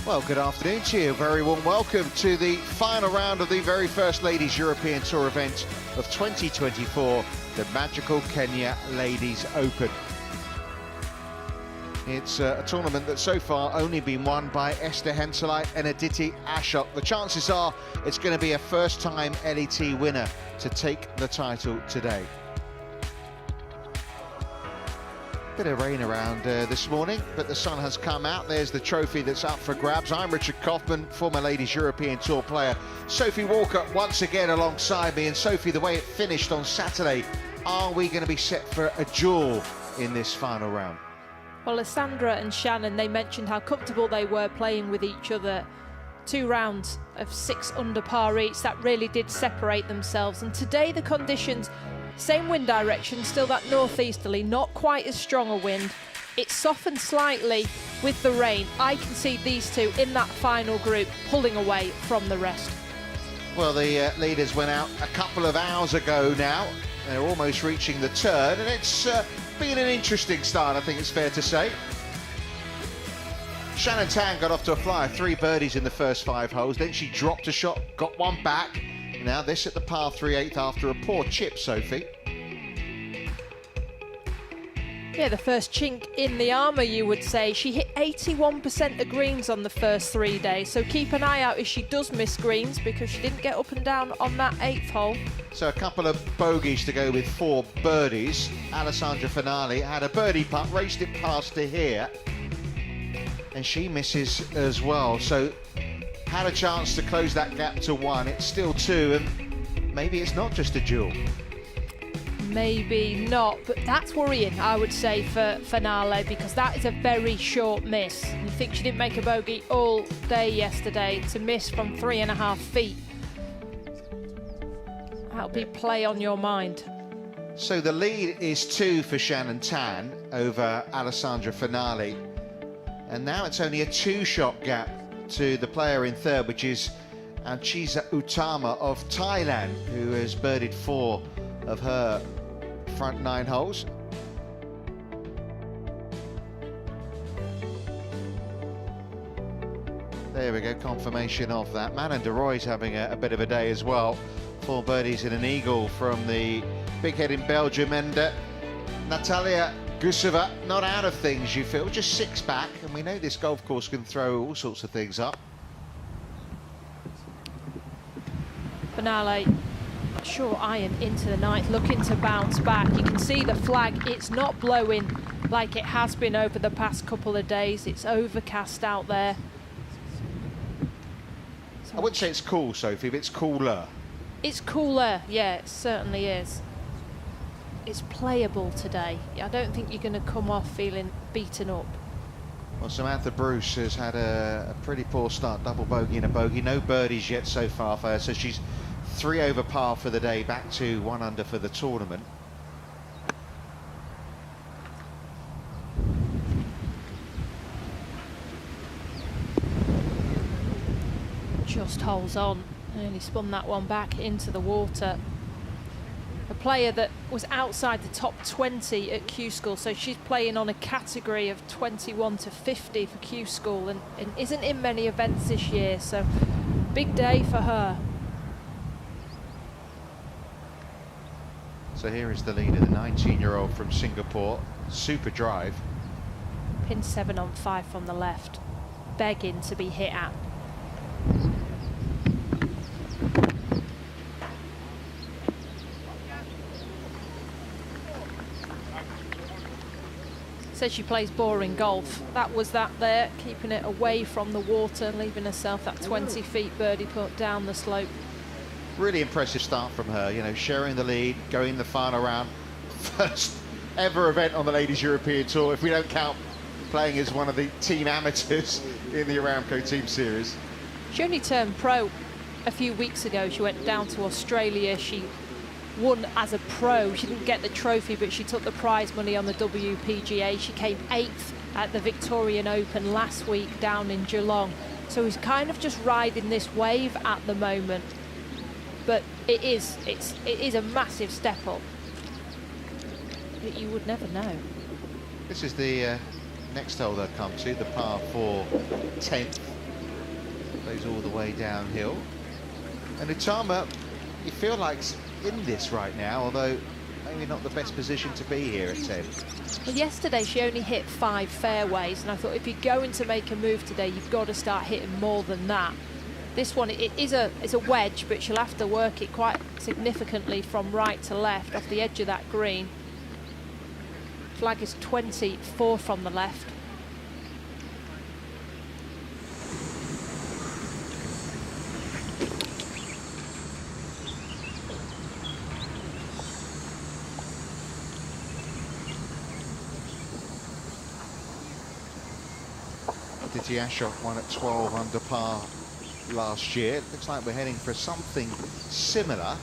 Well, good afternoon to you. Very warm welcome to the final round of the very first Ladies European Tour event of 2024, the magical Kenya Ladies Open. It's a tournament that's so far only been won by Esther Henseleit and Aditi Ashok. The chances are it's going to be a first-time LET winner to take the title today. Bit of rain around this morning, but the sun has come out. There's the trophy that's up for grabs. I'm Richard Kaufman, former Ladies European Tour player. Sophie Walker once again alongside me. And Sophie, the way it finished on Saturday, are we going to be set for a duel in this final round? Well, Alessandra and Shannon, they mentioned how comfortable they were playing with each other. 2 rounds of 6 under par each, that really did separate themselves. And today the conditions, same wind direction, still that northeasterly, not quite as strong a wind. It softened slightly with the rain. I can see these two in that final group pulling away from the rest. Well, the leaders went out a couple of hours ago now. They're almost reaching the turn, and it's been an interesting start, I think it's fair to say. Shannon Tan got off to a flyer, 3 birdies in the first 5 holes. Then she dropped a shot, got one back. Now this at the par 3/8 after a poor chip, Sophie. Yeah, the first chink in the armour, you would say. She hit 81% of greens on the first 3 days, so keep an eye out if she does miss greens, because she didn't get up and down on that 8th hole. So a couple of bogeys to go with 4 birdies. Alessandra Finale had a birdie putt, raced it past to here, and she misses as well. So had a chance to close that gap to 1. It's still 2, and maybe it's not just a duel. Maybe not, but that's worrying, I would say, for Finale, because that is a very short miss. You think she didn't make a bogey all day yesterday, to miss from 3.5 feet. That'll be play on your mind. So the lead is 2 for Shannon Tan over Alessandra Finale, and now it's only a 2-shot gap to the player in third, which is Anchisa Utama of Thailand, who has birdied 4 of her front 9 holes. There we go, confirmation of that. Manon de Roy's having a bit of a day as well. 4 birdies and an eagle from the big head in Belgium, and Natalia Guseva not out of things, you feel, just 6 back, and we know this golf course can throw all sorts of things up. Finale, short iron into the 9th, looking to bounce back. You can see the flag, it's not blowing like it has been over the past couple of days. It's overcast out there. So I wouldn't say it's cool, Sophie, but it's cooler. It's cooler, yeah, it certainly is. It's playable today. I don't think you're going to come off feeling beaten up. Well, Samantha Bruce has had a pretty poor start, double bogey and a bogey. No birdies yet so far for her, so she's 3 over par for the day, back to 1 under for the tournament. Just holds on, nearly spun that one back into the water. A player that was outside the top 20 at Q School, so she's playing on a category of 21 to 50 for Q School, and isn't in many events this year, so big day for her. So here is the leader, the 19-year-old from Singapore, super drive. Pin 7 on 5 from the left, begging to be hit at. Says she plays boring golf. That was that there, keeping it away from the water, leaving herself that 20 feet birdie putt down the slope. Really impressive start from her, you know, sharing the lead, going the final round. First ever event on the Ladies European Tour, if we don't count playing as one of the team amateurs in the Aramco Team Series. She only turned pro a few weeks ago. She went down to Australia. She won as a pro. She didn't get the trophy, but she took the prize money on the WPGA. She came 8th at the Victorian Open last week down in Geelong. So he's kind of just riding this wave at the moment. But it is a massive step up that you would never know. This is the next hole they'll come to, the par 4 10th. Goes all the way downhill. And Utama, you feel like in this right now, although maybe not the best position to be here at 10. Well, yesterday she only hit 5 fairways, and I thought if you're going to make a move today, you've got to start hitting more than that. This one, it is a wedge, but she'll have to work it quite significantly from right to left off the edge of that green. Flag is 24 from the left. Didi Ashok won at 12 under par last year. It looks like we're heading for something similar.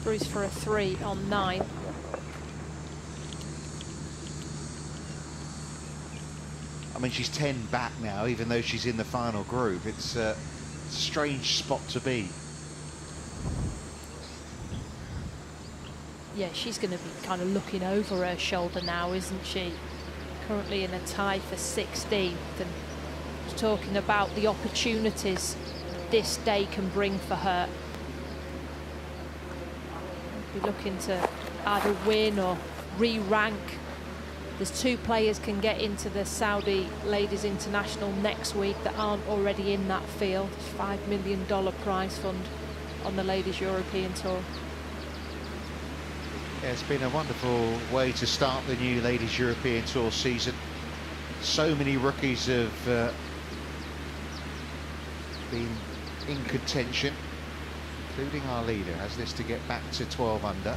Bruce for a 3 on 9. I mean, she's 10 back now, even though she's in the final group. It's a strange spot to be. Yeah, she's going to be kind of looking over her shoulder now, isn't she? Currently in a tie for 16th, and talking about the opportunities this day can bring for her. Be looking to either win or re-rank. There's 2 players can get into the Saudi Ladies International next week that aren't already in that field. $5 million prize fund on the Ladies European Tour. Yeah, it's been a wonderful way to start the new Ladies European Tour season. So many rookies have been in contention, including our leader, has this to get back to 12 under.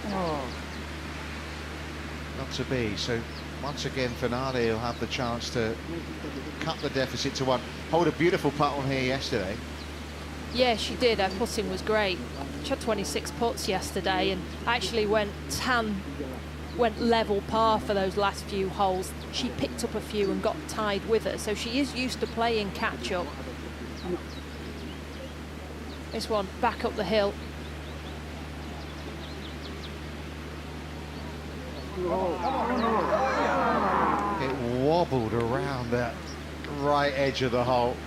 Oh, not to be. So once again, Finale will have the chance to cut the deficit to 1. Hold a beautiful putt on here yesterday. Yeah, she did. Her putting was great. She had 26 putts yesterday and actually went level par for those last few holes. She picked up a few and got tied with her, so she is used to playing catch-up. This one back up the hill. It wobbled around that right edge of the hole.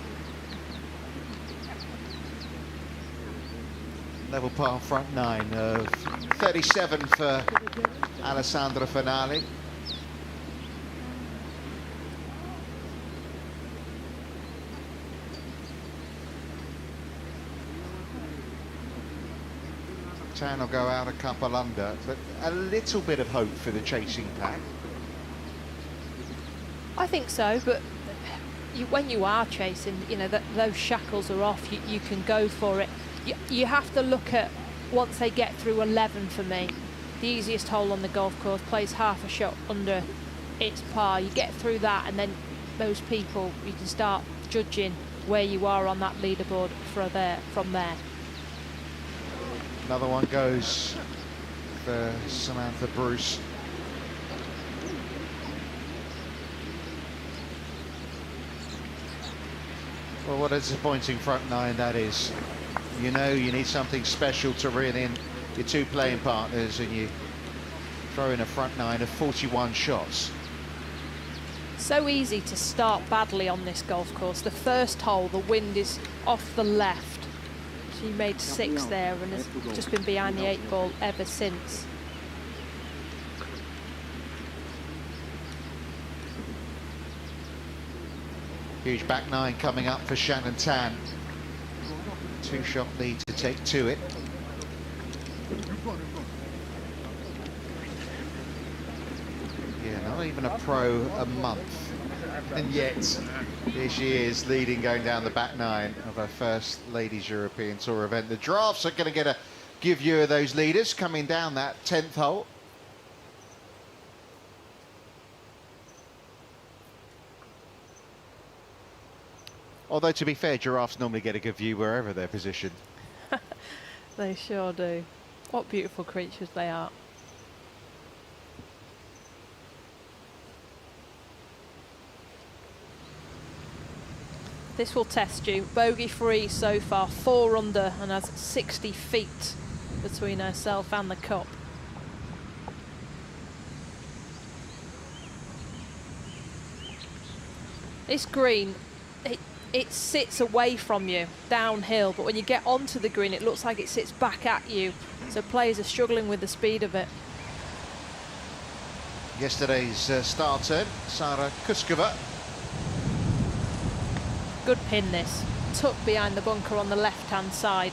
Level par front 9 of 37 for Alessandra Finale. Tan will go out a couple under, but a little bit of hope for the chasing pack. I think so, but when you are chasing, you know, those shackles are off, you can go for it. You have to look at, once they get through 11 for me, the easiest hole on the golf course, plays half a shot under its par. You get through that, and then those people, you can start judging where you are on that leaderboard from there. Another one goes for Samantha Bruce. Well, what a disappointing front 9 that is. You know you need something special to reel in your 2 playing partners, and you throw in a front 9 of 41 shots. So easy to start badly on this golf course. The first hole, the wind is off the left. She made 6 there and has just been behind the 8 ball ever since. Huge back 9 coming up for Shannon Tan. 2-shot lead to take to it. Yeah, not even a pro a month, and yet here she is leading, going down the back 9 of her first Ladies European Tour event. The drafts are going to get a give you of those leaders coming down that 10th hole. Although, to be fair, giraffes normally get a good view wherever they're positioned. They sure do. What beautiful creatures they are. This will test you. Bogey free so far, 4 under, and has 60 feet between herself and the cup. This green, it sits away from you downhill, but when you get onto the green, it looks like it sits back at you. So players are struggling with the speed of it. Yesterday's star turn, Sara Kuskova. Good pin this. Tucked behind the bunker on the left-hand side.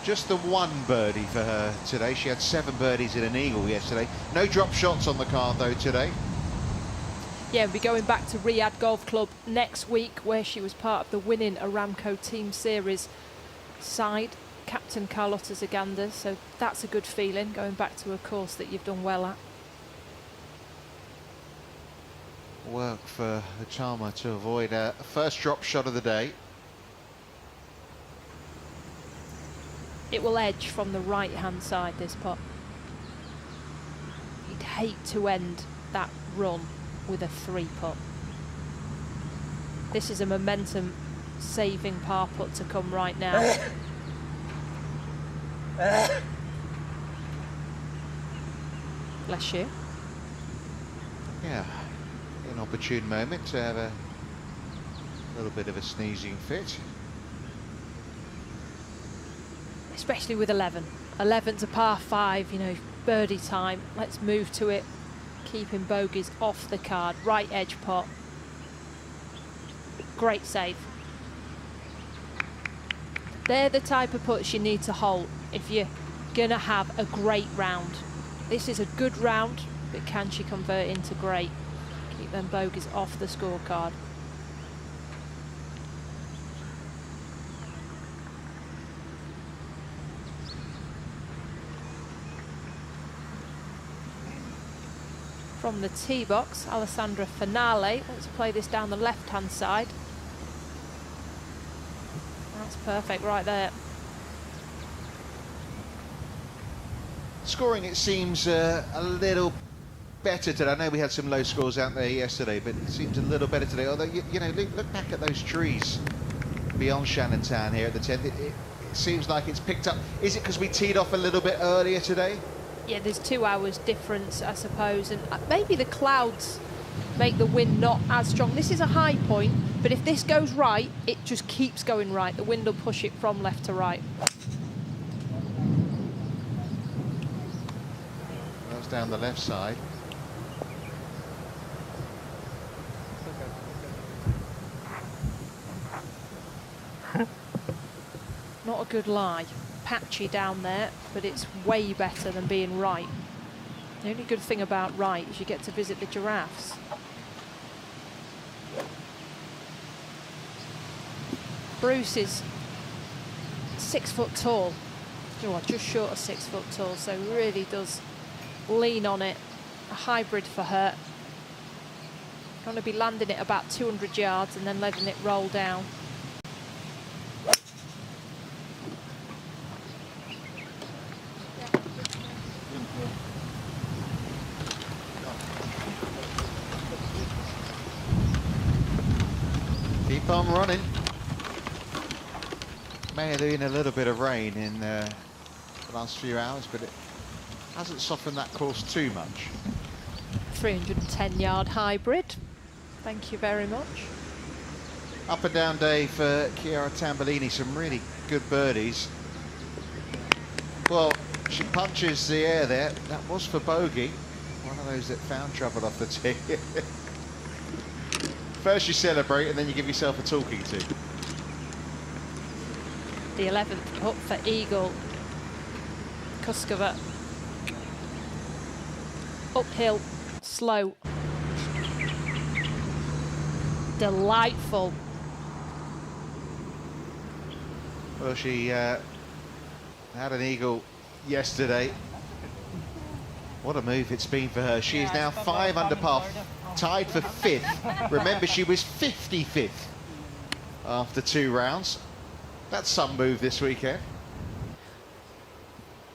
Just the one birdie for her today. She had 7 birdies in an eagle yesterday. No drop shots on the card though today. Yeah, we'll be going back to Riyadh Golf Club next week, where she was part of the winning Aramco Team Series side, captain Carlotta Zagander. So that's a good feeling, going back to a course that you've done well at. Work for the charmer to avoid a first drop shot of the day. It will edge from the right-hand side, this putt. You'd hate to end that run with a 3-putt. This is a momentum-saving par putt to come right now. Bless you. Yeah, an opportune moment to have a little bit of a sneezing fit. Especially with 11. 11's a par 5, you know, birdie time. Let's move to it. Keeping bogeys off the card. Right edge putt. Great save. They're the type of putts you need to hold if you're going to have a great round. This is a good round, but can she convert into great? Keep them bogeys off the scorecard. From the tee box, Alessandra Finale wants to play this down the left-hand side. That's perfect right there. Scoring, it seems a little better today. I know we had some low scores out there yesterday, but it seems a little better today. Although, you know, look back at those trees beyond Shannon Town here at the 10th. It seems like it's picked up. Is it because we teed off a little bit earlier today? Yeah, there's 2 hours difference, I suppose, and maybe the clouds make the wind not as strong. This is a high point, but if this goes right, it just keeps going right. The wind will push it from left to right. That's down the left side. Not a good lie. Patchy down there, but it's way better than being right. The only good thing about right is you get to visit the giraffes. Bruce is 6 foot tall, just short of 6 foot tall, so really does lean on it. A hybrid for her. Going to be landing it about 200 yards and then letting it roll down. Keep on running. May have been a little bit of rain in the last few hours, but it hasn't softened that course too much. 310-yard hybrid. Thank you very much. Up and down day for Chiara Tambellini. Some really good birdies. Well, she punches the air there. That was for bogey. One of those that found trouble off the tee. First you celebrate and then you give yourself a talking to. The 11th putt for eagle. Kuskova. Uphill, slow. Delightful. Well, she had an eagle yesterday. What a move it's been for her. She is now 5 under par, tied for 5th. Remember, she was 55th after 2 rounds. That's some move this weekend.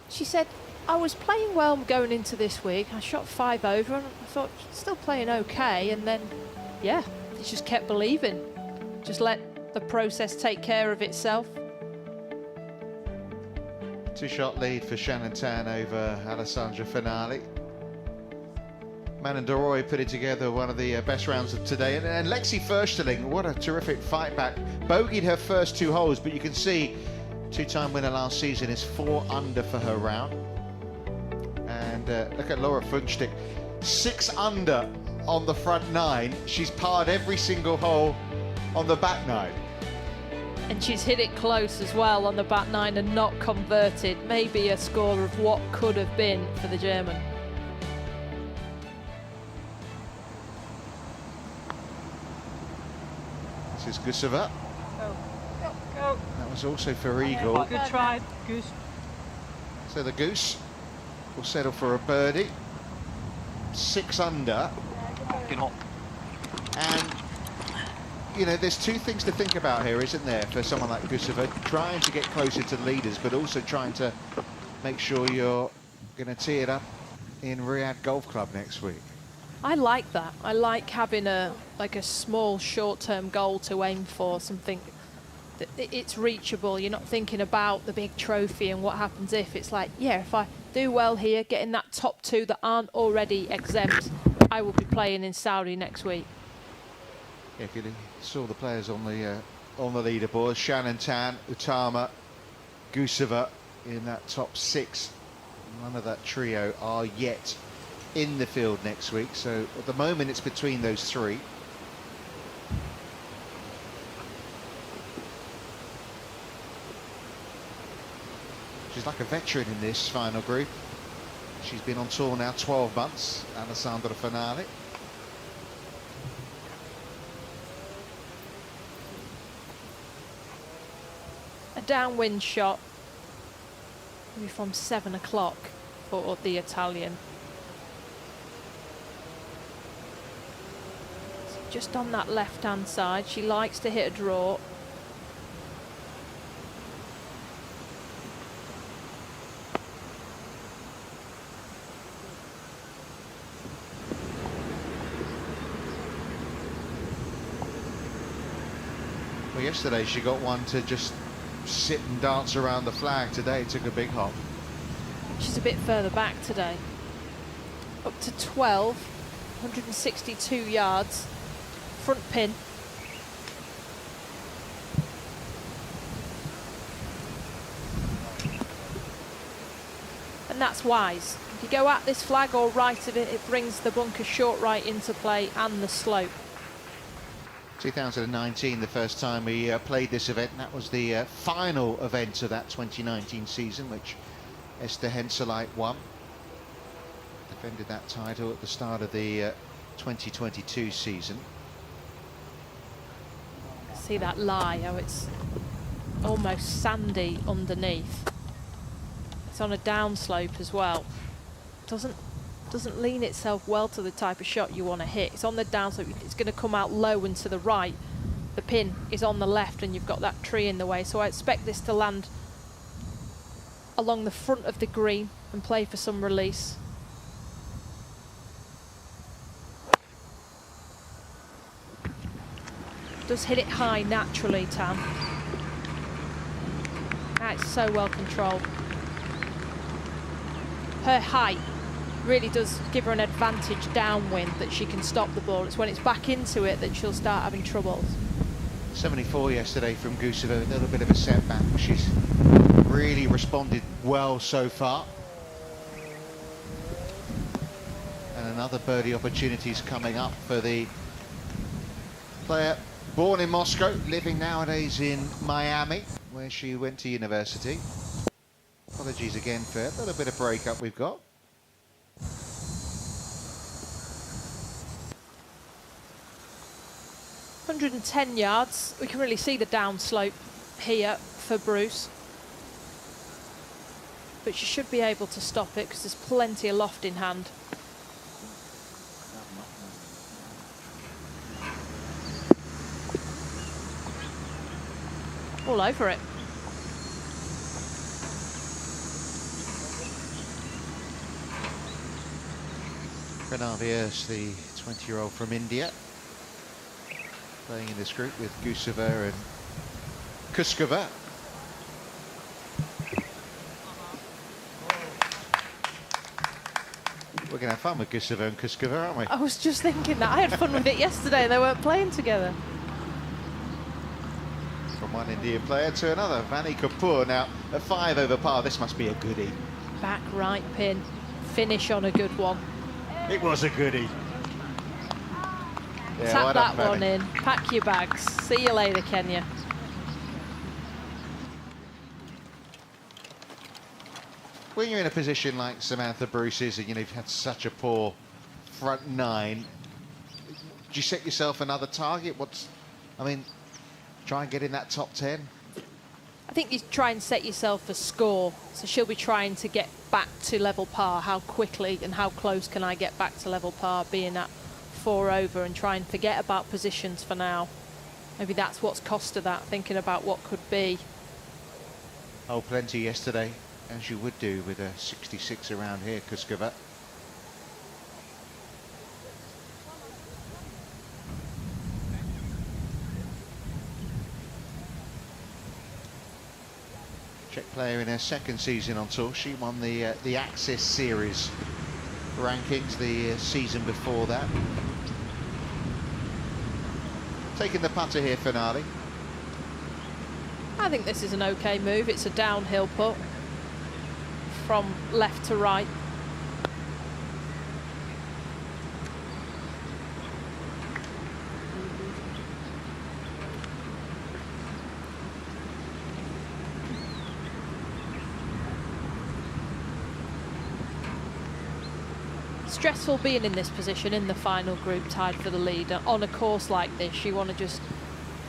She said, I was playing well going into this week. I shot 5 over and I thought, still playing okay. And then, yeah, she just kept believing. Just let the process take care of itself. 2-shot lead for Shannon Tan over Alessandra Finale. Manon Deroy putting together one of the best rounds of today. And Lexi Försterling, what a terrific fight back. Bogeyed her first 2 holes, but you can see two-time winner last season is 4 under for her round. And look at Laura Funchstick, 6 under on the front 9. She's parred every single hole on the back 9. And she's hit it close as well on the back 9 and not converted. Maybe a score of what could have been for the German. This is Gusova. Go. That was also for eagle. Good try, Goose. So the Goose will settle for a birdie. 6 under. And, you know, there's 2 things to think about here, isn't there, for someone like Gusova? Trying to get closer to the leaders, but also trying to make sure you're going to tee it up in Riyadh Golf Club next week. I like that. I like having a small short-term goal to aim for, something that it's reachable. You're not thinking about the big trophy and what happens if. It's like, yeah, if I do well here, getting that top 2 that aren't already exempt, I will be playing in Saudi next week. Yeah, if you saw the players on the leaderboard, Shannon Tan, Utama, Gusova in that top 6. None of that trio are yet in the field next week, so at the moment it's between those 3. She's like a veteran in this final group. She's been on tour now 12 months, Alessandra Finale. A downwind shot, maybe from 7 o'clock for the Italian. Just on that left-hand side, she likes to hit a draw. Well, yesterday she got one to just sit and dance around the flag. Today it took a big hop. She's a bit further back today. Up to 12, 162 yards. Front pin. And that's wise. If you go at this flag or right of it, it brings the bunker short right into play and the slope. 2019, the first time we played this event, and that was the final event of that 2019 season, which Esther Henseleit won. Defended that title at the start of the 2022 season. See that lie, how it's almost sandy underneath. It's on a downslope as well. Doesn't lean itself well to the type of shot you want to hit. It's on the downslope. It's going to come out low and to the right. The pin is on the left and you've got that tree in the way. So I expect this to land along the front of the green and play for some release. Does hit it high naturally, Tam. That's so well controlled. Her height really does give her an advantage downwind that she can stop the ball. It's when it's back into it that she'll start having troubles. 74 yesterday from Gusova, a little bit of a setback. She's really responded well so far. And another birdie opportunities coming up for the player born in Moscow, living nowadays in Miami, where she went to university. Apologies again for a little bit of breakup we've got. .110 yards. We can really see the downslope here for Bruce. But she should be able to stop it because there's plenty of loft in hand. All over it. Pranav, the 20-year-old from India, playing in this group with Gusova and Kuskova. We're going to have fun with Gustavo and Kuskova, aren't we? I was just thinking that. I had fun with it yesterday. They weren't playing together. From one Indian player to another, Vani Kapoor now at 5 over par. This must be a goodie. Back right pin. Finish on a good one. It was a goodie. Yeah, Tap well that done, one Vani. in. Pack your bags. See you later, Kenya. When you're in a position like Samantha Bruce is, and you know, you've had such a poor front nine, do you set yourself another target? Try and get in that top 10? I think you try and set yourself a score. So she'll be trying to get back to level par. How quickly and how close can I get back to level par, being at 4 over, and try and forget about positions for now. Maybe that's what's cost her that, thinking about what could be. Oh, plenty yesterday, as you would do with a 66 around here, Kuskova. Czech player in her second season on tour. She won the Axis Series rankings the season before that. Taking the putter here, Finale. I think this is an okay move. It's a downhill putt from left to right. Stressful being in this position in the final group, tied for the lead. On a course like this, you want to just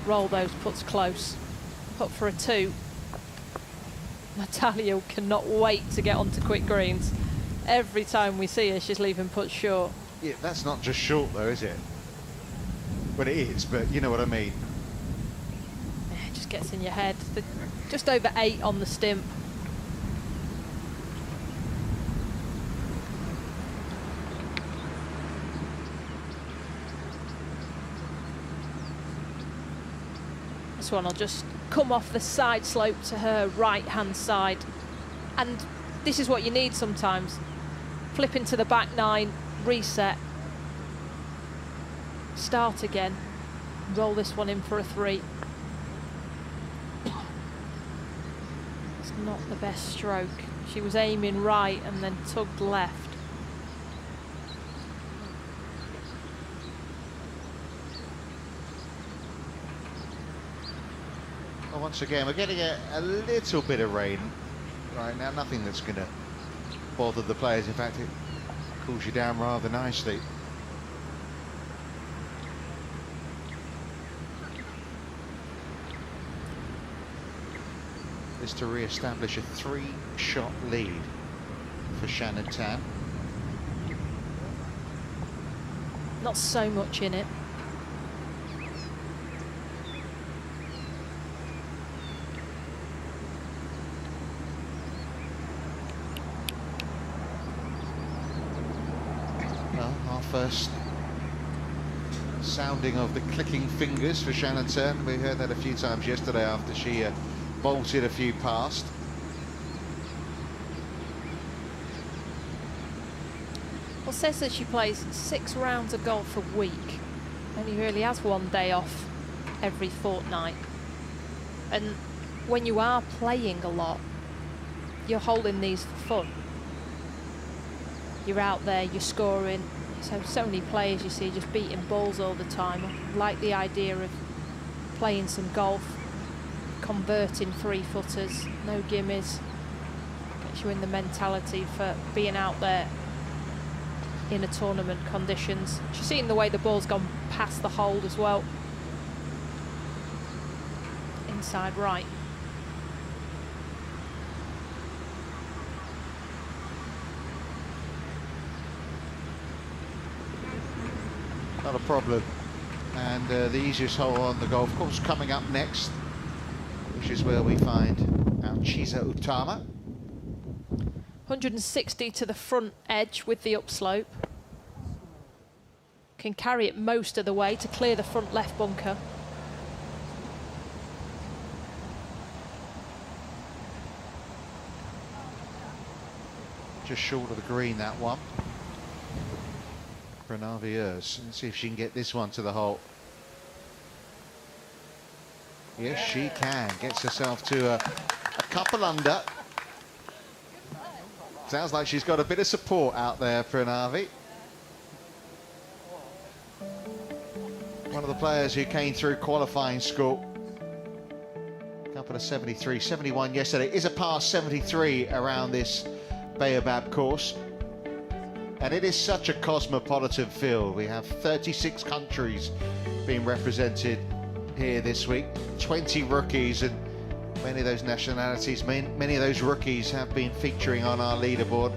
roll those putts close. Putt for a 2. Natalia cannot wait to get onto quick greens. Every time we see her, she's leaving putts short. Yeah, that's not just short though, is it? Well, it is, but you know what I mean. Yeah, it just gets in your head. Just over 8 on the stimp. This one will just come off the side slope to her right hand side, and this is what you need sometimes. Flip into the back 9, reset, start again, roll this one in for a 3. It's not the best stroke. She was aiming right and then tugged left. Well, once again, we're getting a little bit of rain right now. Nothing that's going to bother the players. In fact, it cools you down rather nicely. This to re-establish a 3-shot lead for Shannon Tan. Not so much in it. Well, our first sounding of the clicking fingers for Shannon Tan. We heard that a few times yesterday after she bolted a few past. Well, says that she plays 6 rounds of golf a week. Only really has one day off every fortnight. And when you are playing a lot, you're holding these for fun. You're out there, you're scoring. So many players you see just beating balls all the time. I like the idea of playing some golf, converting 3-footers, no gimmies. Gets you in the mentality for being out there in a tournament conditions. She's seen the way the ball's gone past the hold as well. Inside right. Not a problem. And the easiest hole on the golf course coming up next, which is where we find our Chiza Utama. 160 to the front edge with the upslope. Can carry it most of the way to clear the front left bunker. Just short of the green, that one. Pranavi Urs. Let's see if she can get this one to the hole. Yes, she can. Gets herself to a couple under. Sounds like she's got a bit of support out there, Pranavi. One of the players who came through qualifying school. A couple of 73, 71 yesterday. Is a par 73 around this Baobab course. And it is such a cosmopolitan field. We have 36 countries being represented here this week. 20 rookies, and many of those nationalities, many of those rookies have been featuring on our leaderboard.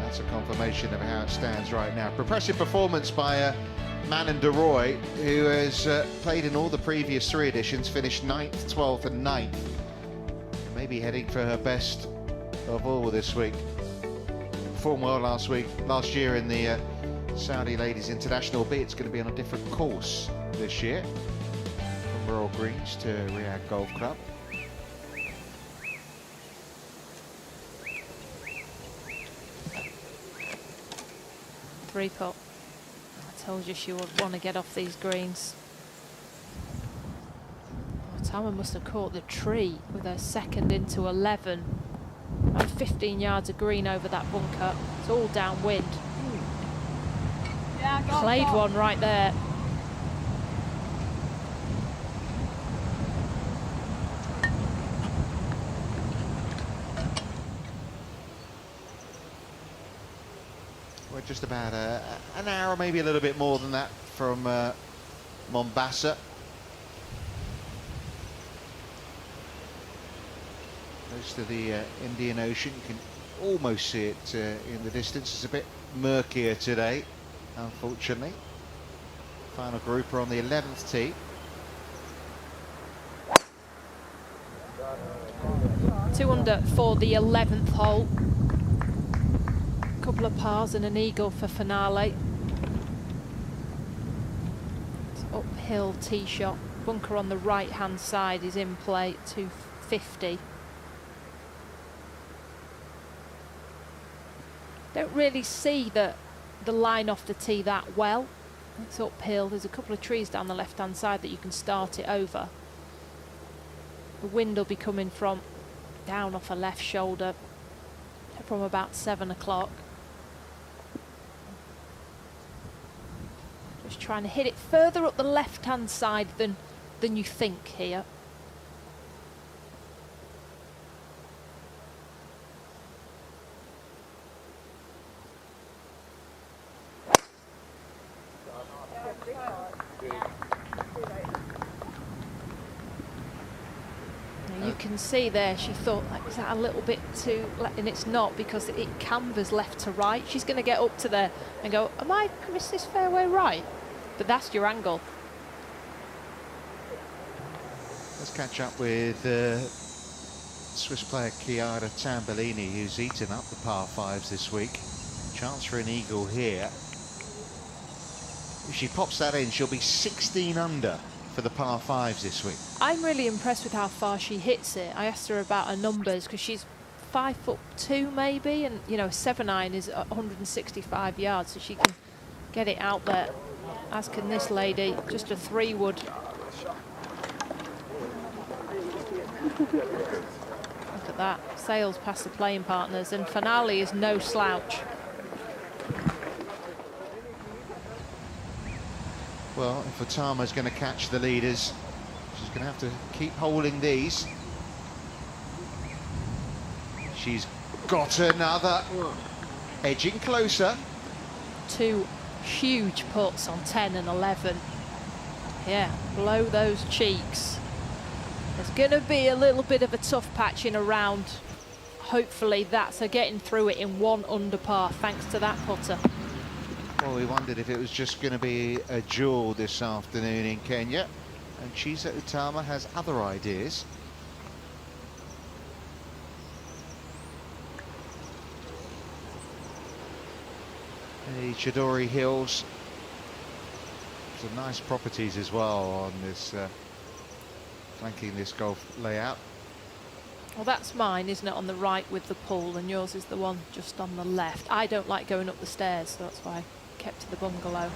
That's a confirmation of how it stands right now. Impressive performance by Manon de Roy, who has played in all the previous 3 editions, finished 9th, 12th and 9th. Maybe heading for her best of all this week. Performed well last year in the Saudi Ladies International, albeit it's going to be on a different course this year. From Royal Greens to Riyadh Golf Club. Three putt. I told you she would want to get off these greens. Oh, Tama must have caught the tree with her second into 11. About 15 yards of green over that bunker. It's all downwind. Yeah, go, Played go. one right there. We're just about an hour, maybe a little bit more than that, from Mombasa. Close to the Indian Ocean. You can almost see it in the distance. It's a bit murkier today, unfortunately. Final grouper on the 11th tee. Two under for the 11th hole. Couple of pars and an eagle for finale. It's uphill tee shot. Bunker on the right hand side is in play, 250. Don't really see the line off the tee that well. It's uphill. There's a couple of trees down the left hand side that you can start it over. The wind will be coming from down off her left shoulder from about 7 o'clock. Just trying to hit it further up the left hand side than you think here. Now you can see there she thought, like, is that a little bit too, and it's not, because it canvas left to right. She's going to get up to there and go, am I missed this fairway right? But that's your angle. Let's catch up with Swiss player Chiara Tambellini, who's eaten up the par 5s this week. Chance for an eagle here. If she pops that in, she'll be 16 under for the par 5s this week. I'm really impressed with how far she hits it. I asked her about her numbers because she's 5'2" maybe, and you know, 7-iron is 165 yards, so she can get it out there. As can this lady, just a 3-wood. Look at that, sails past the playing partners, and finale is no slouch. Well, if Atama's going to catch the leaders, she's going to have to keep holding these. She's got another, edging closer. Two huge putts on 10 and 11. Yeah, blow those cheeks. There's going to be a little bit of a tough patching around. Hopefully that's her getting through it in 1 under par thanks to that putter. Well, we wondered if it was just going to be a duel this afternoon in Kenya, and Chisa Utama has other ideas. The Chidori Hills. Some nice properties as well on this, flanking this golf layout. Well, that's mine, isn't it, on the right with the pool, and yours is the one just on the left. I don't like going up the stairs, so that's why I kept to the bungalow.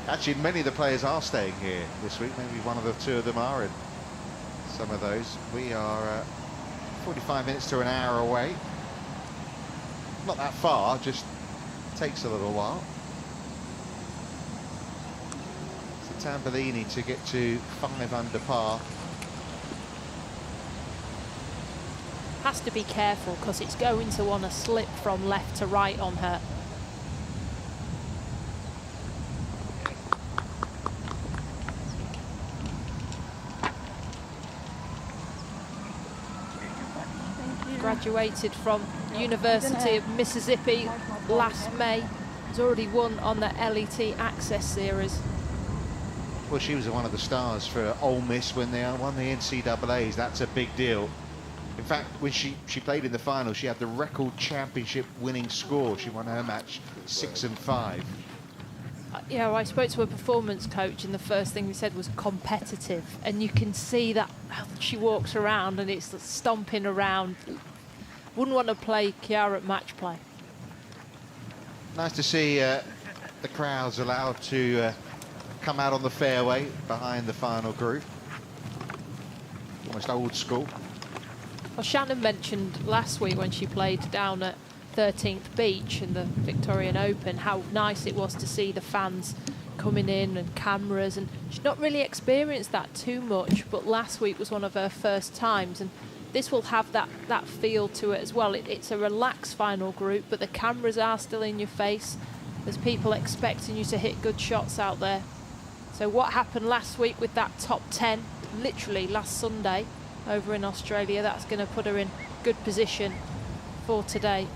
Actually, many of the players are staying here this week. Maybe one of the two of them are in some of those. We are 45 minutes to an hour away. Not that far, just takes a little while. So Tambellini to get to 5 under par. Has to be careful because it's going to want to slip from left to right on her. Graduated from University of Mississippi last May. Has already won on the LET Access Series. Well, she was one of the stars for Ole Miss when they won the NCAAs. That's a big deal. In fact, when she played in the final, she had the record championship winning score. She won her match 6-5. You know, I spoke to a performance coach, and the first thing he said was competitive. And you can see that she walks around and it's stomping around. Wouldn't want to play Chiara at match play. Nice to see the crowds allowed to come out on the fairway behind the final group. Almost old school. Well, Shannon mentioned last week when she played down at 13th Beach in the Victorian Open how nice it was to see the fans coming in and cameras, and she's not really experienced that too much, but last week was one of her first times, and this will have that feel to it as well. It's a relaxed final group, but the cameras are still in your face. There's people expecting you to hit good shots out there. So what happened last week with that top 10, literally last Sunday over in Australia, that's going to put her in good position for today.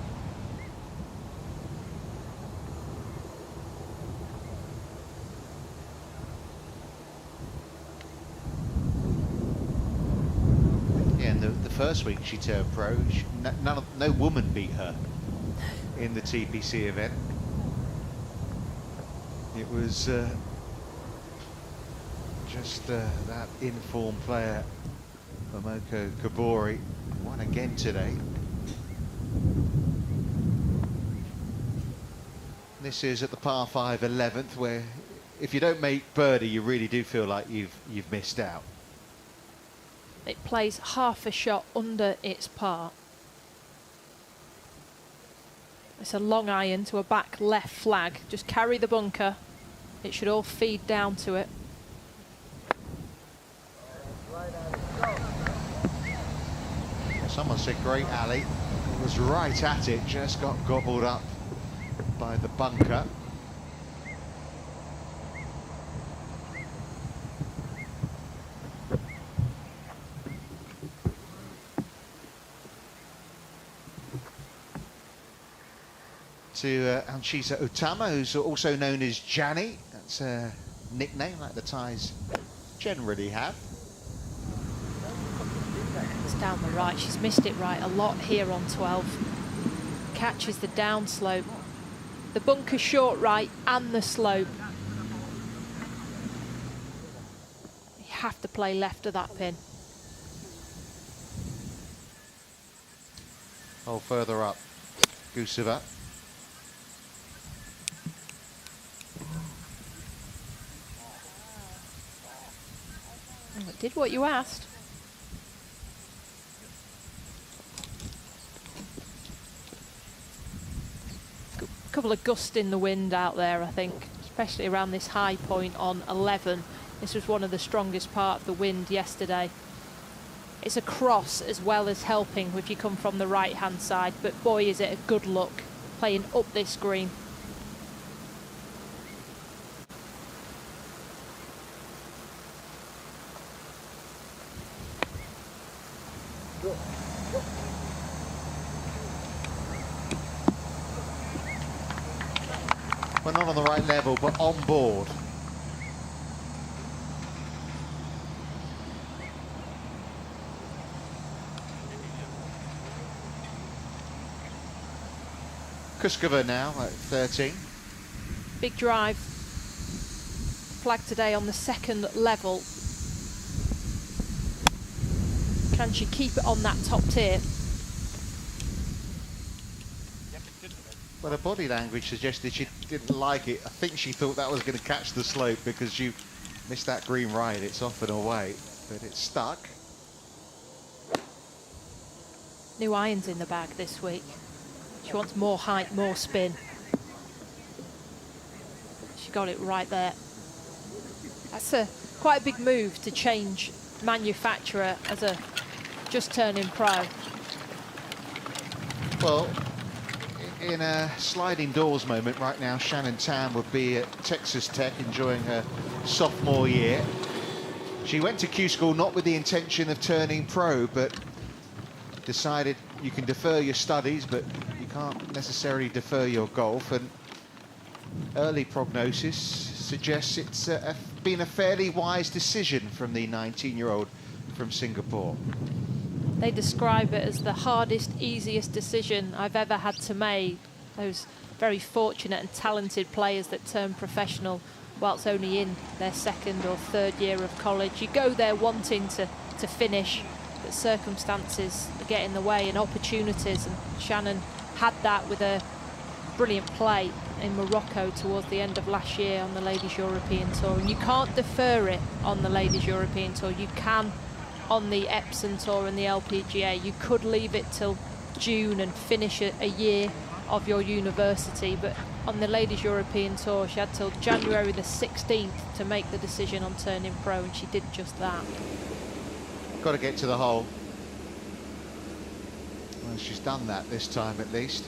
Yeah, and the first week she turned pro, no woman beat her in the TPC event. It was just that informed player, Momoko Kobori, won again today. This is at the par 5 11th, where if you don't make birdie, you really do feel like you've missed out. It plays half a shot under its par. It's a long iron to a back left flag. Just carry the bunker. It should all feed down to it. Someone said great alley. It was right at it, just got gobbled up by the bunker. To Anchisa Utama, who's also known as Jani. That's a nickname like the Thais generally have. It's down the right. She's missed it right a lot here on 12. Catches the downslope. The bunker short right and the slope. You have to play left of that pin. Oh, further up, Guseva. It did what you asked. A couple of gusts in the wind out there, I think, especially around this high point on 11. This was one of the strongest part of the wind yesterday. It's a cross as well as helping if you come from the right hand side, but boy is it a good look playing up this green. We're not on the right level, but on board. Kuskova now at 13. Big drive. Flag today on the second level. Can she keep it on that top tier? Well, her body language suggested she didn't like it. I think she thought that was going to catch the slope because you missed that green right. It's off and away, but it's stuck. New irons in the bag this week. She wants more height, more spin. She got it right there. That's quite a big move to change manufacturer as a just turning pro. Well, in a sliding doors moment right now, Shannon Tan would be at Texas Tech enjoying her sophomore year. She went to Q School not with the intention of turning pro, but decided you can defer your studies, but you can't necessarily defer your golf. And early prognosis suggests it's been a fairly wise decision from the 19-year-old from Singapore. They describe it as the hardest, easiest decision I've ever had to make. Those very fortunate and talented players that turn professional whilst only in their second or third year of college. You go there wanting to finish, but circumstances get in the way and opportunities, and Shannon had that with a brilliant play in Morocco towards the end of last year on the Ladies European Tour. And you can't defer it on the Ladies European Tour. You can on the Epsom Tour and the LPGA. You could leave it till June and finish a year of your university, but on the Ladies European Tour she had till January the 16th to make the decision on turning pro, and she did just that. Got to get to the hole. Well, she's done that this time at least.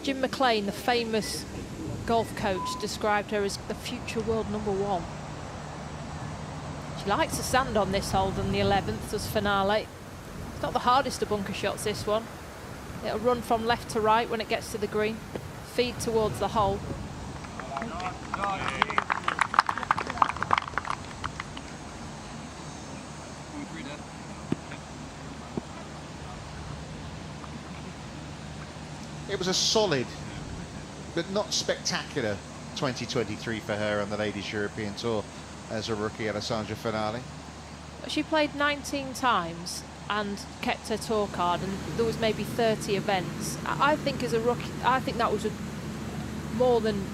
Jim McLean, the famous golf coach, described her as the future world #1. She likes the sand on this hole than the 11th as finale. It's not the hardest of bunker shots, this one. It'll run from left to right when it gets to the green, feed towards the hole. It was a solid, but not spectacular 2023 for her on the Ladies European Tour as a rookie, Alessandra Finale. She played 19 times and kept her tour card, and there was maybe 30 events. I think as a rookie, I think that was more than,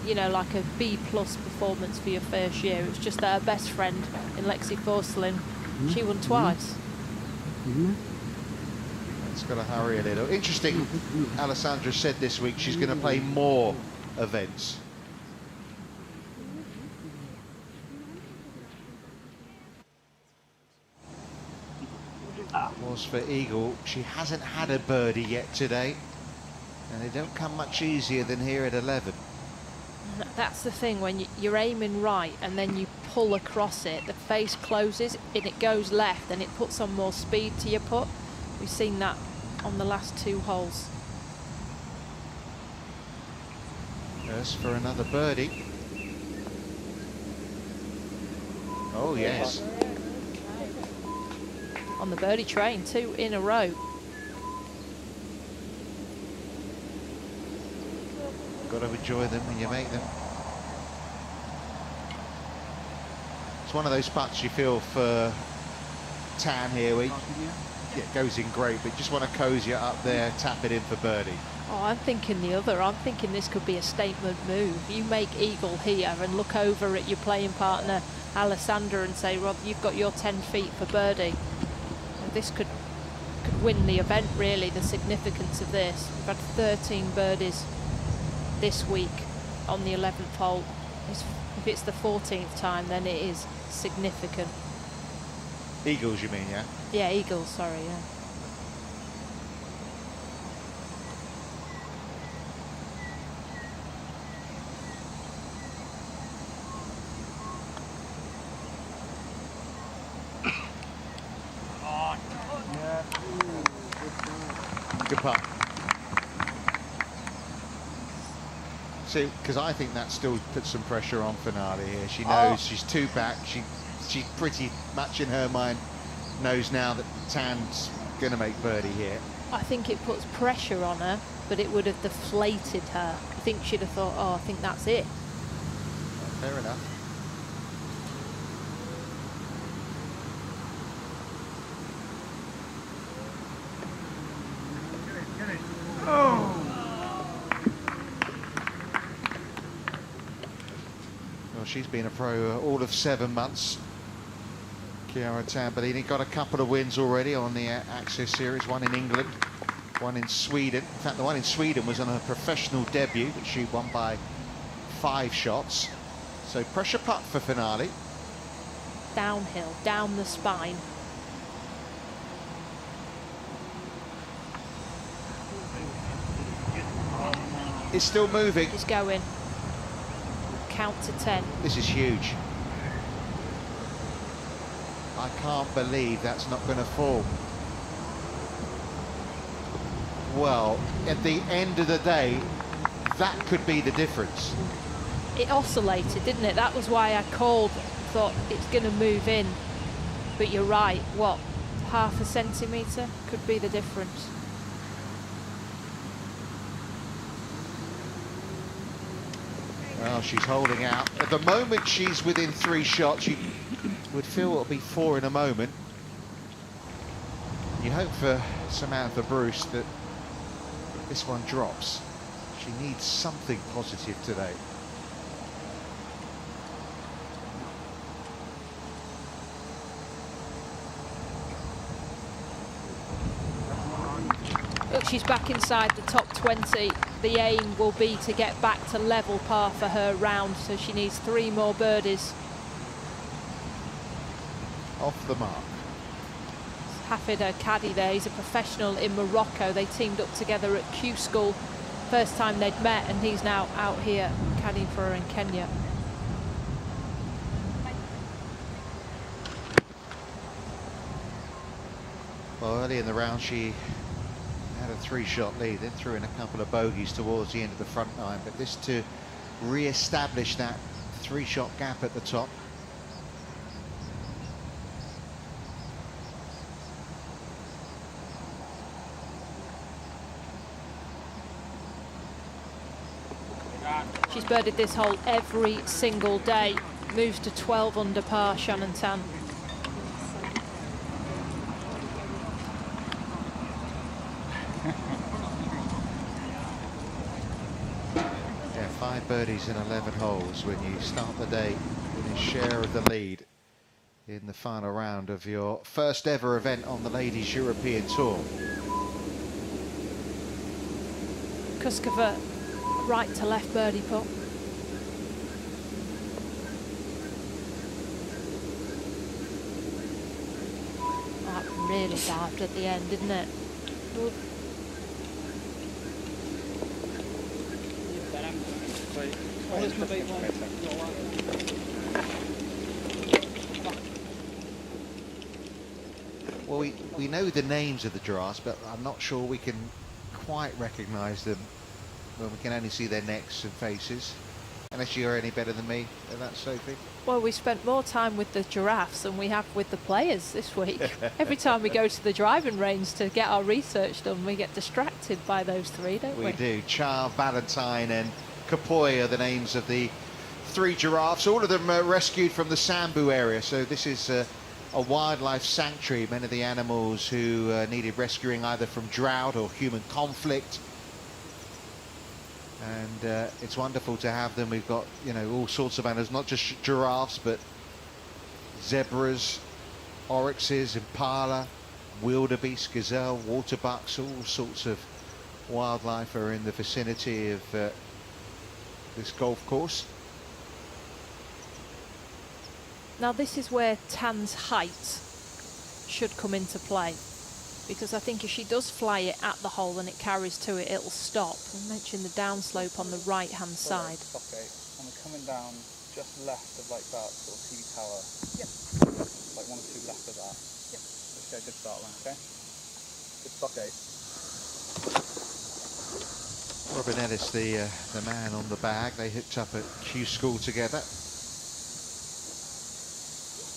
you know, like a B+ performance for your first year. It was just that her best friend in Lexi Forslin, she won twice. It's got to hurry a little. Interesting, Alessandra said this week she's going to play more events. Was for Eagle. She hasn't had a birdie yet today, and they don't come much easier than here at 11. That's the thing, when you're aiming right and then you pull across it, the face closes and it goes left and it puts on more speed to your putt. We've seen that on the last 2 holes. First for another birdie. Oh yes. On the birdie train, 2 in a row. Got to enjoy them when you make them. It's one of those putts you feel for Tan here, where it goes in great, but just want to cozy it up there, tap it in for birdie. Oh, I'm thinking the other. I'm thinking this could be a statement move. You make eagle here and look over at your playing partner, Alessandra, and say, Rob, you've got your 10 feet for birdie. And this could win the event, really, the significance of this. We've had 13 birdies this week on the 11th hole. If it's the 14th time, then it is significant. Eagles, you mean, yeah? Yeah, eagles, sorry, yeah. Good putt. See, because I think that still puts some pressure on Finale here. She knows she's 2 back. She She's pretty much in her mind knows now that Tan's going to make birdie here. I think it puts pressure on her, but it would have deflated her. I think she'd have thought, oh, I think that's it. Fair enough. Well, she's been a pro all of 7 months. Chiara Tambellini got a couple of wins already on the Access Series, one in England, one in Sweden. In fact, the one in Sweden was on her professional debut, which she won by 5 shots. So pressure putt for finale. Downhill, down the spine. It's still moving. It's going. Count to 10. This is huge. I can't believe that's not going to fall. Well, at the end of the day, that could be the difference. It oscillated, didn't it? That was why I called, thought it's going to move in. But you're right, what, half a centimetre could be the difference. Well, she's holding out. At the moment, she's within 3 shots. You would feel it'll be 4 in a moment. You hope for Samantha Bruce that this one drops. She needs something positive today. Look, she's back inside the top 20. The aim will be to get back to level par for her round, so she needs 3 more birdies. Off the mark. Hafid, her caddy there, he's a professional in Morocco. They teamed up together at Q School. First time they'd met, and he's now out here caddying for her in Kenya. Well, early in the round, she had a 3-shot lead, then threw in a couple of bogeys towards the end of the front nine. But this to re-establish that 3-shot gap at the top. She's birdied this hole every single day. Moves to 12 under par, Shannon Tan. Yeah, 5 birdies in 11 holes when you start the day with a share of the lead in the final round of your first ever event on the Ladies European Tour. Kuskova, right to left birdie putt. That really dived at the end, didn't it? Ooh. Well, we know the names of the giraffes, but I'm not sure we can quite recognise them when we can only see their necks and faces. Unless you're any better than me at that, Sophie. Well, we spent more time with the giraffes than we have with the players this week. Every time we go to the driving range to get our research done, we get distracted by those 3, don't we? We do. Char, Valentine and Kapoy are the names of the 3 giraffes. All of them rescued from the Sambu area. So this is a wildlife sanctuary. Many of the animals who needed rescuing either from drought or human conflict. And it's wonderful to have them. We've got, you know, all sorts of animals, not just giraffes, but zebras, oryxes, impala, wildebeest, gazelle, waterbucks, all sorts of wildlife are in the vicinity of this golf course. Now this is where Tan's height should come into play, because I think if she does fly it at the hole and it carries to it, it'll stop. I mentioned the downslope on the right hand side. Okay, and we're coming down just left of like that sort of TV tower. Yep. Like 1 or 2 left of that. Yep. Let's get a good start line, okay? Good stockade. Robin Ellis, the man on the bag. They hooked up at Q School together.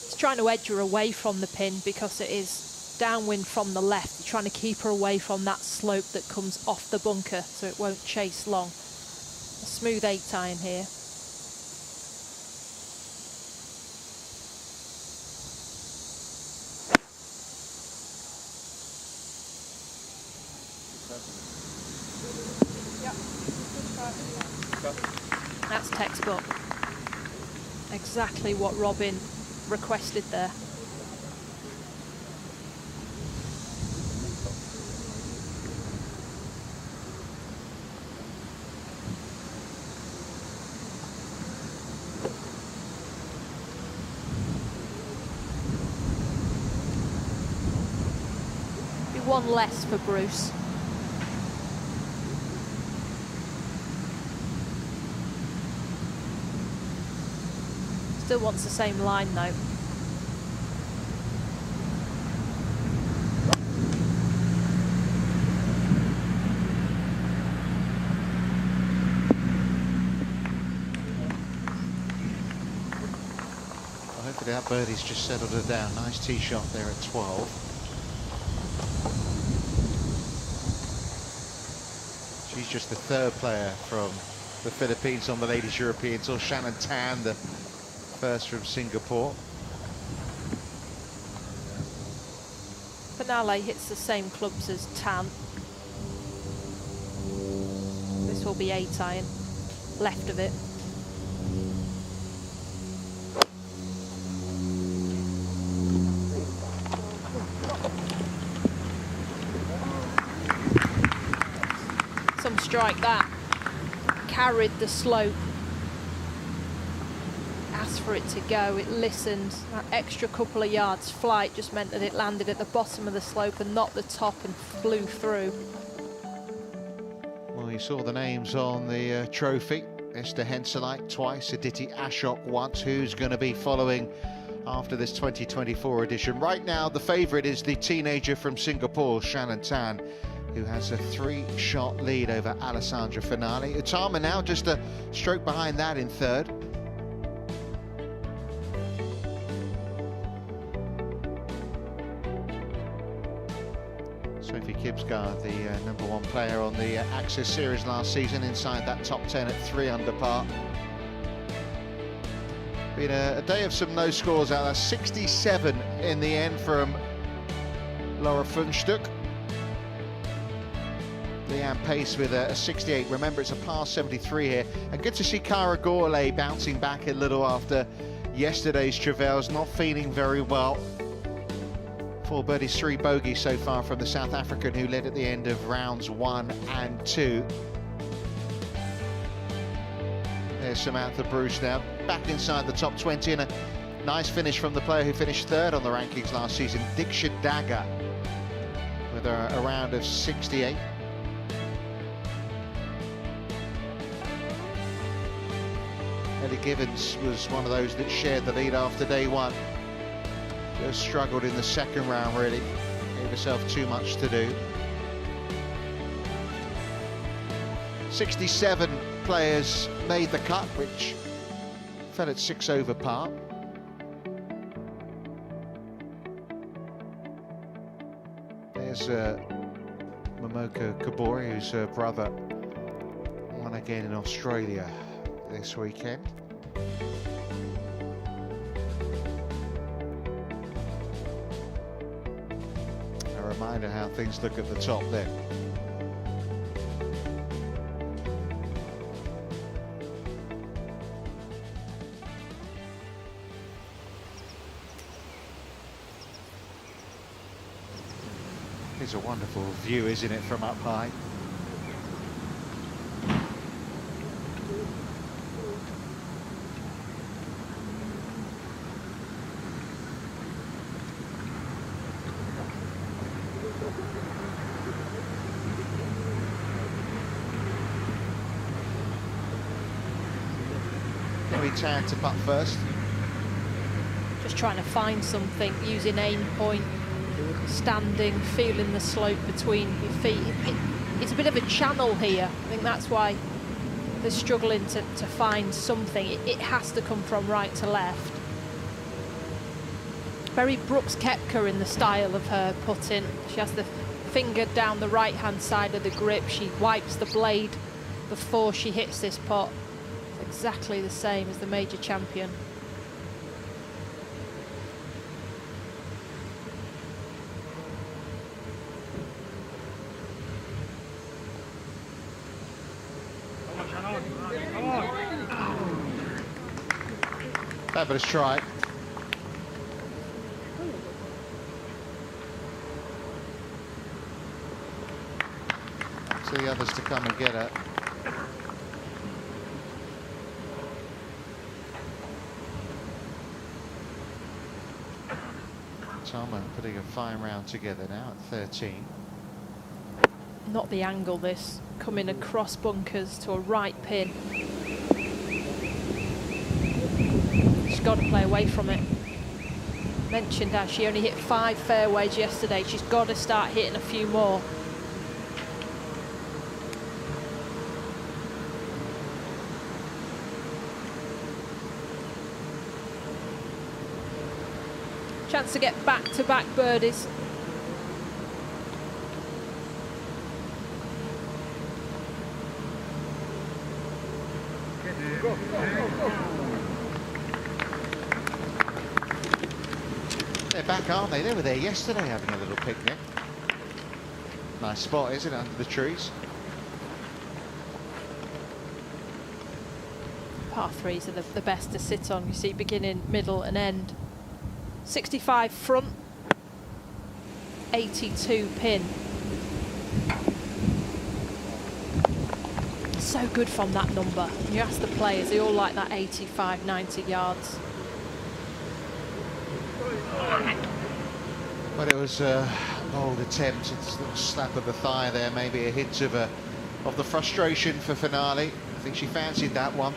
It's trying to edge her away from the pin because it is downwind from the left. You're trying to keep her away from that slope that comes off the bunker so it won't chase long. A smooth 8-iron here. That's textbook. Exactly what Robin requested there. Be one less for Bruce. Still wants the same line though. Well, hopefully that birdie's just settled her down. Nice tee shot there at 12. She's just the third player from the Philippines on the Ladies European Tour. Shannon Tan, the first from Singapore. Finale hits the same clubs as Tan. This will be 8-iron, left of it. Some strike that. Carried the slope. Asked for it to go, it listened. That extra couple of yards flight just meant that it landed at the bottom of the slope and not the top and flew through. Well, you saw the names on the trophy. Esther Henseleit twice, Aditi Ashok once. Who's going to be following after this 2024 edition? Right now, the favourite is the teenager from Singapore, Shannon Tan, who has a 3-shot lead over Alessandra Finale. Utama now just a stroke behind that in third. Sophie Kibsgaard, the #1 player on the Access Series last season, inside that top 10 at 3 under par. Been a day of some no scores out there. 67 in the end from Laura Funstuck. Leanne Pace with a 68. Remember, it's a par 73 here. And good to see Cara Gourlay bouncing back a little after yesterday's travails, not feeling very well. 4 birdies, 3 bogeys so far from the South African, who led at the end of rounds 1 and 2. There's Samantha Bruce now, back inside the top 20, and a nice finish from the player who finished 3rd on the rankings last season, Diksha Dagger, with a round of 68. Ellie Gibbons was one of those that shared the lead after day 1. Just struggled in the second round, really. Gave herself too much to do. 67 players made the cut, which fell at 6 over par. There's Momoko Kabori, whose brother won again in Australia this weekend. A reminder how things look at the top there. It's a wonderful view, isn't it, from up high? Tan to putt first. Just trying to find something, using aim point, standing, feeling the slope between your feet. It's a bit of a channel here. I think that's why they're struggling to find something. It has to come from right to left. very Brooks Koepka in the style of her putting. She has the finger down the right-hand side of the grip. She wipes the blade before she hits this pot. It's exactly the same as the major champion. Fabulous try. To the others to come and get her. Tama putting a fine round together now at 13. Not the angle this, coming across bunkers to a right pin. She's got to play away from it. Mentioned how she only hit 5 fairways yesterday. She's got to start hitting a few more. Chance to get back-to-back birdies. They're back, aren't they? They were there yesterday having a little picnic. Nice spot, isn't it, under the trees? Par threes are the best to sit on. You see beginning, middle and end. 65 front, 82 pin. So good from that number. You ask the players, they all like that 85, 90 yards. Well, it was a bold attempt. It's a little slap of the thigh there, maybe a hint of the frustration for Finale. I think she fancied that one.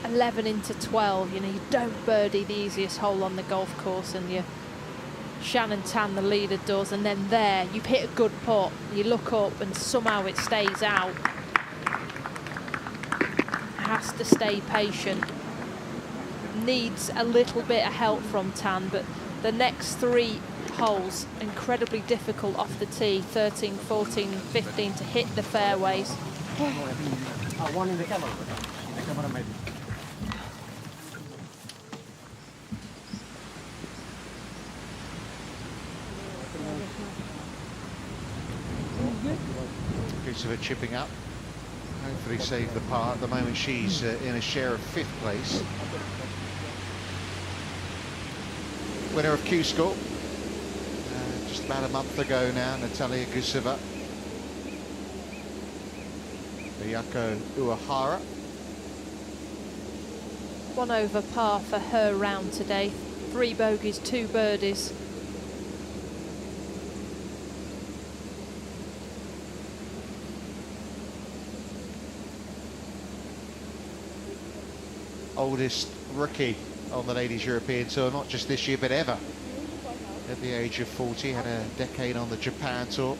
11 into 12, you know, you don't birdie the easiest hole on the golf course, and you Shannon Tan, the leader, does, and then there you've hit a good putt, you look up and somehow it stays out. Has to stay patient, needs a little bit of help from Tan, but the next 3 holes incredibly difficult off the tee, 13, 14, 15 to hit the fairways. One in the camera. Maybe. Of chipping up, hopefully save the par. At the moment she's in a share of 5th place. Winner of Q School just about a month ago now, Natalia Guseva. Ayako Uehara. 1 over par for her round today. 3 bogeys, 2 birdies. Oldest rookie on the Ladies European Tour, not just this year but ever. At the age of 40, had a decade on the Japan Tour.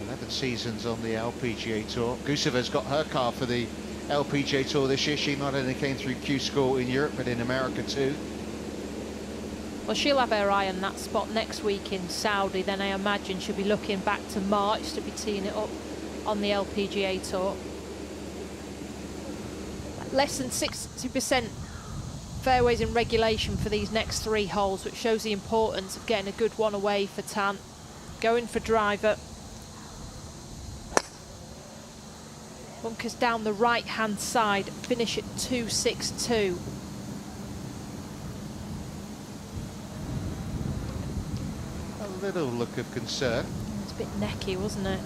11 seasons on the LPGA Tour. Guseva's got her car for the LPGA Tour this year. She not only came through Q School in Europe but in America too. Well, she'll have her eye on that spot next week in Saudi. Then I imagine she'll be looking back to March to be teeing it up on the LPGA Tour. Less than 60% fairways in regulation for these next 3 holes, which shows the importance of getting a good one away for Tan. Going for driver. Bunkers down the right hand side, finish at 262. A little look of concern. It's a bit necky, wasn't it?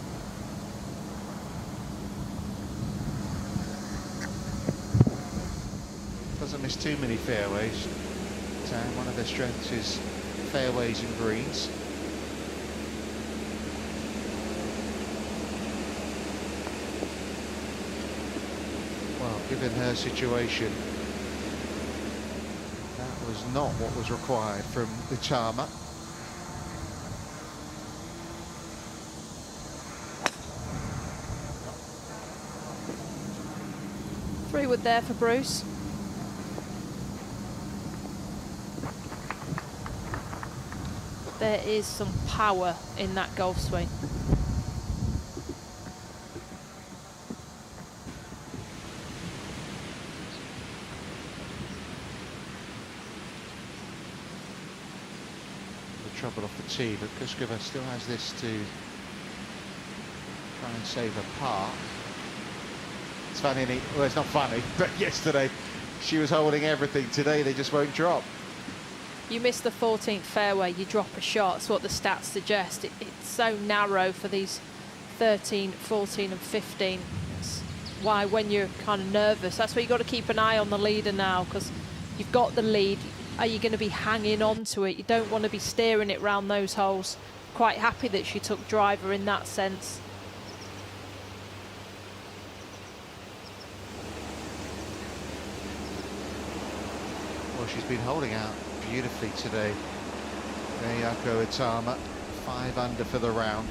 Doesn't miss too many fairways. One of their strengths is fairways and greens. Well, given her situation, that was not what was required from the Tama. Three wood there for Bruce. There is some power in that golf swing. The trouble off the tee, but Kuskova still has this to try and save a par. It's funny, well, it's not funny, but yesterday she was holding everything. Today they just won't drop. You miss the 14th fairway, you drop a shot. That's what the stats suggest. It's so narrow for these 13, 14 and 15. It's why when you're kind of nervous, that's why you've got to keep an eye on the leader now, because you've got the lead. Are you going to be hanging on to it? You don't want to be steering it round those holes. Quite happy that she took driver in that sense. Well, she's been holding out beautifully today. Miyako Itama, 5 under for the round.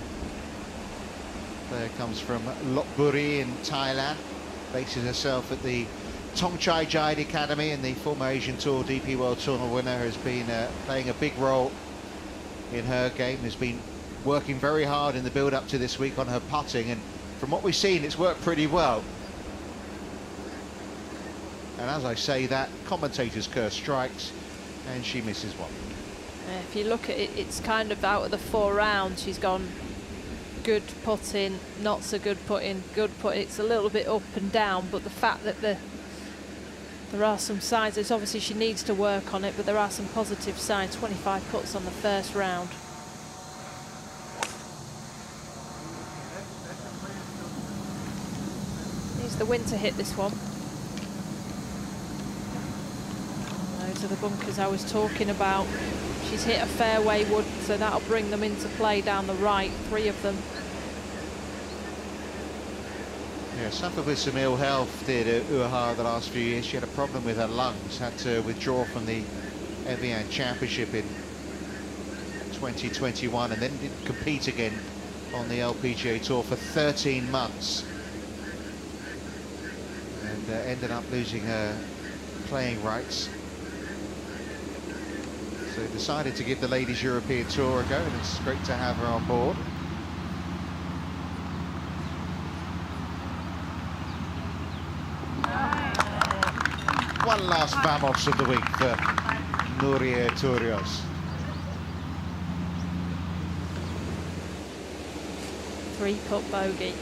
Player comes from Lopburi in Thailand, bases herself at the Thongchai Jide Academy, and the former Asian Tour DP World Tournament winner has been playing a big role in her game, has been working very hard in the build-up to this week on her putting, and from what we've seen, it's worked pretty well. And as I say that, commentators curse strikes, and she misses one. If you look at it, it's kind of out of the 4 rounds. She's gone good putting, not so good putting, good putting. It's a little bit up and down, but the fact that there are some signs, it's obviously she needs to work on it, but there are some positive signs. 25 puts on the first round. Needs the wind to hit this one. Those are the bunkers I was talking about. She's hit a fairway wood, so that'll bring them into play down the right, 3 of them. Yeah, suffered with some ill health, did Uehara the last few years. She had a problem with her lungs, had to withdraw from the Evian Championship in 2021, and then didn't compete again on the LPGA Tour for 13 months. And ended up losing her playing rights. So decided to give the Ladies European Tour a go, and it's great to have her on board. One last vamos of the week for Nuria Turrios. 3-putt bogey.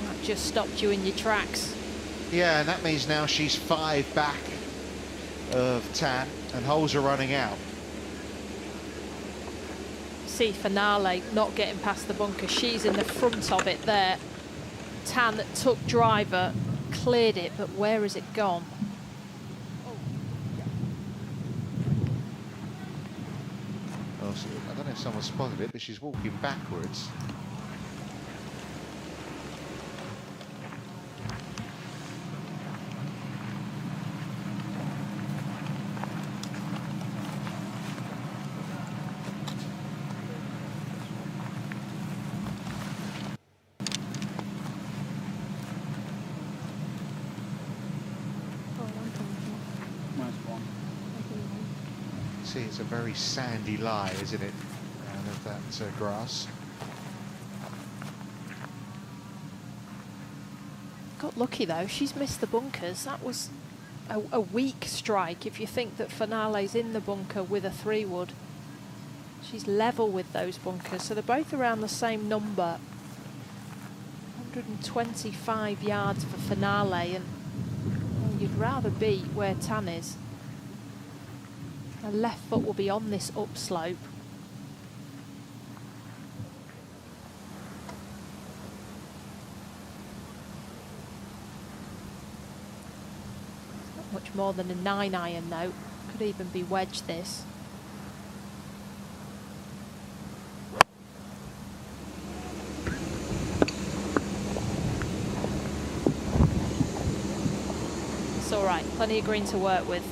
That just stopped you in your tracks. Yeah, and that means now she's 5 back of Tan, and holes are running out. See Finale not getting past the bunker. She's in the front of it there. Tan took driver, cleared it, but where has it gone? Oh, so I don't know if someone spotted it, but she's walking backwards. See, it's a very sandy lie, isn't it, out of that grass. Got lucky though, she's missed the bunkers. That was a weak strike if you think that Finale's in the bunker with a 3-wood. She's level with those bunkers, so they're both around the same number. 125 yards for Finale, and well, you'd rather be where Tan is. Her left foot will be on this upslope. Not much more than a 9-iron though. Could even be wedged this. It's all right, plenty of green to work with.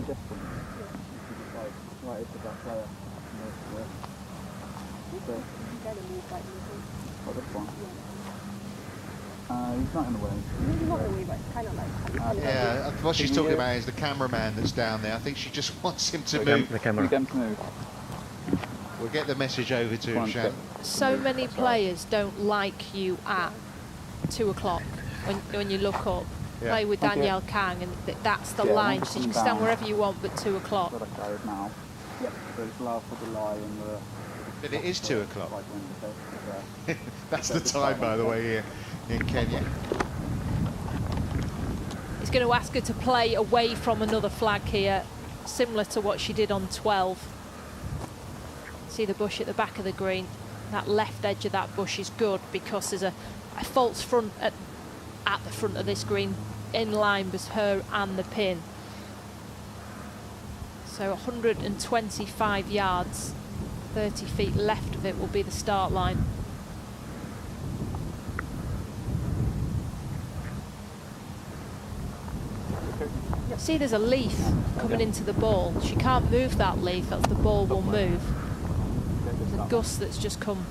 Different. Like right bit. What, this one? He's not in the way. Yeah, what she's talking about is the cameraman that's down there. I think she just wants him to move. The camera. Get him to move. We'll get the message over to him, Shan. So many players don't like you at 2 o'clock when you look up. Yeah. Play with Thank you. Danielle Kang, and that's the Yeah, line. once So you it's can stand down. wherever you want, but 2 o'clock. Got a card now. Yep. So it's allowed for the lie and the... But it is 2 o'clock. Like when the That's the time, by the way, here in Kenya. He's going to ask her to play away from another flag here, similar to what she did on 12. See the bush at the back of the green. That left edge of that bush is good because there's a false front at the front of this green, in line with her and the pin. So 125 yards, 30 feet left of it will be the start line. See, there's a leaf coming into the ball. She can't move that leaf, else the ball will move. There's a gust that's just come.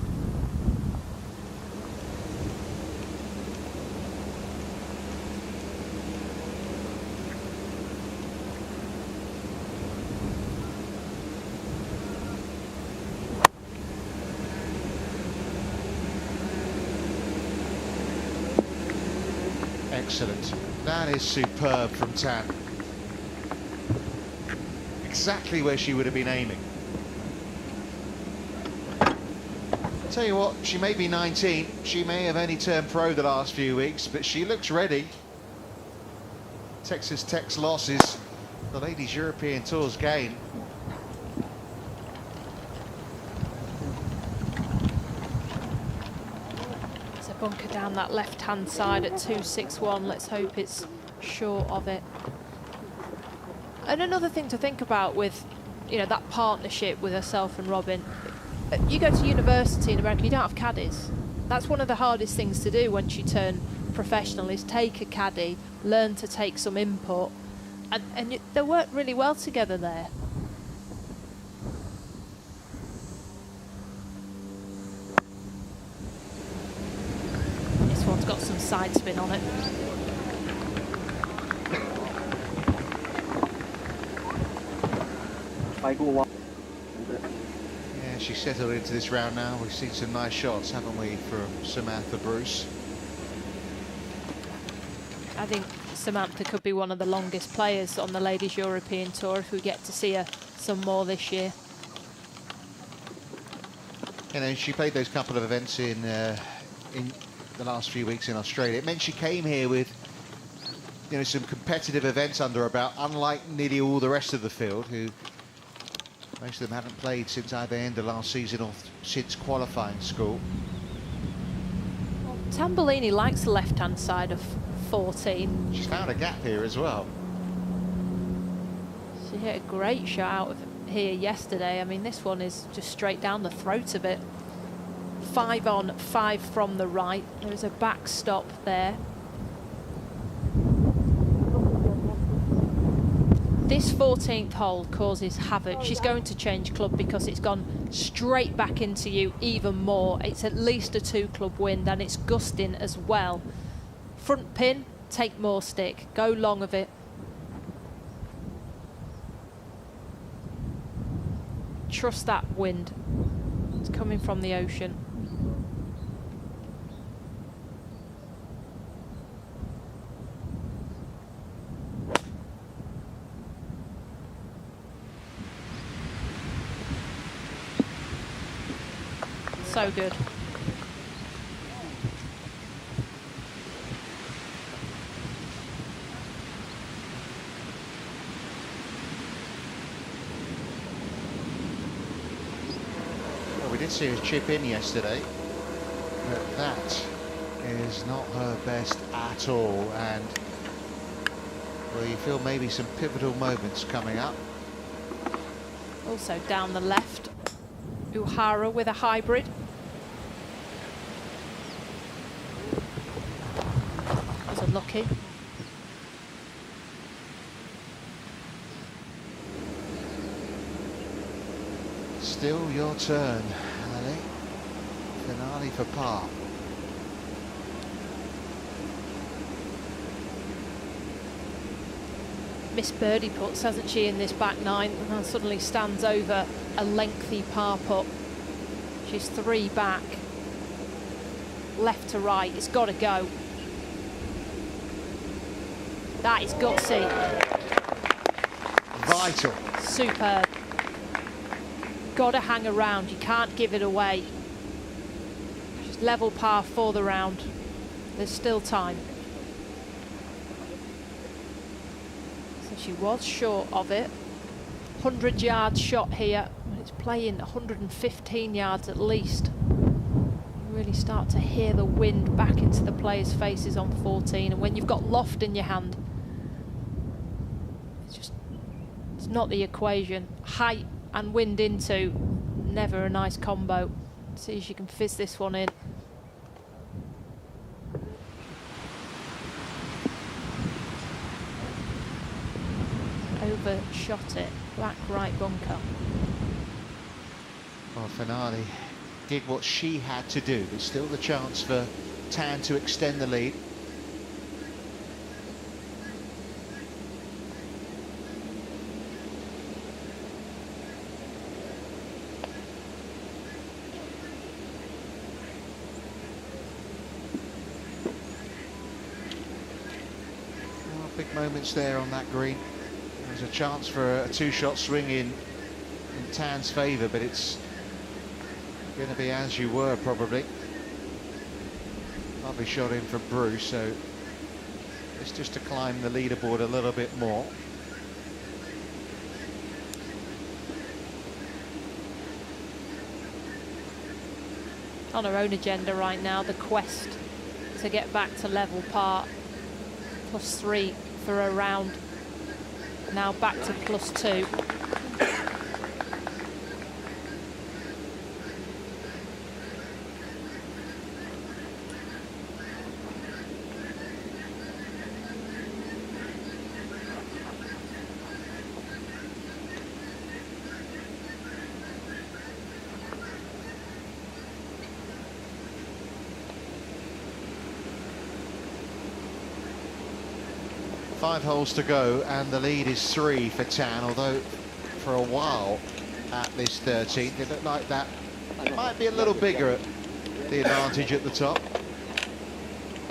Excellent. That is superb from Tan. Exactly where she would have been aiming. Tell you what, she may be 19, she may have only turned pro the last few weeks, but she looks ready. Texas Tech's loss is the Ladies European Tour's gain. There's a bunker down that left-hand side at 261. Let's hope it's short of it. And another thing to think about with, you know, that partnership with herself and Robin. You go to university in America, you don't have caddies. That's one of the hardest things to do once you turn professional, is take a caddy, learn to take some input, and they work really well together there. This one's got some side spin on it. Yeah, she's settled into this round now. We've seen some nice shots, haven't we, from Samantha Bruce. I think Samantha could be one of the longest players on the Ladies European Tour if we get to see her some more this year. You know, she played those couple of events in the last few weeks in Australia. It meant she came here with, you know, some competitive events under her belt, unlike nearly all the rest of the field, who most of them haven't played since either end of last season or since qualifying school. Tambellini likes the left-hand side of 14. She's found a gap here as well. She hit a great shot out of here yesterday. I mean, this one is just straight down the throat of it. 5 on, 5 from the right. There's a backstop there. This 14th hole causes havoc. She's going to change club because it's gone straight back into you even more. It's at least a 2-club wind and it's gusting as well. Front pin, take more stick, go long of it. Trust that wind. It's coming from the ocean. So good. Well, we did see her chip in yesterday, but that is not her best at all, and well, you feel maybe some pivotal moments coming up. Also down the left, Uhara with a hybrid. That was unlucky. Still your turn, Ali. Finale for par. Miss birdie puts, hasn't she, in this back nine, and then suddenly stands over a lengthy par putt. She's 3 back. Left to right, it's got to go. That is gutsy. Vital. Superb. Got to hang around, you can't give it away. Just level par for the round. There's still time. So she was short of it. 100 yards shot here. It's playing 115 yards at least. You really start to hear the wind back into the players' faces on 14, and when you've got loft in your hand, it's not the equation. Height and wind into, never a nice combo. See if you can fizz this one in. Overshot it, black right bunker. Well, Finale did what she had to do. There's still the chance for Tan to extend the lead. Big moments there on that green. There's a chance for a 2-shot swing in Tan's favour, but it's going to be as you were probably. Lovely shot in from Bruce, so it's just to climb the leaderboard a little bit more. On her own agenda right now, the quest to get back to level par. +3 for a round. Now back to +2. Five holes to go, and the lead is 3 for Tan, although for a while at this 13th it looked like that might be a little bigger, the advantage at the top.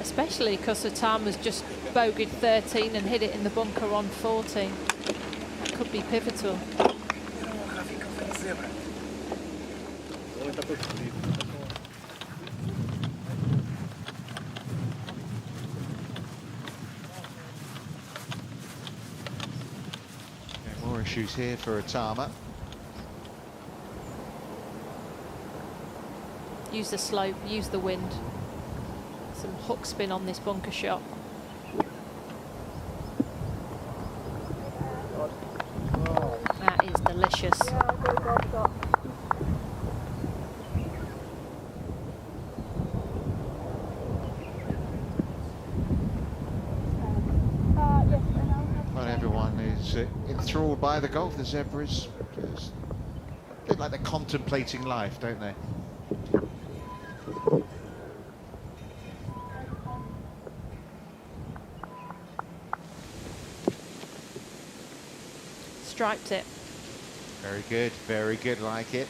Especially because Atama's just bogeyed 13 and hit it in the bunker on 14. That could be pivotal. More issues here for Atama. Use the slope, use the wind. Some hook spin on this bunker shot. That is delicious. Not everyone is enthralled by the golf. The zebras, just a bit like they're contemplating life, don't they? Striped it. Very good, like it.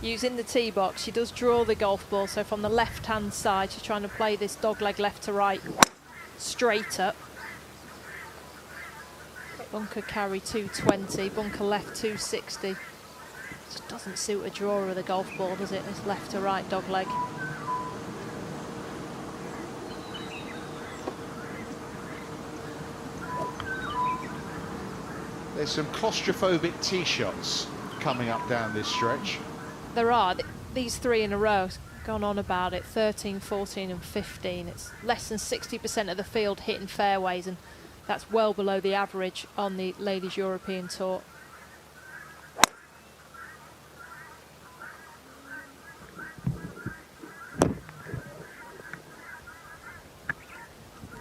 Using the tee box, she does draw the golf ball, so from the left-hand side, she's trying to play this dogleg left to right, straight up. Bunker carry 220, bunker left 260. Just doesn't suit a drawer of the golf ball, does it? This left to right dogleg. There's some claustrophobic tee shots coming up down this stretch. There are. These 3 in a row, gone on about it, 13, 14 and 15. It's less than 60% of the field hitting fairways, and that's well below the average on the Ladies European Tour.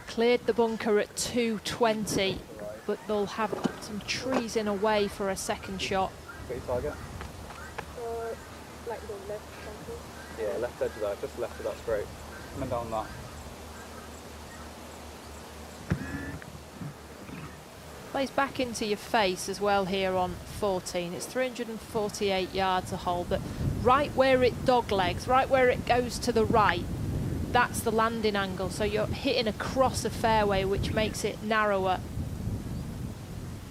Cleared the bunker at 220, but they'll have some trees in a way for a second shot. Got your target? Like the left bunker. Yeah, left edge of that, just left of that straight. Coming down that. Plays back into your face as well here on 14. It's 348 yards a hole, but right where it doglegs, right where it goes to the right, that's the landing angle. So you're hitting across a fairway, which makes it narrower.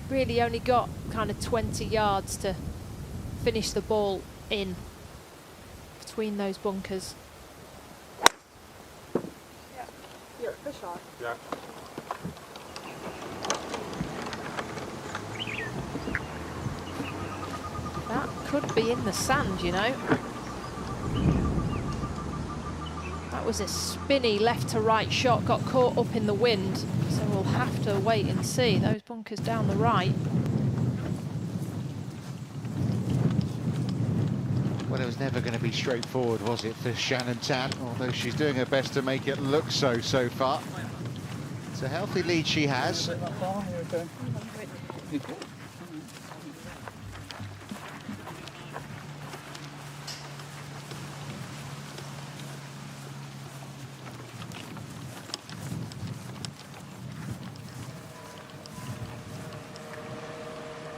Really only got kind of 20 yards to finish the ball in between those bunkers. Yeah. You're a fish on. Yeah. That could be in the sand, you know. That was a spinny left to right shot, got caught up in the wind. So we'll have to wait and see. Those bunkers down the right. Well, it was never going to be straightforward, was it, for Shannon Tan? Although she's doing her best to make it look so far. It's a healthy lead she has. Take that far, you okay?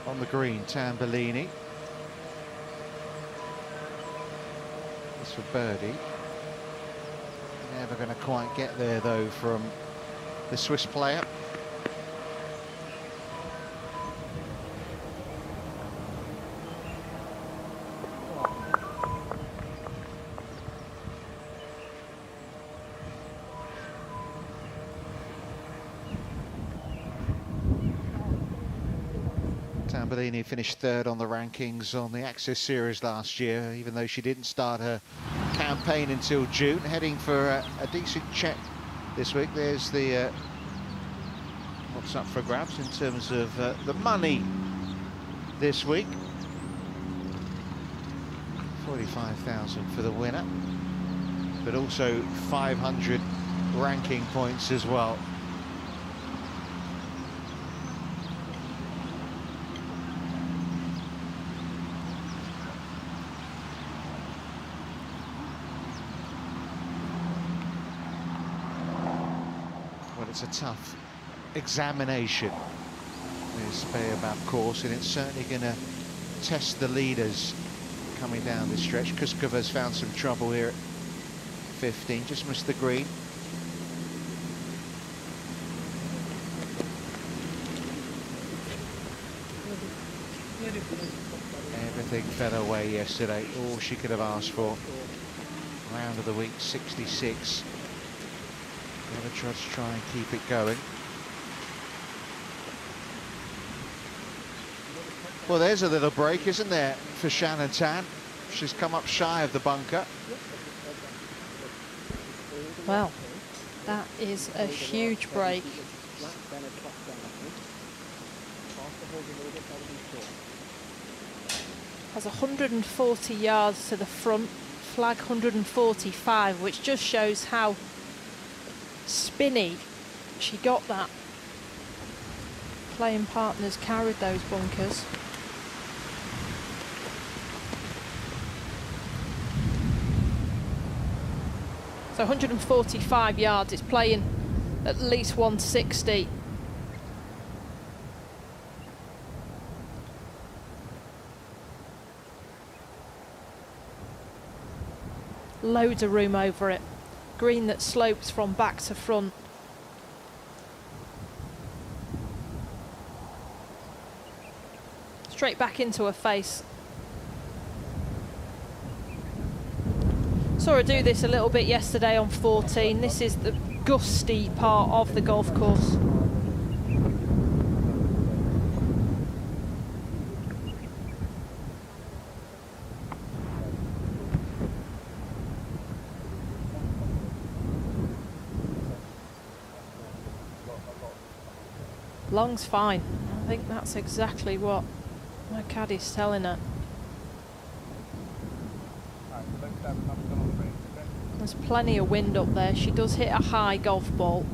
On the green, Tambellini. It's for birdie. Never going to quite get there though from the Swiss player. Tambellini finished third on the rankings on the Access Series last year, even though she didn't start her campaign until June. Heading for a decent check this week. There's the what's up for grabs in terms of the money this week. 45,000 for the winner, but also 500 ranking points as well. It's a tough examination, this Baobab course, and it's certainly going to test the leaders coming down this stretch. Kuskova's found some trouble here at 15, just missed the green. Everything fell away yesterday, all she could have asked for. Round of the week, 66. Never try and keep it going. Well, there's a little break, isn't there, for Shannon Tan? She's come up shy of the bunker. Well, that is a huge break. Has 140 yards to the front, flag 145, which just shows how spinny she got that. Playing partners carried those bunkers. So 145 yards, it's playing at least 160. Loads of room over it. Green that slopes from back to front. Straight back into her face. Saw her do this a little bit yesterday on 14. This is the gusty part of the golf course. Long's fine. I think that's exactly what my caddy's telling her. There's plenty of wind up there. She does hit a high golf ball.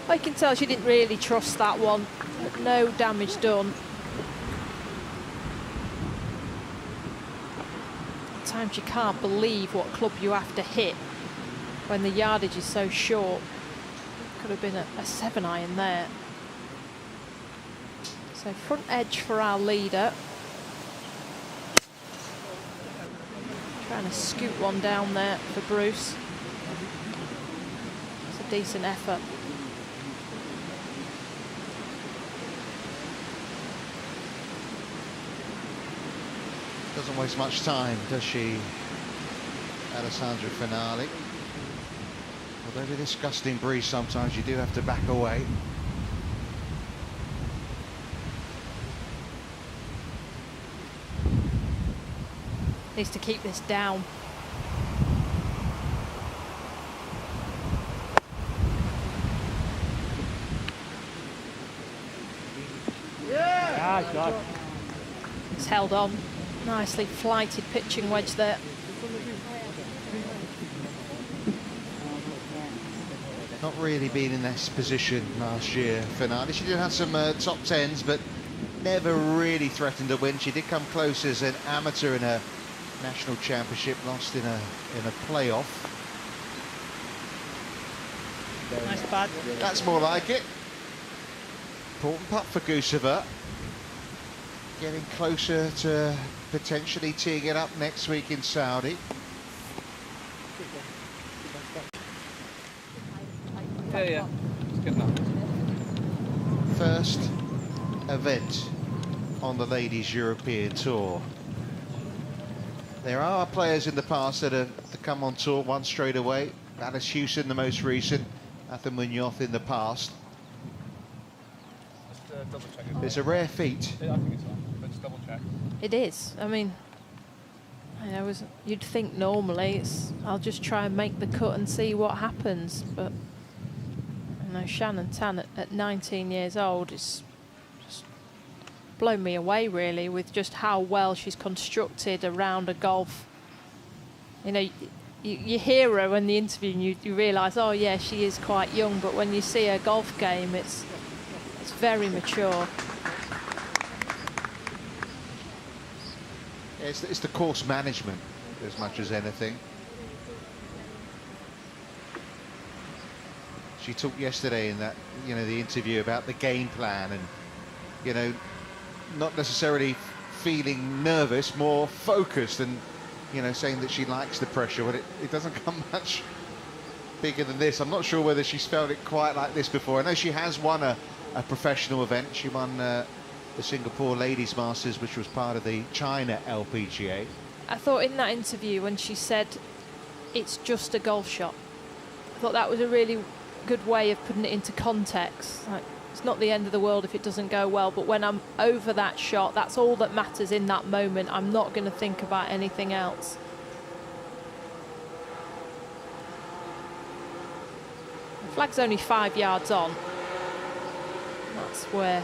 I can tell she didn't really trust that one. But no damage done. Sometimes you can't believe what club you have to hit when the yardage is so short. Could have been a 7-iron there. So front edge for our leader. Trying to scoot one down there for Bruce. It's a decent effort. Doesn't waste much time, does she, Alessandra Finale? Although with this gusting breeze, sometimes you do have to back away. Needs to keep this down. Yeah, God. It's held on. Nicely flighted pitching wedge there. Not really been in this position last year, Finale. She did have some top tens, but never really threatened to win. She did come close as an amateur in a national championship, lost in a playoff. Nice pad. That's more like it. Important putt for Guseva. Getting closer to potentially teeing it up next week in Saudi. Yeah. It's good enough. First event on the Ladies European Tour. There are players in the past that have come on tour once straight away. Alice Hewson, the most recent. Atha Munoz in the past. Just double check it. It's a rare feat. I think it's on, but just double check. It is. I mean, you'd think normally I'll just try and make the cut and see what happens, but you know, Shannon Tan at 19 years old is just blown me away really with just how well she's constructed around a golf. You know, you hear her in the interview and you realise, oh yeah, she is quite young, but when you see her golf game, it's very mature. It's the course management as much as anything. She talked yesterday in that, you know, the interview about the game plan and, you know, not necessarily feeling nervous, more focused, and, you know, saying that she likes the pressure, but it doesn't come much bigger than this. I'm not sure whether she's felt it quite like this before. I know she has won a professional event. She won the Singapore Ladies Masters, which was part of the China LPGA. I thought in that interview when she said it's just a golf shot, I thought that was a really good way of putting it into context. Like, it's not the end of the world if it doesn't go well, but when I'm over that shot, that's all that matters in that moment. I'm not going to think about anything else. The flag's only 5 yards on. That's where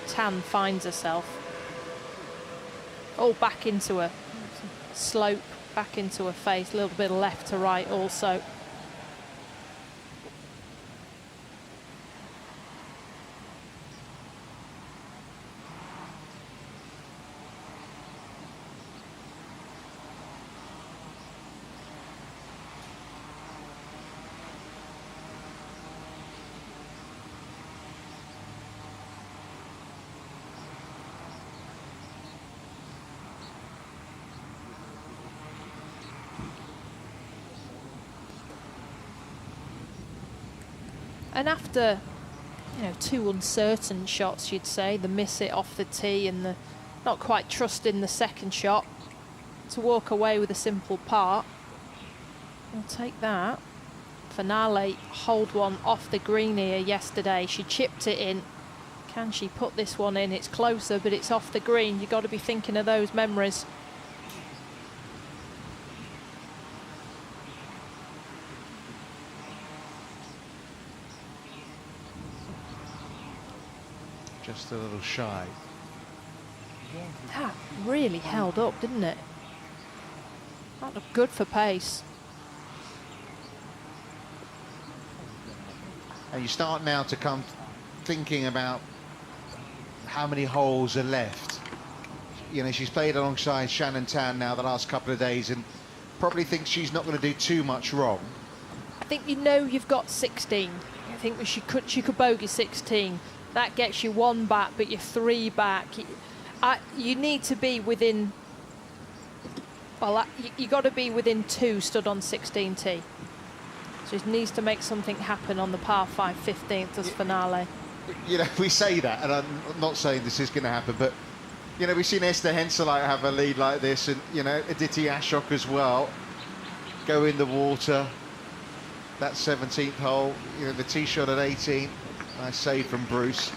Tan finds herself. All back into a slope, back into her face, a little bit of left to right also. And after, you know, two uncertain shots, you'd say, the miss it off the tee and the not quite trusting the second shot, to walk away with a simple par, we'll take that. Finale hold one off the green here yesterday. She chipped it in. Can she put this one in? It's closer, but it's off the green. You've got to be thinking of those memories. Just a little shy. That really held up, didn't it? That looked good for pace. and you start now to come thinking about how many holes are left. You know, she's played alongside Shannon Tan now the last couple of days and probably thinks she's not going to do too much wrong. I think you know you've got 16. I think she could bogey 16. That gets you 1 back, but you're 3 back. You need to be within. Well, you got to be within 2 stood on 16T. So it needs to make something happen on the par 5 15th as finale. You know, we say that, and I'm not saying this is going to happen, but you know, we've seen Esther Henselite have a lead like this, and you know, Aditi Ashok as well go in the water. That 17th hole, you know, the tee shot at 18. Nice save from Bruce.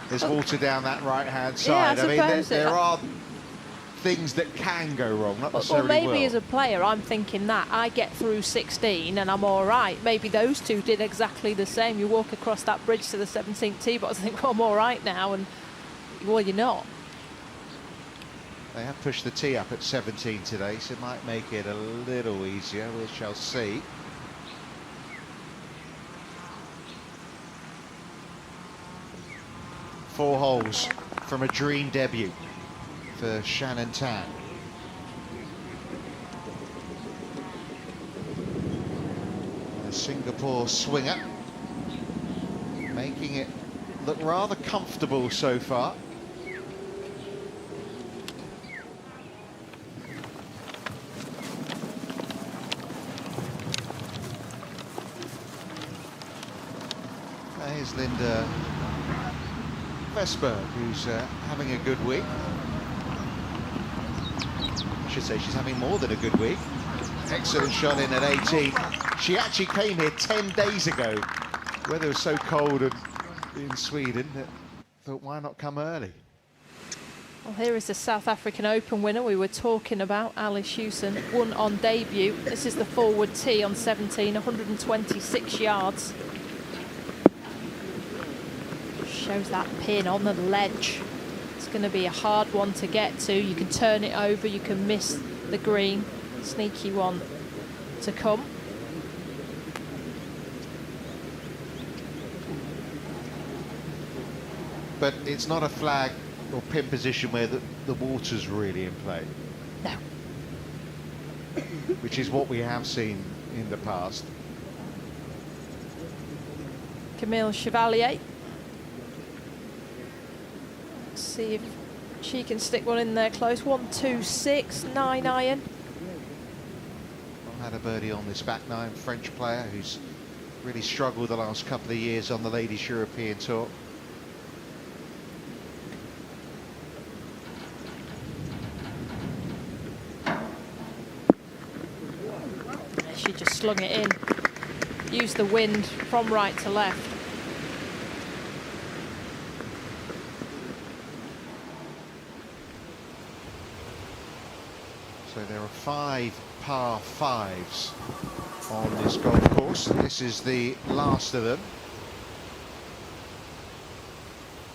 There's water down that right-hand side. Yeah, I mean, there are things that can go wrong, not necessarily well, maybe will. as a player, I'm thinking that I get through 16 and I'm all right. Maybe those two did exactly the same. You walk across that bridge to the 17th tee box and think, well, I'm all right now, and well, you're not. They have pushed the tee up at 17 today, so it might make it a little easier. We shall see. Four holes from a dream debut for Shannon Tan. The Singapore swinger making it look rather comfortable so far. Here's Linda Vesberg, who's having a good week. I should say she's having more than a good week. Excellent shot in at 18. She actually came here 10 days ago. Weather was so cold in Sweden that thought, why not come early? Well, here is the South African Open winner we were talking about, Alice Hewson, won on debut. This is the forward tee on 17, 126 yards. Shows that pin on the ledge. It's going to be a hard one to get to. You can turn it over, you can miss the green. Sneaky one to come. But it's not a flag or pin position where the water's really in play. No. Which is what we have seen in the past. Camille Chevalier. Let's see if she can stick one in there close. 1, 2, 6, 9 iron. Had a birdie on this back nine, French player who's really struggled the last couple of years on the Ladies European Tour. She just slung it in. Used the wind from right to left. So there are 5 par 5s on this golf course. This is the last of them.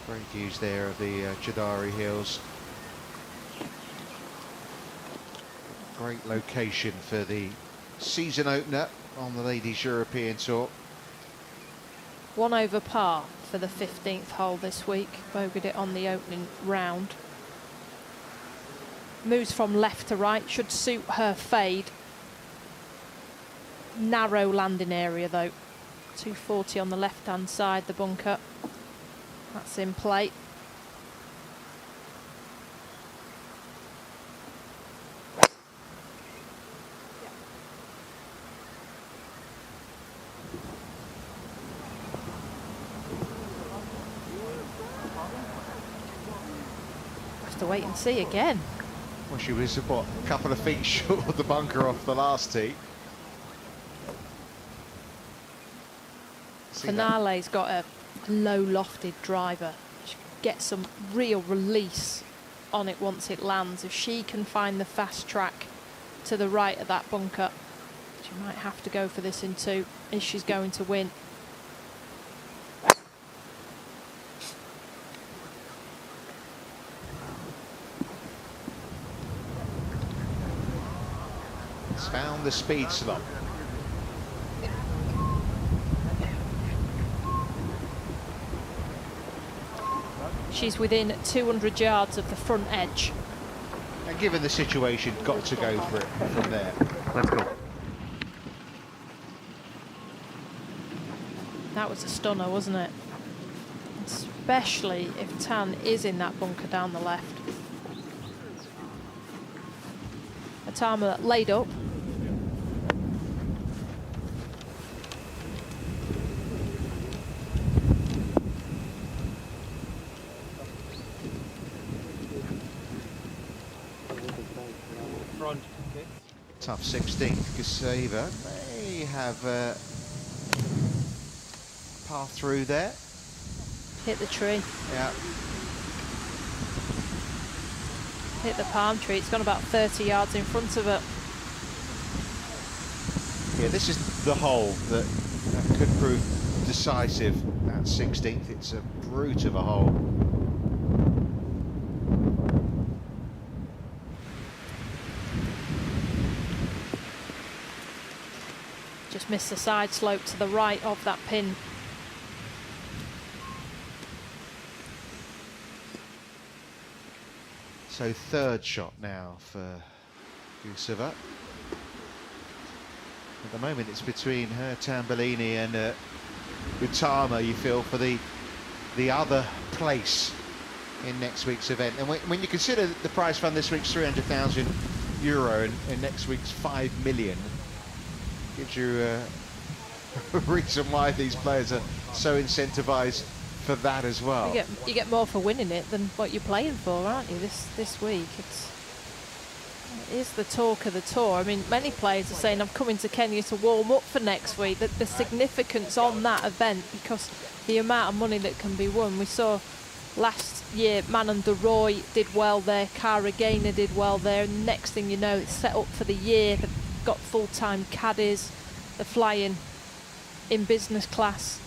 Great views there of the Chidari Hills. Great location for the season opener on the Ladies European Tour. 1 over par for the 15th hole this week. Bogeyed it on the opening round. Moves from left to right, should suit her fade. Narrow landing area though. 240 on the left hand side, the bunker. That's in play. Have to wait and see again. Well, she was, what, a couple of feet short of the bunker off the last tee. Finale's got a low lofted driver. She gets some real release on it once it lands. If she can find the fast track to the right of that bunker, she might have to go for this in 2 if she's going to win. It's found the speed slump. She's within 200 yards of the front edge. And given the situation, got to go for it from there. Let's go. That was a stunner, wasn't it? Especially if Tan is in that bunker down the left. Atama laid up. Front. Okay. Tough 16th. Guseva may have path through there. Hit the tree. Yeah. Hit the palm tree. It's gone about 30 yards in front of it. Yeah, this is the hole that could prove decisive at 16th. It's a brute of a hole. Just missed the side slope to the right of that pin. So third shot now for Guseva. At the moment it's between her, Tambellini, and Utama, you feel, for the other place in next week's event. And when you consider that the prize fund this week's €300,000 and next week's 5 million, gives you a reason why these players are so incentivized for that as well. You get more for winning it than what you're playing for, aren't you? This week, it is the talk of the tour. I mean, many players are saying, I'm coming to Kenya to warm up for next week. That the significance on that event, because the amount of money that can be won. We saw last year Manon de Roy did well there, Cara Gaynor did well there, and the next thing you know, it's set up for the year. They've got full-time caddies, they're flying in business class.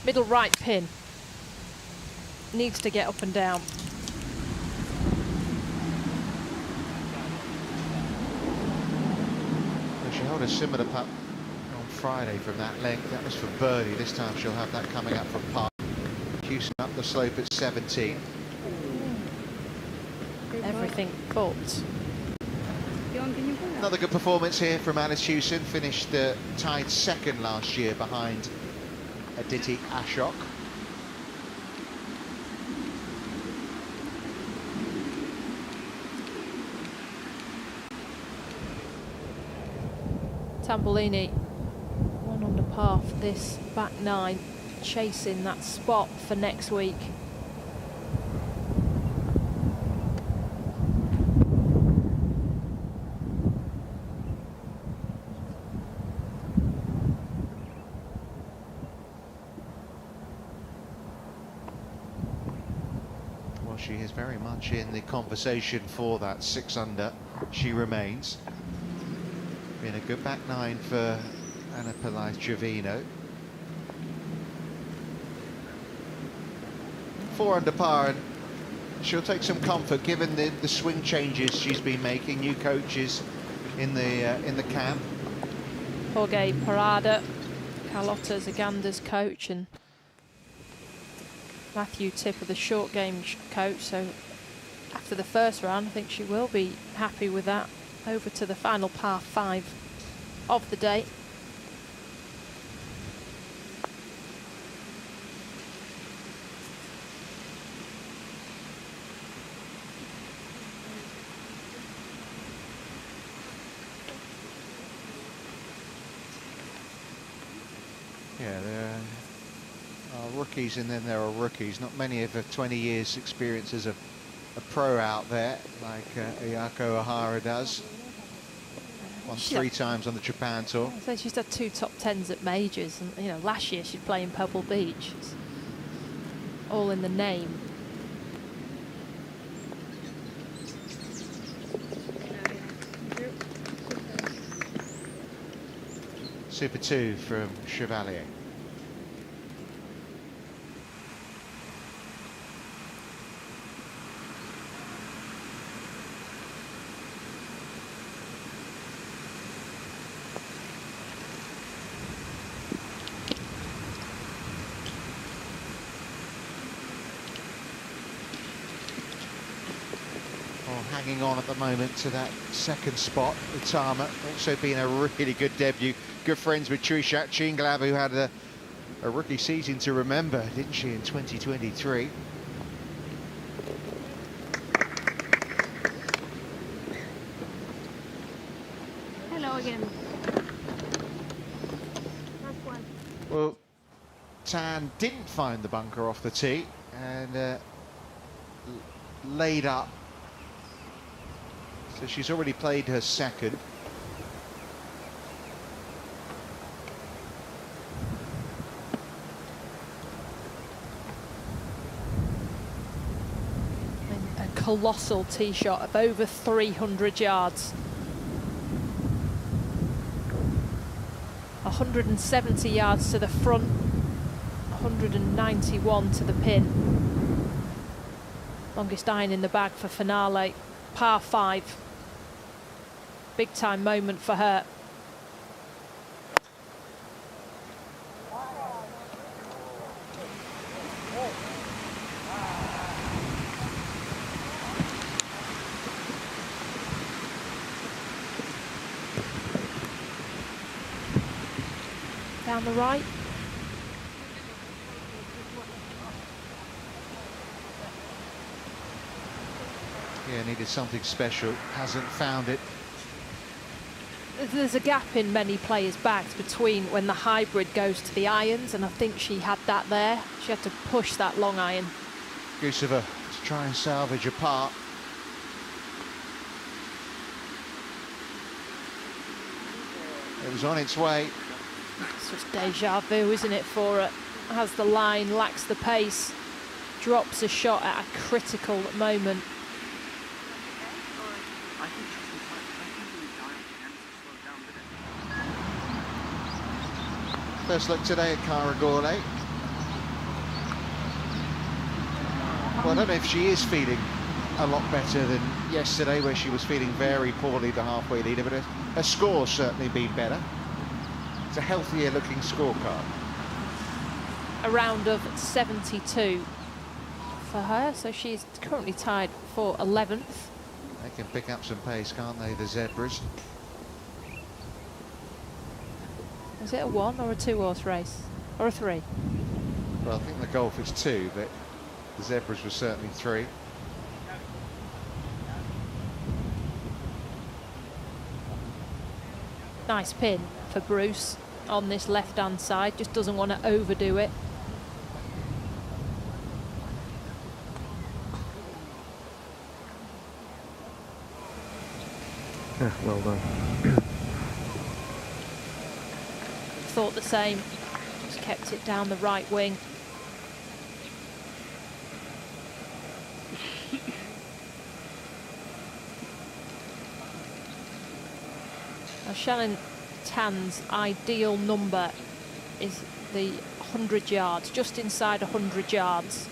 Middle right pin needs to get up and down. Well, she held a similar putt on Friday from that length. That was for birdie. This time she'll have that coming up from par. Houston up the slope at 17. Everything but. Another good performance here from Alice Hewson. Finished tied second last year behind Aditi Ashok. Tambellini 1 under par for this back nine, chasing that spot for next week. She is very much in the conversation for that 6 under. She remains. Been a good back nine for Anna Pillai-Trevino. 4 under par, and she'll take some comfort given the swing changes she's been making. New coaches in the camp. Jorge Parada, Carlotta Zaganda's coach, and Matthew Tipper, the short game coach. So after the first round, I think she will be happy with that. Over to the final par 5 of the day. Yeah, there are rookies and then there are rookies. Not many have 20 years experience as a pro out there like Ayako Ohara does. Won 3 times on the Japan Tour. So she's had 2 top 10s at majors, and you know, last year she'd play in Pebble Beach. It's all in the name. Super 2 from Chevalier. Well, hanging on at the moment to that second spot. Utama also been a really good debut. Good friends with Trishat Chinglab, who had a rookie season to remember, didn't she, in 2023? Hello again. Last one. Well, Tan didn't find the bunker off the tee and laid up. So she's already played her second. A colossal tee shot of over 300 yards. 170 yards to the front, 191 to the pin. Longest iron in the bag for finale, par 5. Big time moment for her. Down the right. Yeah, needed something special, hasn't found it. There's a gap in many players' bags between when the hybrid goes to the irons, and I think she had that there. She had to push that long iron. Guseva to try and salvage a par. It was on its way. It's just deja vu, isn't it, for her? Has the line, lacks the pace, drops a shot at a critical moment. First look today at Karagorle. Well, I don't know if she is feeling a lot better than yesterday, where she was feeling very poorly, the halfway leader, but her score's certainly been better. It's a healthier looking scorecard. A round of 72 for her, so she's currently tied for 11th. They can pick up some pace, can't they, the Zebras? Is it a 1 or a 2 horse race? Or a 3? Well, I think the Golf is 2, but the Zebras were certainly 3. Nice pin for Bruce on this left-hand side, just doesn't want to overdo it. Yeah, well done. Thought the same, just kept it down the right wing. Now Shannon Tan's ideal number is the 100 yards, just inside 100 yards.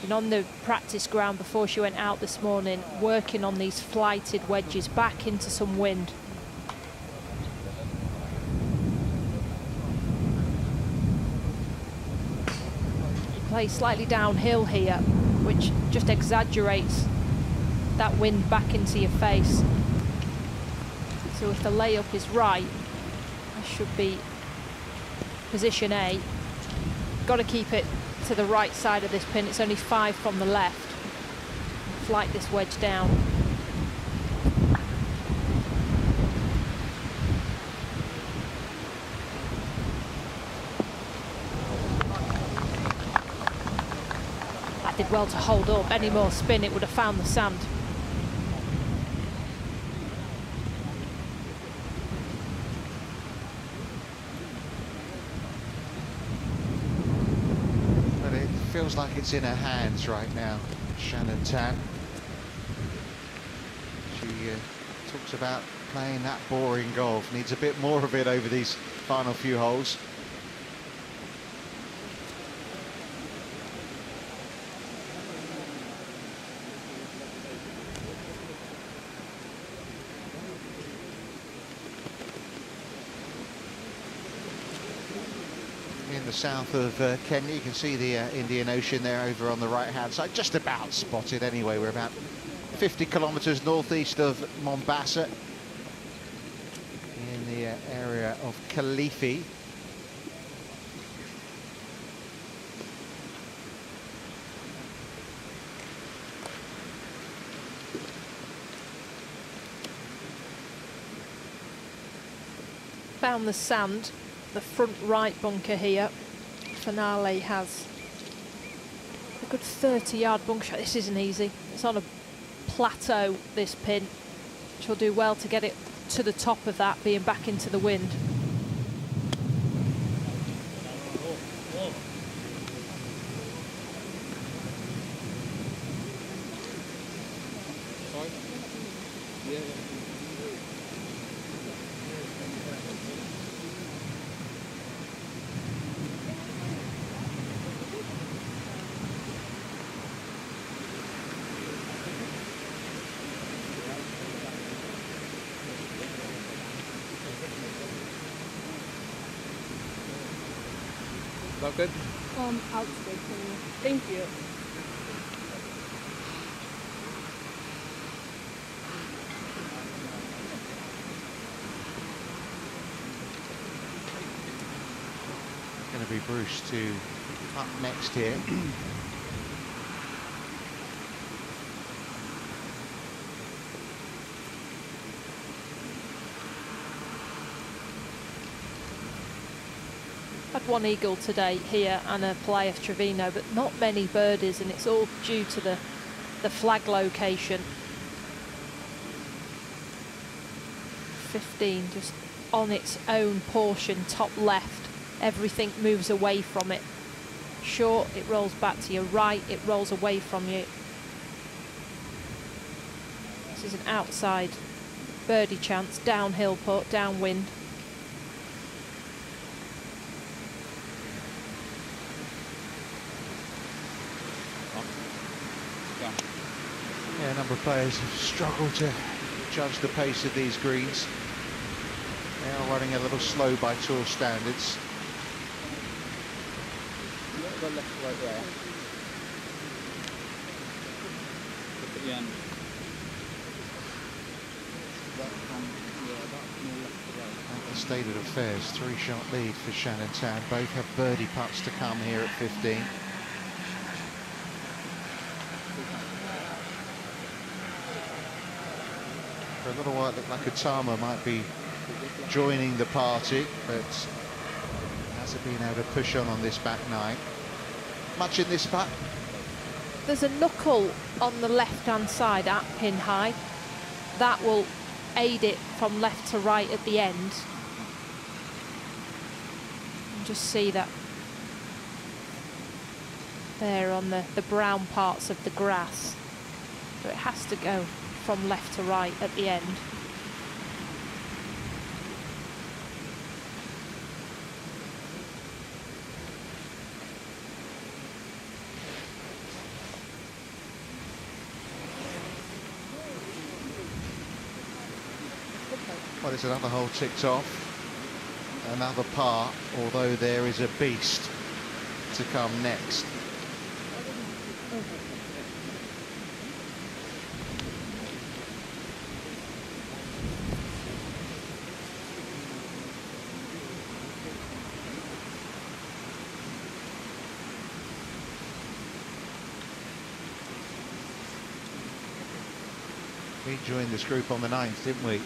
Been on the practice ground before she went out this morning, working on these flighted wedges back into some wind. Play slightly downhill here, which just exaggerates that wind back into your face. So if the layup is right, this should be position A. Got to keep it to the right side of this pin. It's only 5 from the left. Flight this wedge down. That did well to hold up. Any more spin, it would have found the sand. Feels like it's in her hands right now, Shannon Tan. She talks about playing that boring golf, needs a bit more of it over these final few holes. In the south of Kenya, you can see the Indian Ocean there over on the right hand side, just about spotted anyway. We're about 50 kilometres northeast of Mombasa, in the area of Kilifi. Found the sand, the front right bunker here. Finale has a good 30-yard bunker shot. This isn't easy. It's on a plateau, this pin. She'll do well to get it to the top of that, being back into the wind. That good? I'll stay for you. Thank you. Going to be Bruce to up next here. Had one eagle today here and a play of Trevino, but not many birdies, and it's all due to the flag location. 15 just on its own portion, top left. Everything moves away from it. Short, it rolls back to your right, it rolls away from you. This is an outside birdie chance, downhill putt, downwind. Yeah, a number of players have struggled to judge the pace of these greens. They are running a little slow by tour standards. Go left to right there. Look at the end. At the state of affairs, 3-shot lead for Shannon Tan. Both have birdie putts to come here at 15. For a little while it looked like Atama might be joining the party, but hasn't been able to push on this back nine. Much in this putt? There's a knuckle on the left-hand side at pin high. That will aid it from left to right at the end. And just see that there on the brown parts of the grass. So it has to go from left to right at the end. Well, there's another hole ticked off. Another par, although there is a beast to come next. We joined this group on the 9th, didn't we?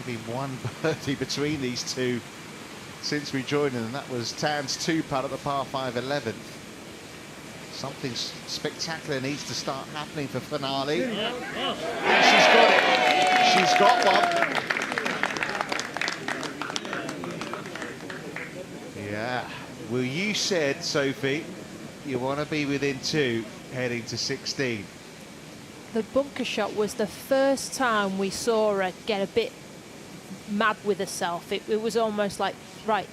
Maybe one birdie between these two since we joined them, and that was Tan's 2-putt at the par 5 11th. Something spectacular needs to start happening for Finale. And she's got it. She's got one. Yeah. Well, you said, Sophie, you want to be within 2 heading to 16. The bunker shot was the first time we saw her get a bit mad with herself. It was almost like, right,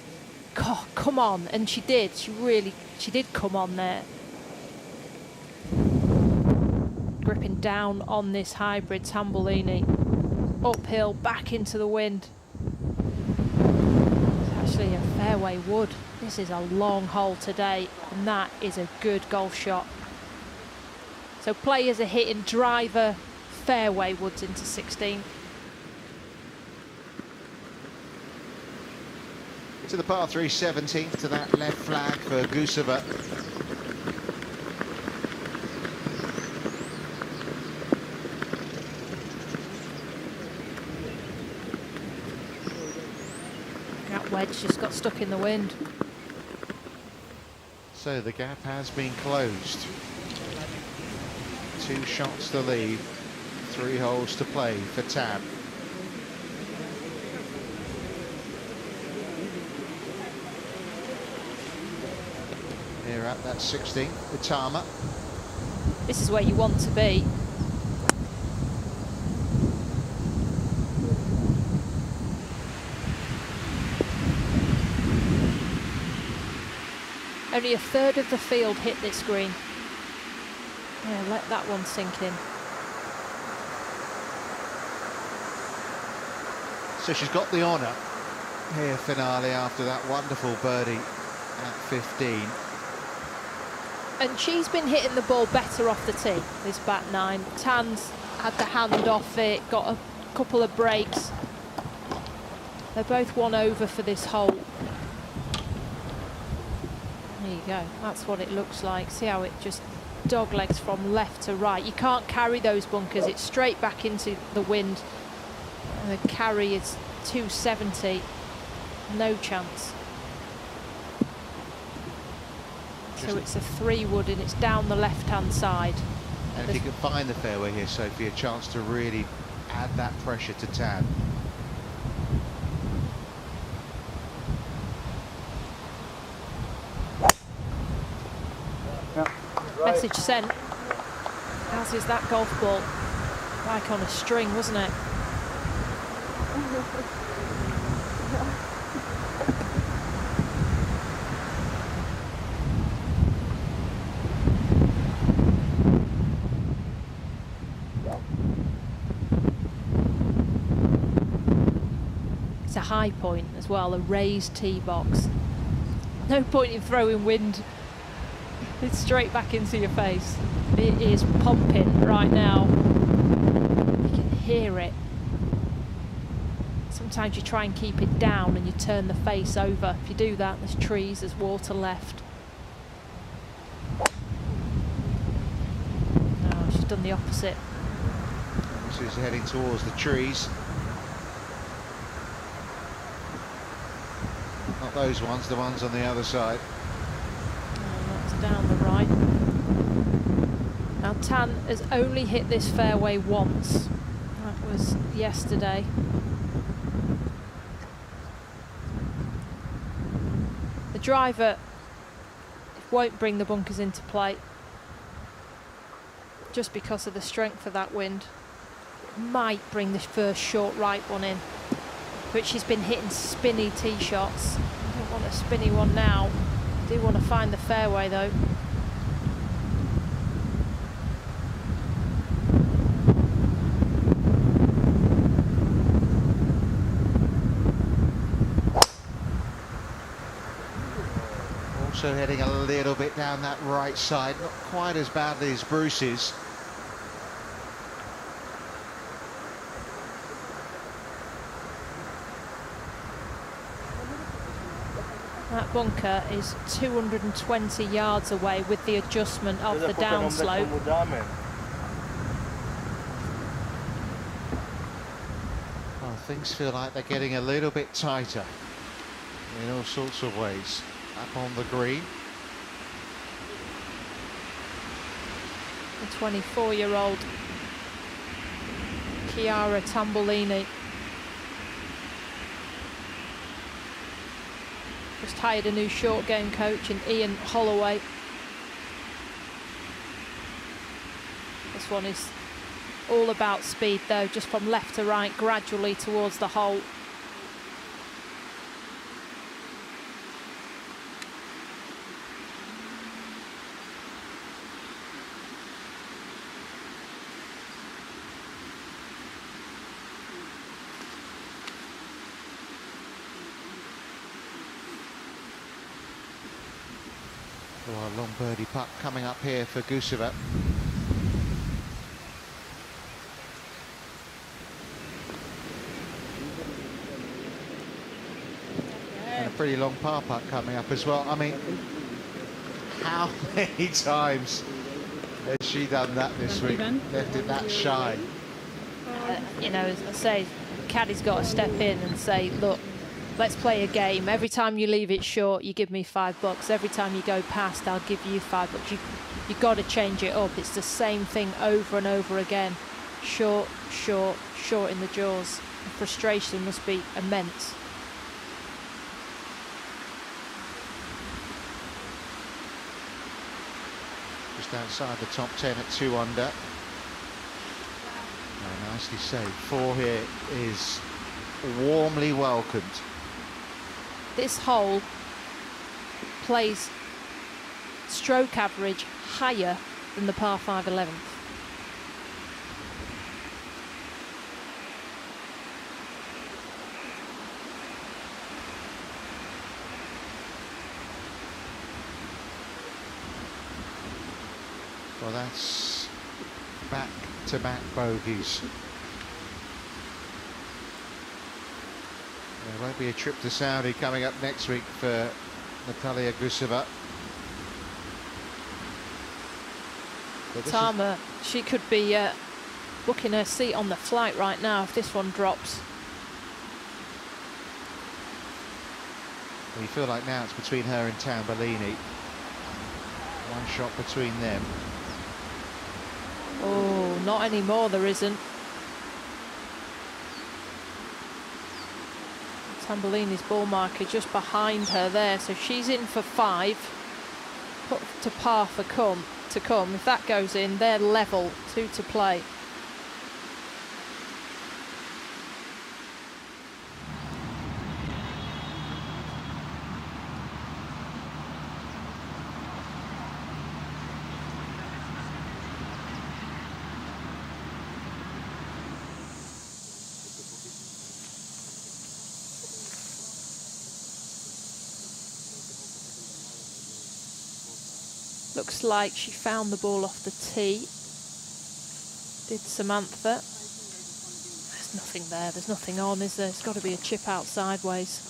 come on. And she did. She did come on there. Gripping down on this hybrid Tambellini. Uphill, back into the wind. It's actually a fairway wood. This is a long hole today, and that is a good golf shot. So players are hitting driver fairway woods into 16. To the par 3 17th, to that left flag for Guseva. That wedge just got stuck in the wind. So the gap has been closed. 2 shots to lead, 3 holes to play for Tan. Here at that 16th, Itama. This is where you want to be. Only a third of the field hit this green. Yeah, let that one sink in. So she's got the honour here, finale, after that wonderful birdie at 15. And she's been hitting the ball better off the tee, this back 9. Tan's had the hand off it, got a couple of breaks. They're both 1 over for this hole. There you go, that's what it looks like. See how it just dog legs from left to right. You can't carry those bunkers, it's straight back into the wind. And the carry is 270, no chance. So it's a 3 wood and it's down the left-hand side. And if you can find the fairway here, Sophie, a chance to really add that pressure to Tan. Message sent. As is that golf ball. Like on a string, wasn't it? It's a high point as well, a raised tee box. No point in throwing wind. It's straight back into your face. It is pumping right now. You can hear it. Sometimes you try and keep it down and you turn the face over. If you do that, there's trees, there's water left. No, she's done the opposite. She's heading towards the trees. Not those ones, the ones on the other side. That's down the right. Now Tan has only hit this fairway once. That was yesterday. The driver won't bring the bunkers into play just because of the strength of that wind. Might bring the first short right one in, but she's been hitting spinny tee shots. I don't want a spinny one now. I do want to find the fairway though. Also heading a little bit down that right side, not quite as badly as Bruce's. That bunker is 220 yards away with the adjustment of the downslope. Well, things feel like they're getting a little bit tighter in all sorts of ways. Up on the green. The 24-year-old Chiara Tambolini. Just hired a new short game coach in Ian Holloway. This one is all about speed though, just from left to right, gradually towards the hole. Oh, a long birdie putt coming up here for Guseva. And a pretty long par putt coming up as well. I mean, how many times has she done that this week? Left it that shy. You know, as I say, caddy's got to step in and say, look, let's play a game. Every time you leave it short, you give me $5. Every time you go past, I'll give you $5. You've got to change it up. It's the same thing over and over again. Short, short, short in the jaws. The frustration must be immense. Just outside the top 10 at 2 under. Oh, nicely saved. 4 here is warmly welcomed. This hole plays stroke average higher than the par 5 11th. Well, that's back-to-back bogeys. There won't be a trip to Saudi coming up next week for Natalia Guseva. Tama, she could be booking her seat on the flight right now if this one drops. Well, you feel like now it's between her and Tambellini. One shot between them. Oh, not anymore, there isn't. Tambellini's ball marker just behind her there, so she's in for 5. Put to par for to come. If that goes in, they're level, 2 to play. Looks like she found the ball off the tee. Did Samantha. There's nothing there. There's nothing on, is there? It's got to be a chip out sideways.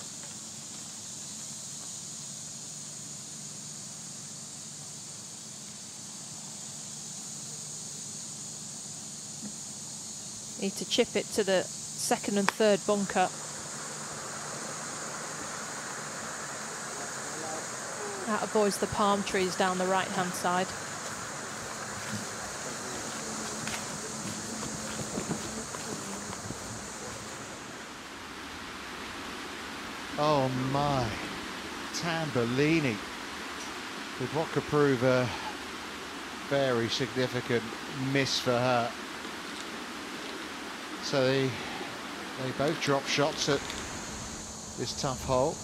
Need to chip it to the 2nd and 3rd bunker. That avoids the palm trees down the right-hand side. Oh my, Tambellini with what could prove a very significant miss for her. So they both drop shots at this tough hole.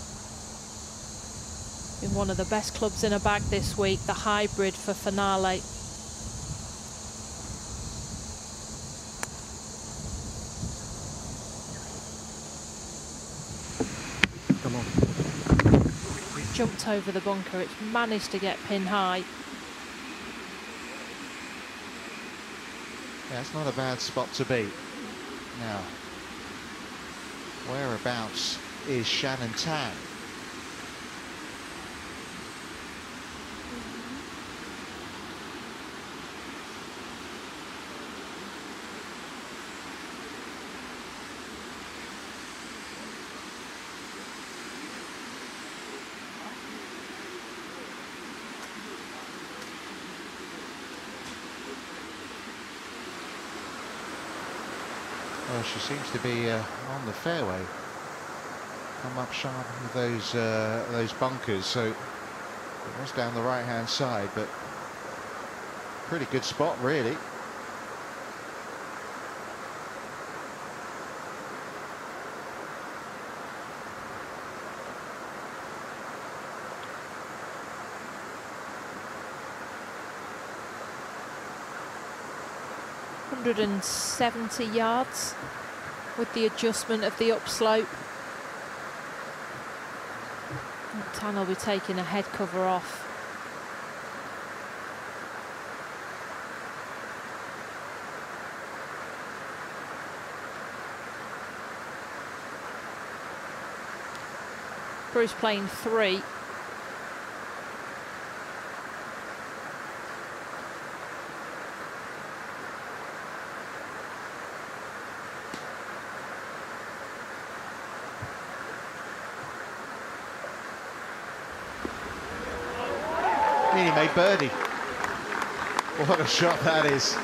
Been one of the best clubs in a bag this week, the hybrid for finale. Come on. Jumped over the bunker, it's managed to get pin high. Yeah, it's not a bad spot to be. Now, whereabouts is Shannon Tan? Well, she seems to be on the fairway. Come up sharp with those bunkers, so it was down the right-hand side, but pretty good spot, really. $170 yards with the adjustment of the upslope. Tan will be taking a head cover off. Bruce playing 3. Nearly made birdie. What a shot that is.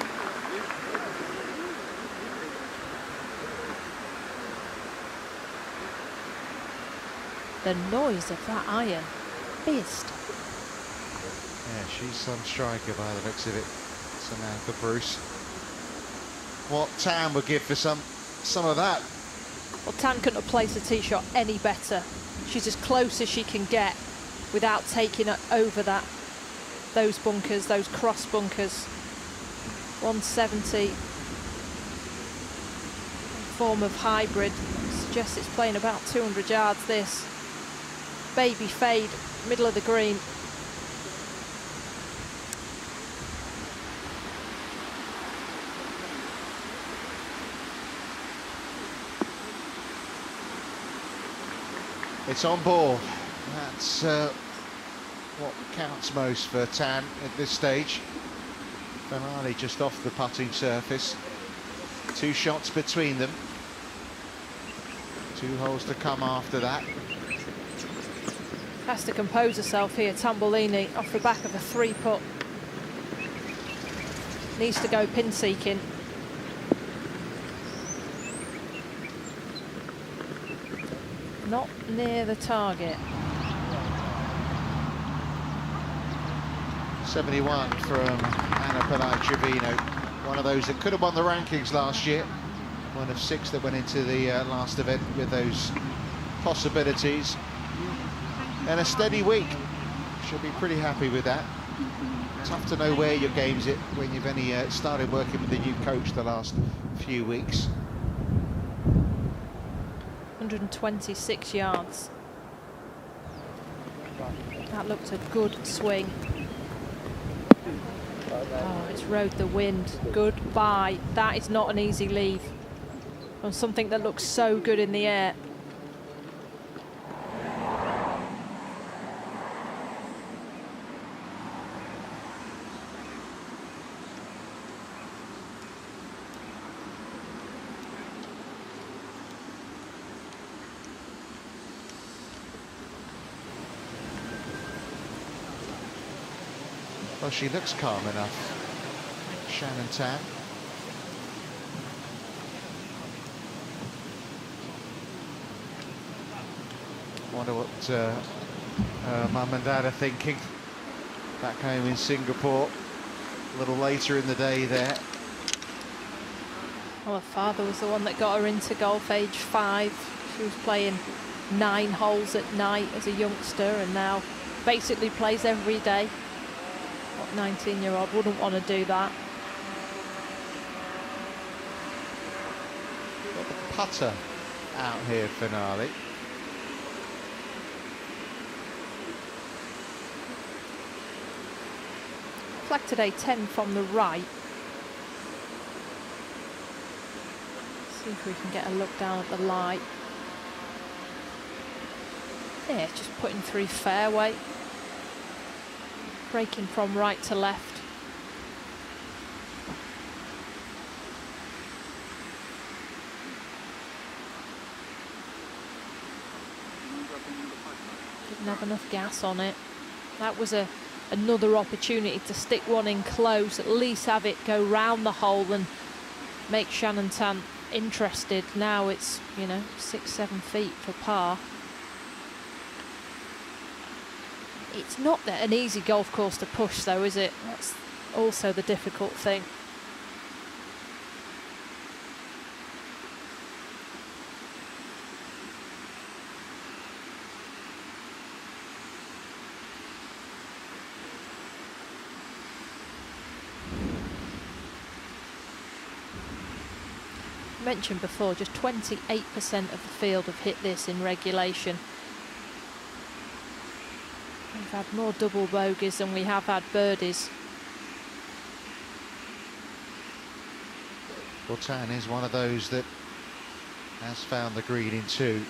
The noise of that iron. Fizzed. Yeah, she's some striker by the looks of it. Samantha Bruce. What Tan would give for some of that. Well, Tan couldn't have placed the tee shot any better. She's as close as she can get without taking it over those bunkers, those cross bunkers. 170. Form of hybrid. Suggests it's playing about 200 yards this. Baby fade, middle of the green. It's on ball. That's what counts most for Tan at this stage. Finale just off the putting surface. 2 shots between them. 2 holes to come after that. Has to compose herself here, Tambellini, off the back of a 3-putt. Needs to go pin seeking. Not near the target. 71 from Anna Pillai-Trevino. One of those that could have won the rankings last year. One of 6 that went into the last event with those possibilities. And a steady week. She'll be pretty happy with that. Tough to know where your game's at when you've only started working with the new coach the last few weeks. 126 yards. That looked a good swing. Oh, it's rode the wind. Goodbye. That is not an easy leave on something that looks so good in the air. Well, she looks calm enough, Shannon Tan. Wonder what her mum and dad are thinking back home in Singapore a little later in the day there. Well, her father was the one that got her into golf age 5. She was playing 9 holes at night as a youngster and now basically plays every day. What 19-year-old wouldn't want to do that? Got the putter out here, Finale. Flag today 10 from the right. See if we can get a look down at the light. Yeah, it's just putting through fairway. Breaking from right to left. Didn't have enough gas on it. That was another opportunity to stick one in close, at least have it go round the hole and make Shannon Tan interested. Now it's, you know, 6-7 feet for par. It's not an easy golf course to push though, is it? That's also the difficult thing. Mentioned before, just 28% of the field have hit this in regulation. We've had more double bogeys than we have had birdies. Well, Tan is one of those that has found the green in 2.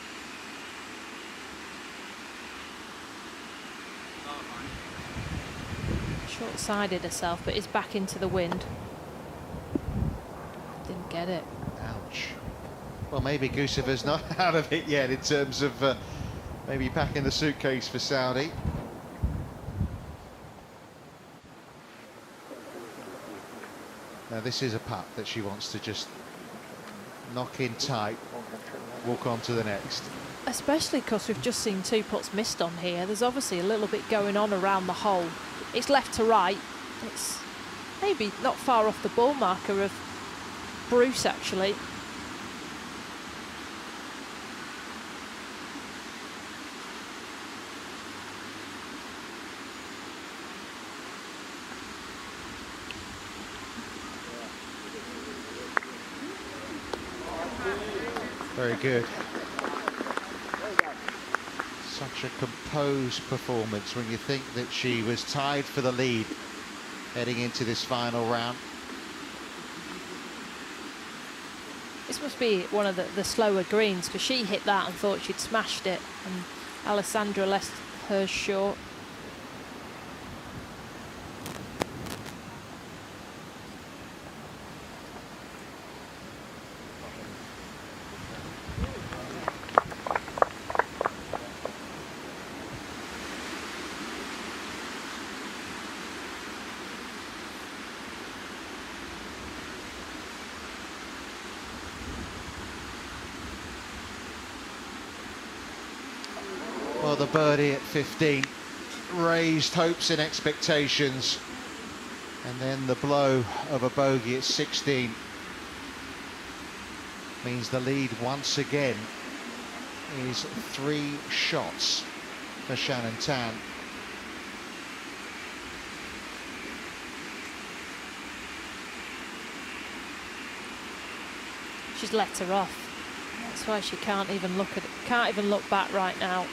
Short-sided herself, but is back into the wind. Didn't get it. Ouch. Well, maybe Guseva's not out of it yet in terms of maybe packing the suitcase for Saudi. Now this is a putt that she wants to just knock in tight, walk on to the next. Especially because we've just seen 2 putts missed on here. There's obviously a little bit going on around the hole. It's left to right. It's maybe not far off the ball marker of Bruce, actually. Very good. Such a composed performance when you think that she was tied for the lead heading into this final round. This must be one of the slower greens, because she hit that and thought she'd smashed it, and Alessandra left hers short. Well, the birdie at 15 raised hopes and expectations, and then the blow of a bogey at 16 means the lead once again is 3 shots for Shannon Tan. She's let her off. That's why she can't even look at it. Can't even look back right now.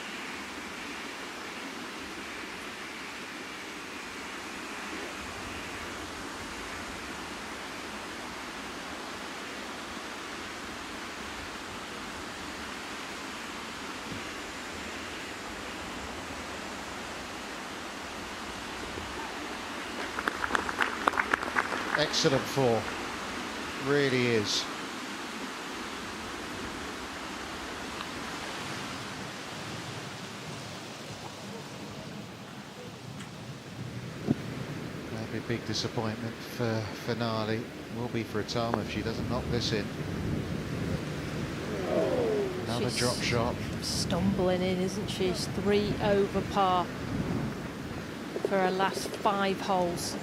Excellent fall, really is. That'd be a big disappointment for finale. Will be for Atama if she doesn't knock this in. Another She's drop shot. Stumbling in, isn't she? She's 3 over par for her last 5 holes.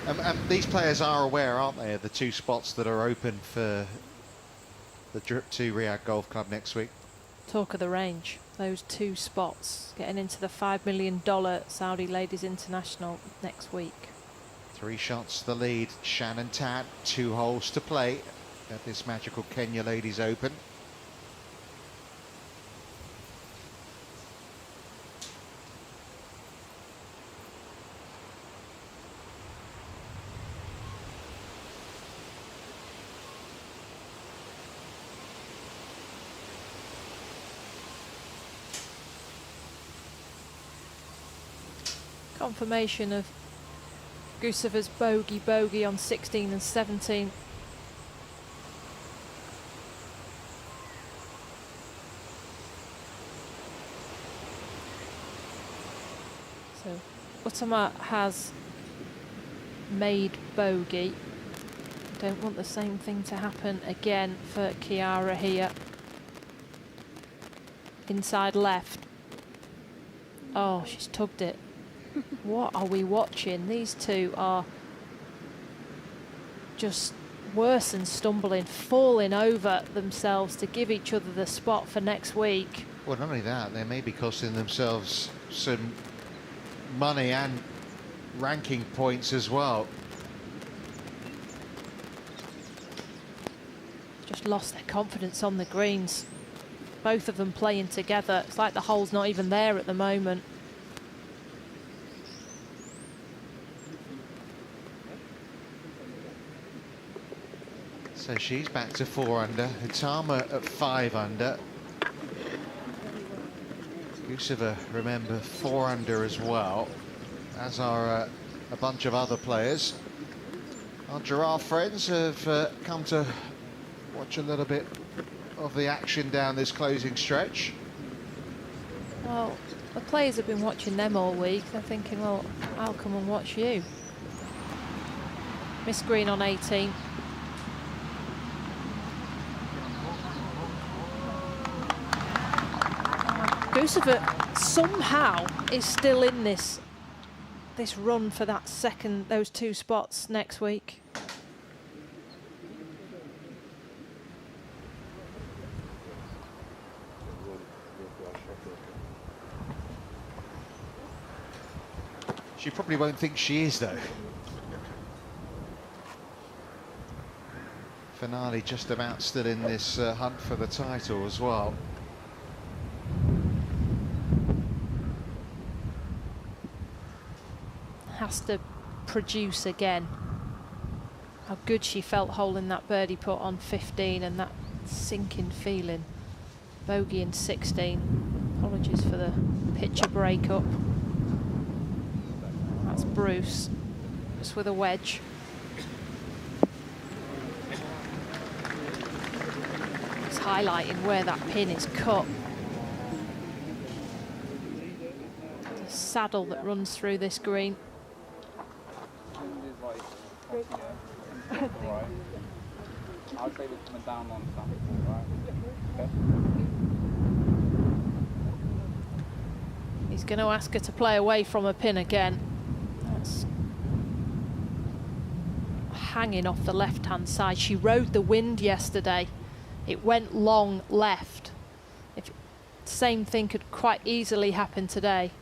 And these players are aware, aren't they, of the 2 spots that are open for the Drip 2 Riyadh Golf Club next week? Talk of the range, those 2 spots getting into the $5 million Saudi Ladies International next week. 3 shots to the lead. Shannon Tan, 2 holes to play at this magical Kenya Ladies Open. Confirmation of Guseva's bogey on 16 and 17. So Utama has made bogey. Don't want the same thing to happen again for Kiara here. Inside left. Oh, she's tugged it. What are we watching? These 2 are just worse than stumbling, falling over themselves to give each other the spot for next week. Well, not only that, they may be costing themselves some money and ranking points as well. Just lost their confidence on the greens. Both of them playing together. It's like the hole's not even there at the moment. So she's back to 4 under. Utama at 5 under. Guseva, remember, 4 under as well, as are a bunch of other players. Our giraffe friends have come to watch a little bit of the action down this closing stretch. Well, the players have been watching them all week. They're thinking, well, I'll come and watch you. Miss Green on 18. Guseva somehow is still in this run for that second, those 2 spots next week. She probably won't think she is, though. Finale just about still in this hunt for the title as well. Has to produce again. How good she felt holding that birdie putt on 15 and that sinking feeling. Bogey in 16. Apologies for the picture breakup. That's Bruce, just with a wedge. It's highlighting where that pin is cut. The saddle that runs through this green. Alright. I'll say we're coming down on something, right? Okay. He's going to ask her to play away from a pin again. That's hanging off the left-hand side. She rode the wind yesterday. It went long left. Same thing could quite easily happen today.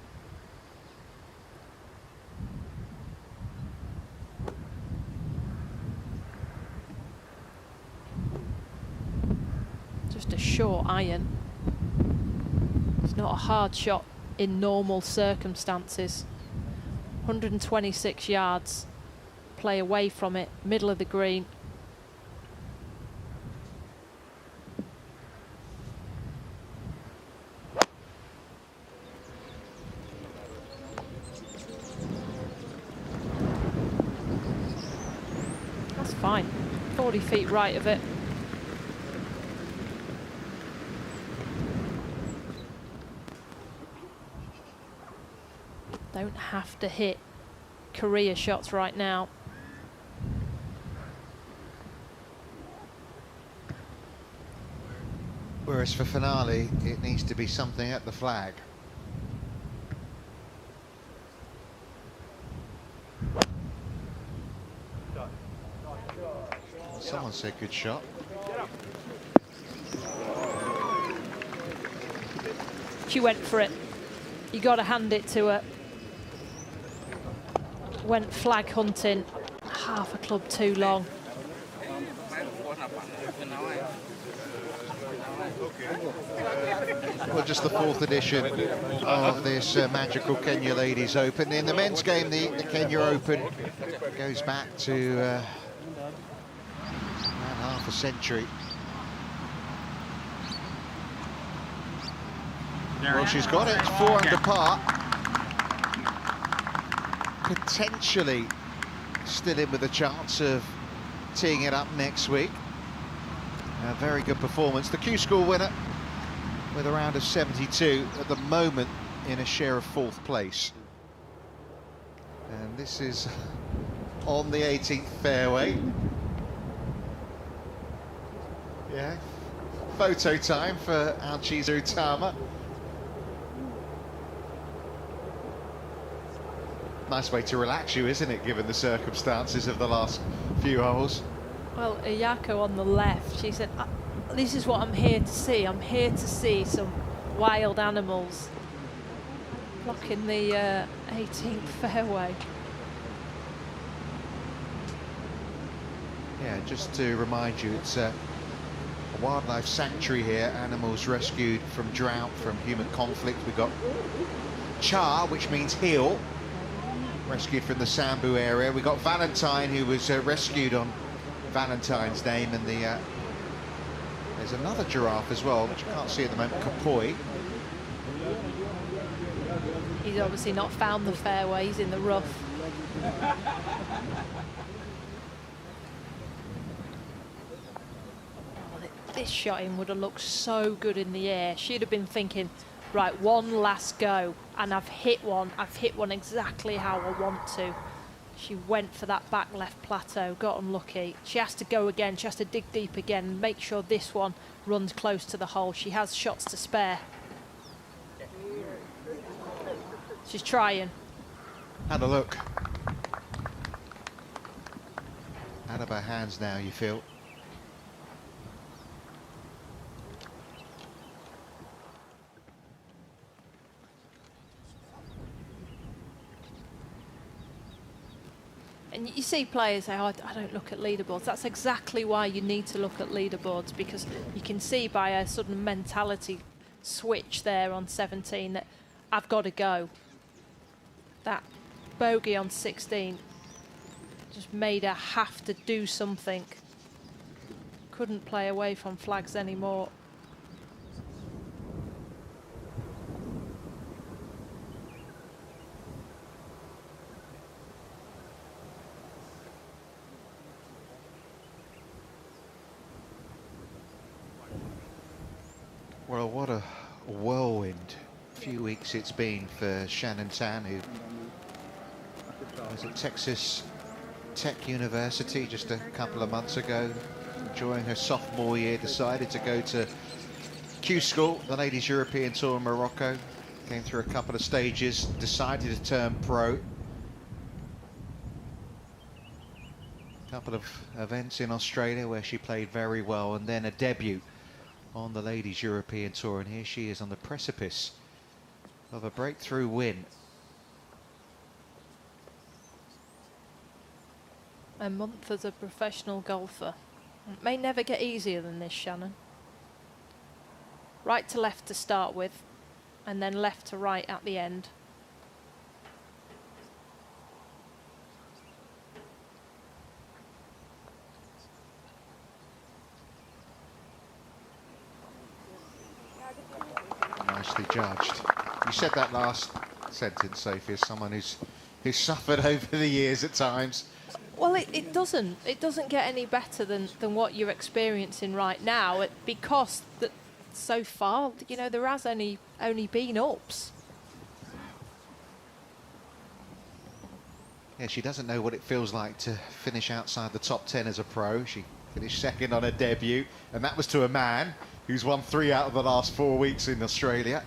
Just a short iron. It's not a hard shot in normal circumstances. 126 yards. Play away from it, middle of the green. That's fine. 40 feet right of it. Don't have to hit career shots right now. Whereas for finale, it needs to be something at the flag. Someone said good shot. She went for it. You got to hand it to her. Went flag hunting. Half a club too long. Well, just the 4th edition of this magical Kenya Ladies Open. In the men's game, the Kenya Open goes back to about half a century. Well, she's got it, 4 under par. Potentially still in with a chance of teeing it up next week. A very good performance. The Q School winner with a round of 72 at the moment in a share of 4th place. And this is on the 18th fairway. Yeah, photo time for Alchiza Utama. Nice way to relax you, isn't it, given the circumstances of the last few holes? Well, Ayako on the left, she said, this is what I'm here to see. I'm here to see some wild animals blocking the 18th fairway. Yeah, just to remind you, it's a wildlife sanctuary here. Animals rescued from drought, from human conflict. We've got Cha, which means hill, rescued from the Sambu area. We got Valentine, who was rescued on Valentine's name, and there's another giraffe as well, which you can't see at the moment, Kapoi. He's obviously not found the fairway, he's in the rough. This shot in would have looked so good in the air. She'd have been thinking, right, one last go, and I've hit one exactly how I want to. She went for that back left plateau, got unlucky. She has to go again, she has to dig deep again and make sure this one runs close to the hole. She has shots to spare. She's trying. Had a look. Out of her hands now, you feel. And you see players say, oh, I don't look at leaderboards. That's exactly why you need to look at leaderboards, because you can see by a sudden mentality switch there on 17 that I've got to go. That bogey on 16 just made her have to do something. Couldn't play away from flags anymore. Well, what a whirlwind few weeks it's been for Shannon Tan, who was at Texas Tech University just a couple of months ago, enjoying her sophomore year, decided to go to Q School, the Ladies European Tour in Morocco, came through a couple of stages, decided to turn pro. Couple of events in Australia where she played very well, and then a debut on the Ladies European Tour, and here she is on the precipice of a breakthrough win. A month as a professional golfer. It may never get easier than this, Shannon. Right to left to start with, and then left to right at the end. Nicely judged. You said that last sentence, Sophie, as someone who's suffered over the years at times. Well, it doesn't get any better than what you're experiencing right now, because that so far, you know, there has only been ups. Yeah, she doesn't know what it feels like to finish outside the top 10 as a pro. She finished second on her debut, and that was to a man who's won 3 out of the last 4 weeks in Australia.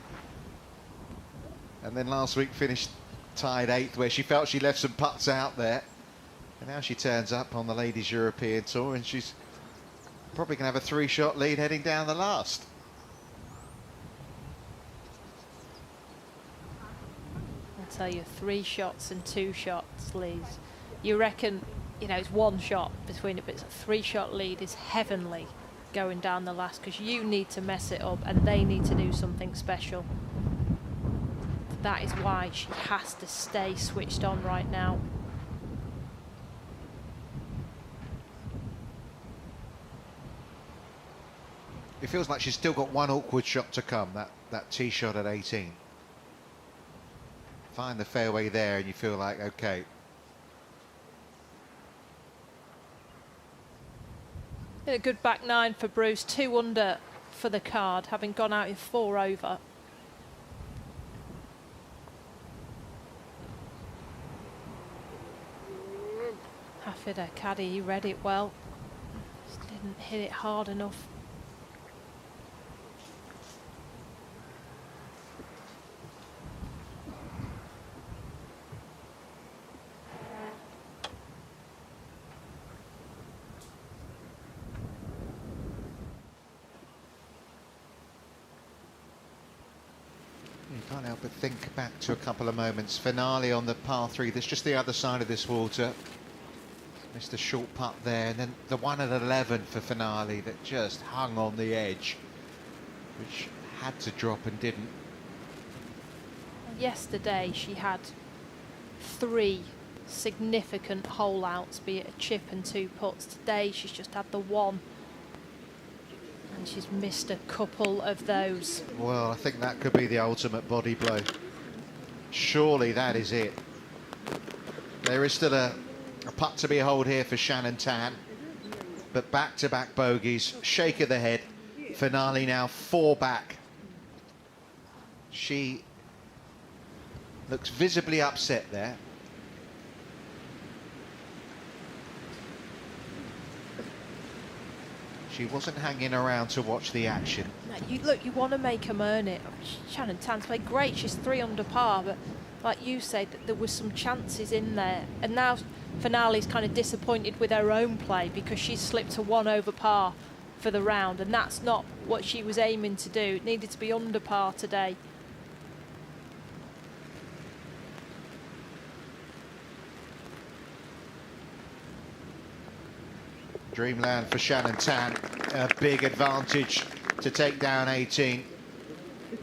And then last week finished tied 8th, where she felt she left some putts out there. And now she turns up on the Ladies European Tour, and she's probably going to have a 3-shot lead heading down the last. I'll tell you, 3 shots and 2 shots leads. You reckon, you know, it's 1 shot between it, but it's a 3-shot lead is heavenly going down the last, because you need to mess it up and they need to do something special. That is why she has to stay switched on right now. It feels like she's still got 1 awkward shot to come, that tee shot at 18. Find the fairway there and you feel like, okay. A good back 9 for Bruce, 2 under for the card, having gone out in 4 over. Hafid, her caddy, he read it well. Just didn't hit it hard enough. You can't help but think back to a couple of moments. Finale on the par 3, that's just the other side of this water. Missed a short putt there, and then the one at 11 for Finale that just hung on the edge, which had to drop and didn't. Yesterday she had 3 significant hole outs, be it a chip and 2 putts. Today she's just had the 1. And she's missed a couple of those. Well, I think that could be the ultimate body blow. Surely that is it. There is still a putt to behold here for Shannon Tan. But back-to-back bogeys, shake of the head. Finale now 4 back. She looks visibly upset there. She wasn't hanging around to watch the action. No, you want to make them earn it. Shannon Tan's played great. She's 3 under par, but like you said, that there was some chances in there. And now Finale's kind of disappointed with her own play because she's slipped to 1 over par for the round, and that's not what she was aiming to do. It needed to be under par today. Dreamland for Shannon Tan, a big advantage to take down 18.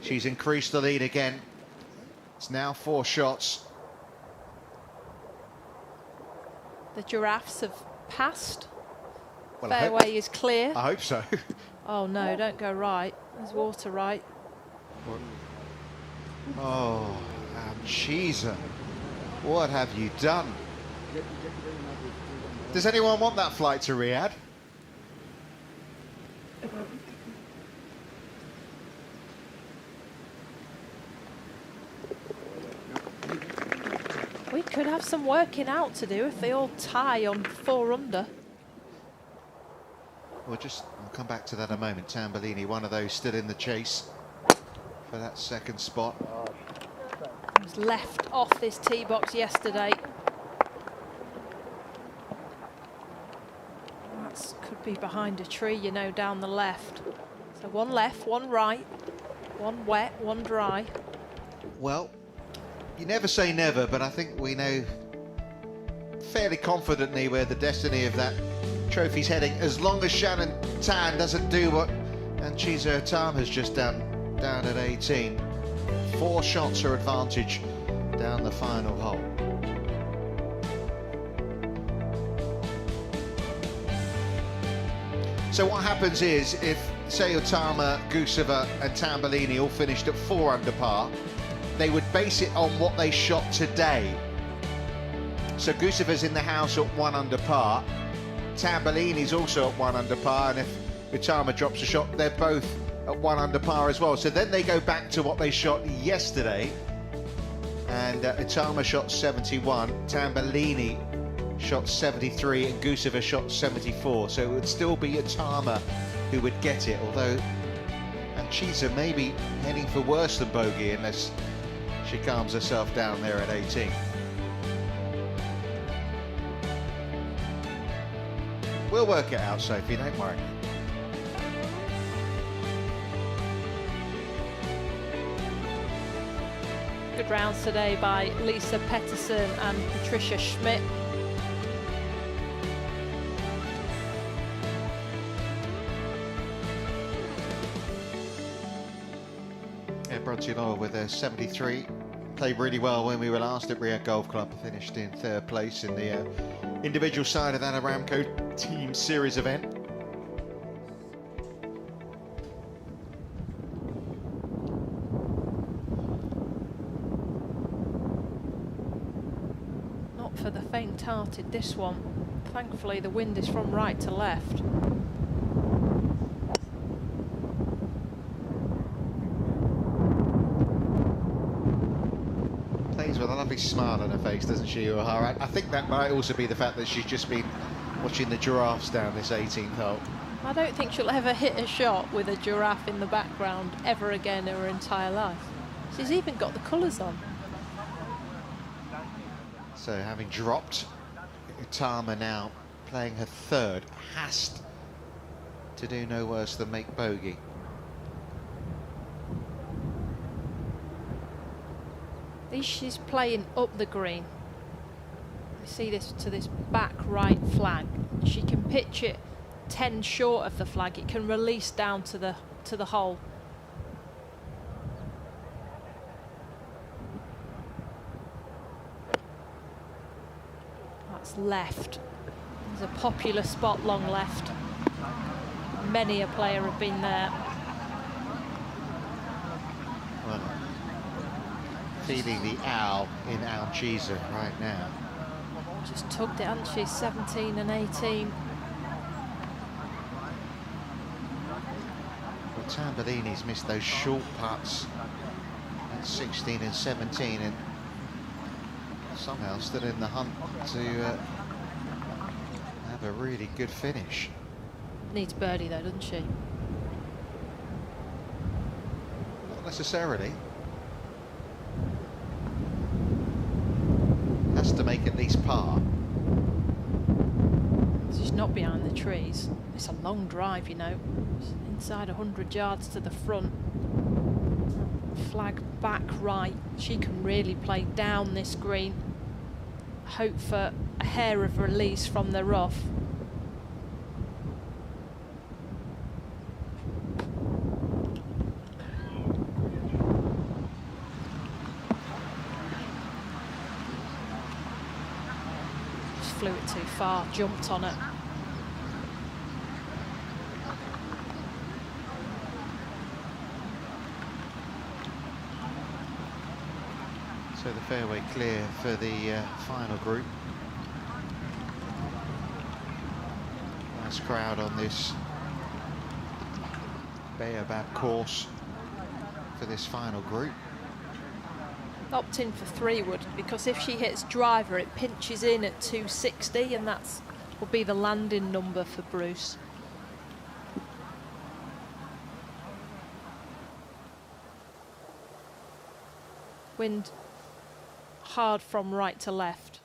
She's increased the lead again. It's now 4 shots. The giraffes have passed. Well, Fairway is clear. I hope so. Oh no, don't go right. There's water right. Oh, Anchisa, what have you done? Does anyone want that flight to Riyadh? We could have some working out to do if they all tie on 4 under. We'll come back to that in a moment. Tambellini, one of those still in the chase for that second spot. Was left off this tee box yesterday. That could be behind a tree, you know, down the left. So 1 left, 1 right, 1 wet, 1 dry. Well, you never say never, but I think we know fairly confidently where the destiny of that trophy's heading, as long as Shannon Tan doesn't do what Anchisa Tam has just done down at 18. 4 shots her advantage down the final hole. So what happens is, if say Otama, Guseva and Tambellini all finished at 4 under par, they would base it on what they shot today. So Guseva's in the house at 1 under par, Tambellini's also at 1 under par, and if Utama drops a shot, they're both at 1 under par as well. So then they go back to what they shot yesterday, and Utama shot 71, Tambellini shot 73, and Guseva shot 74. So it would still be Utama who would get it, although Anchisa may be heading for worse than bogey unless she calms herself down there at 18. We'll work it out, Sophie, don't worry. Good rounds today by Lisa Pettersson and Patricia Schmidt. Yeah, Bronzino with a 73. Played really well when we were last at Riyadh Golf Club. Finished in 3rd place in the individual side of that Aramco Team Series event. Not for the faint-hearted, this one. Thankfully the wind is from right to left. Plays with a lovely smile on her face, doesn't she, O'Hara? I think that might also be the fact that she's just been watching the giraffes down this 18th hole. I don't think she'll ever hit a shot with a giraffe in the background ever again in her entire life. She's even got the colours on. So having dropped, Utama now playing her 3rd, has to do no worse than make bogey. At least she's playing up the green. You see this to this back right flag. She can pitch it 10 short of the flag. It can release down to the hole. That's left. There's a popular spot long left. Many a player have been there. Well, feeling the owl in Alcisa right now. Just tugged it, hasn't she? 17 and 18. Well, Tambellini's missed those short putts at 16 and 17 and somehow still in the hunt to have a really good finish. Needs birdie though, doesn't she? Not necessarily. Has to make at least par. She's not behind the trees. It's a long drive, you know. It's inside 100 yards to the front. Flag back right. She can really play down this green. Hope for a hair of release from the rough. Just flew it too far, jumped on it. So the fairway clear for the final group. Nice crowd on this Baobab course for this final group. Opt in for 3 wood, because if she hits driver it pinches in at 260 and that's will be the landing number for Bruce. Wind hard from right to left.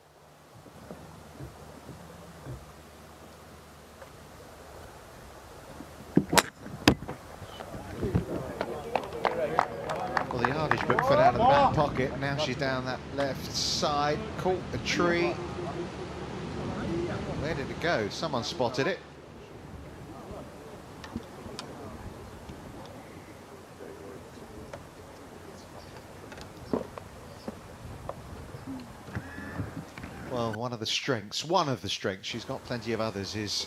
Well, the yardage book fell out of the back pocket. Now she's down that left side, caught a tree. Where did it go? Someone spotted it. Well, one of the strengths, she's got plenty of others, is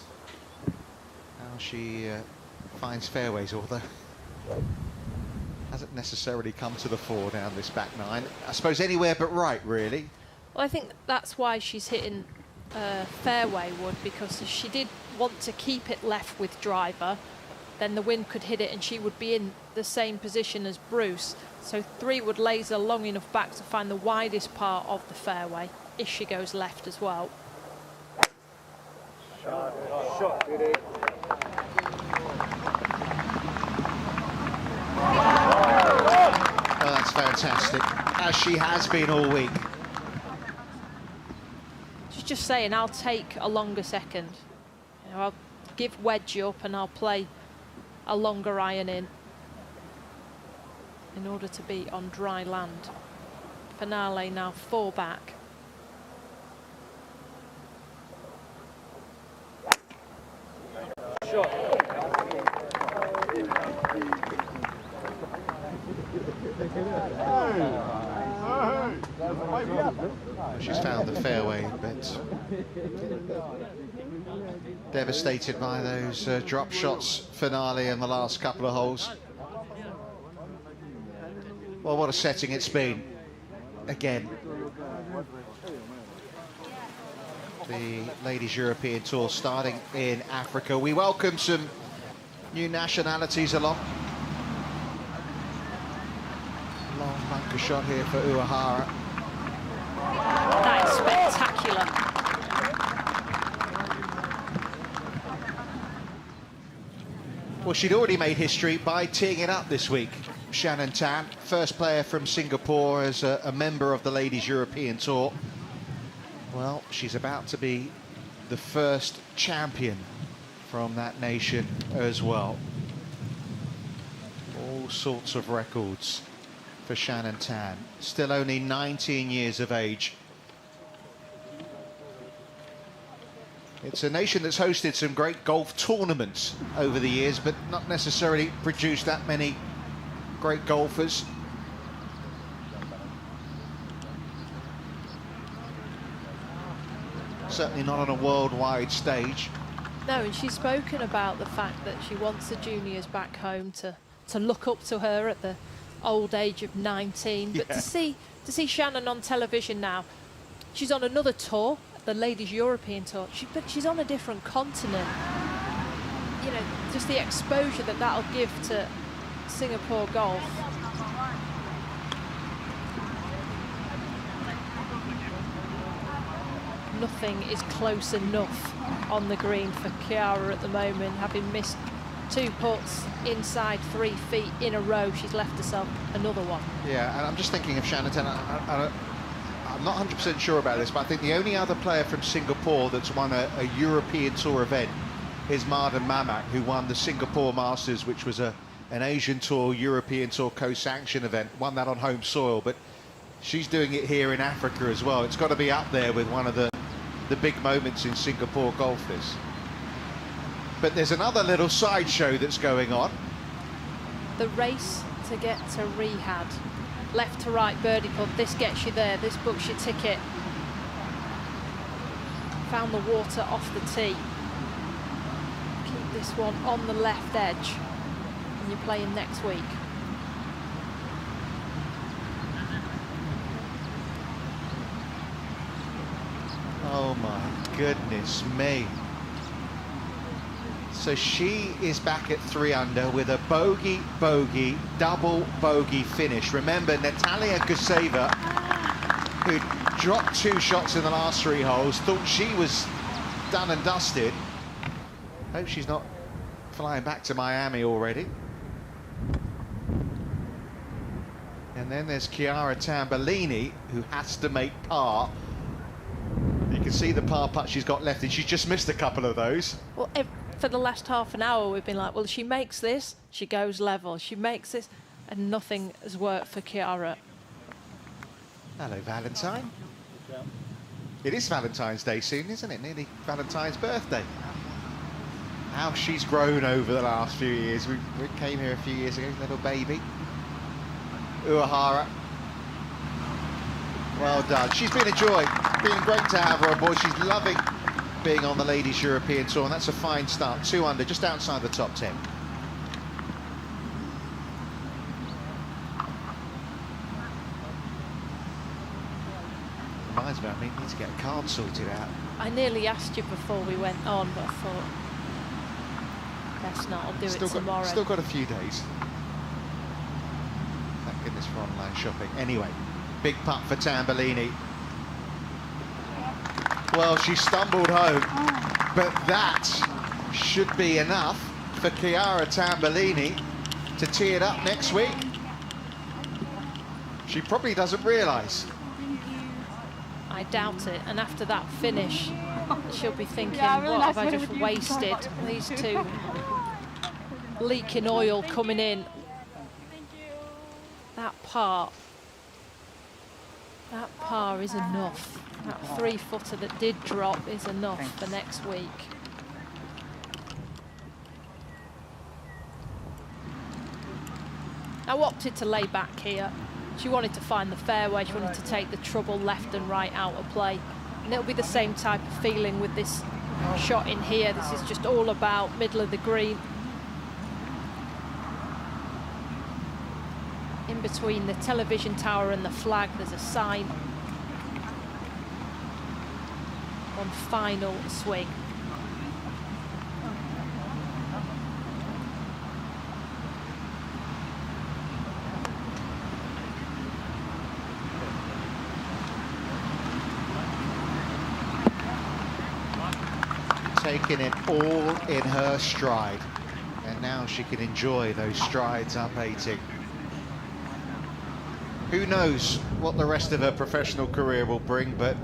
how she finds fairways, although hasn't necessarily come to the fore down this back nine. I suppose anywhere but right, really. Well, I think that's why she's hitting fairway wood, because if she did want to keep it left with driver, then the wind could hit it and she would be in the same position as Bruce. So 3 would laser long enough back to find the widest part of the fairway if she goes left as well. Shot, Judy. Oh, that's fantastic, as she has been all week. She's just saying, I'll take a longer second. You know, I'll give wedge up and I'll play a longer iron in order to be on dry land. Finale now 4 back. Shot. She's found the fairway, but devastated by those drop shots. Finale in the last couple of holes. Well, what a setting it's been. Again, the Ladies European Tour starting in Africa. We welcome some new nationalities along. Long bunker shot here for Uehara. That is spectacular. Well, she'd already made history by teeing it up this week. Shannon Tan, first player from Singapore as a member of the Ladies European Tour. Well, she's about to be the first champion from that nation as well. All sorts of records for Shannon Tan. Still only 19 years of age. It's a nation that's hosted some great golf tournaments over the years, but not necessarily produced that many great golfers. Certainly not on a worldwide stage. No, and she's spoken about the fact that she wants the juniors back home to look up to her at the old age of 19. But Yeah. to see Shannon on television now, she's on another tour, the Ladies European Tour, but she's on a different continent. You know, just the exposure that that'll give to Singapore golf. Nothing is close enough on the green for Chiara at the moment, having missed 2 putts inside 3 feet in a row. She's left herself another one. Yeah, and I'm just thinking of Shannon Tan. I'm not 100% sure about this, but I think the only other player from Singapore that's won a European Tour event is Mardan Mamak, who won the Singapore Masters, which was an Asian Tour, European Tour co-sanction event, won that on home soil, but she's doing it here in Africa as well. It's got to be up there with one of the big moments in Singapore golf, this. But there's another little sideshow that's going on. The race to get to Riyadh. Left to right birdie putt. This gets you there. This books your ticket. Found the water off the tee. Keep this one on the left edge. And you're playing next week. Oh my goodness me. So she is back at 3 under with a bogey, double bogey finish. Remember, Natalia Guseva, who dropped 2 shots in the last 3 holes, thought she was done and dusted. Hope she's not flying back to Miami already. And then there's Chiara Tambellini, who has to make par. You can see the par putt she's got left, and she's just missed a couple of those. Well, for the last half an hour, we've been like, well, she makes this, she goes level. She makes this, and nothing has worked for Chiara. Hello, Valentine. It is Valentine's Day soon, isn't it? Nearly Valentine's birthday. How she's grown over the last few years. We came here a few years ago, little baby. Uehara. Well done. She's been a joy. Been great to have her on board. She's loving being on the Ladies European Tour, and that's a fine start. 2 under, just outside the top 10. Reminds me, I need to get a card sorted out. I nearly asked you before we went on, but I thought, best not, I'll do it tomorrow. Still got a few days. Thank goodness for online shopping. Anyway, big putt for Tambellini. Well, she stumbled home, but that should be enough for Chiara Tambellini to tee it up next week. She probably doesn't realise. I doubt it, and after that finish, she'll be thinking, Yeah, really what nice have I photo just with you. wasted? These 2 leaking oil coming in. That par is enough. That 3-footer that did drop is enough for next week. I opted to lay back here. She wanted to find the fairway, she wanted to take the trouble left and right out of play. And it'll be the same type of feeling with this shot in here. This is just all about middle of the green. In between the television tower and the flag, there's a sign. One final swing. Taking it all in her stride, and now she can enjoy those strides up 18. Who knows what the rest of her professional career will bring, but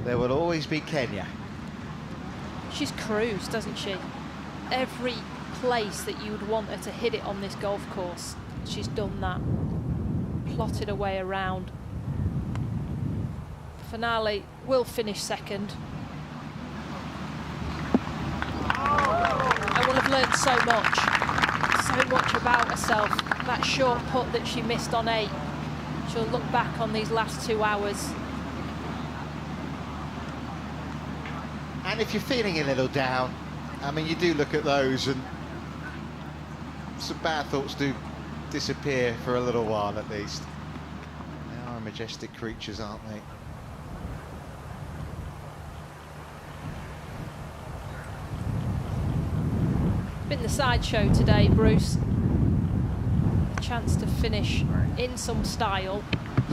there will always be Kenya. She's cruised, doesn't she? Every place that you would want her to hit it on this golf course, she's done that. Plotted her way around. Finale will finish second. And will have learned so much about herself. That short putt that she missed on 8. She'll look back on these last 2 hours. And if you're feeling a little down, I mean, you do look at those and some bad thoughts do disappear for a little while at least. They are majestic creatures, aren't they? Been the sideshow today, Bruce. A chance to finish in some style.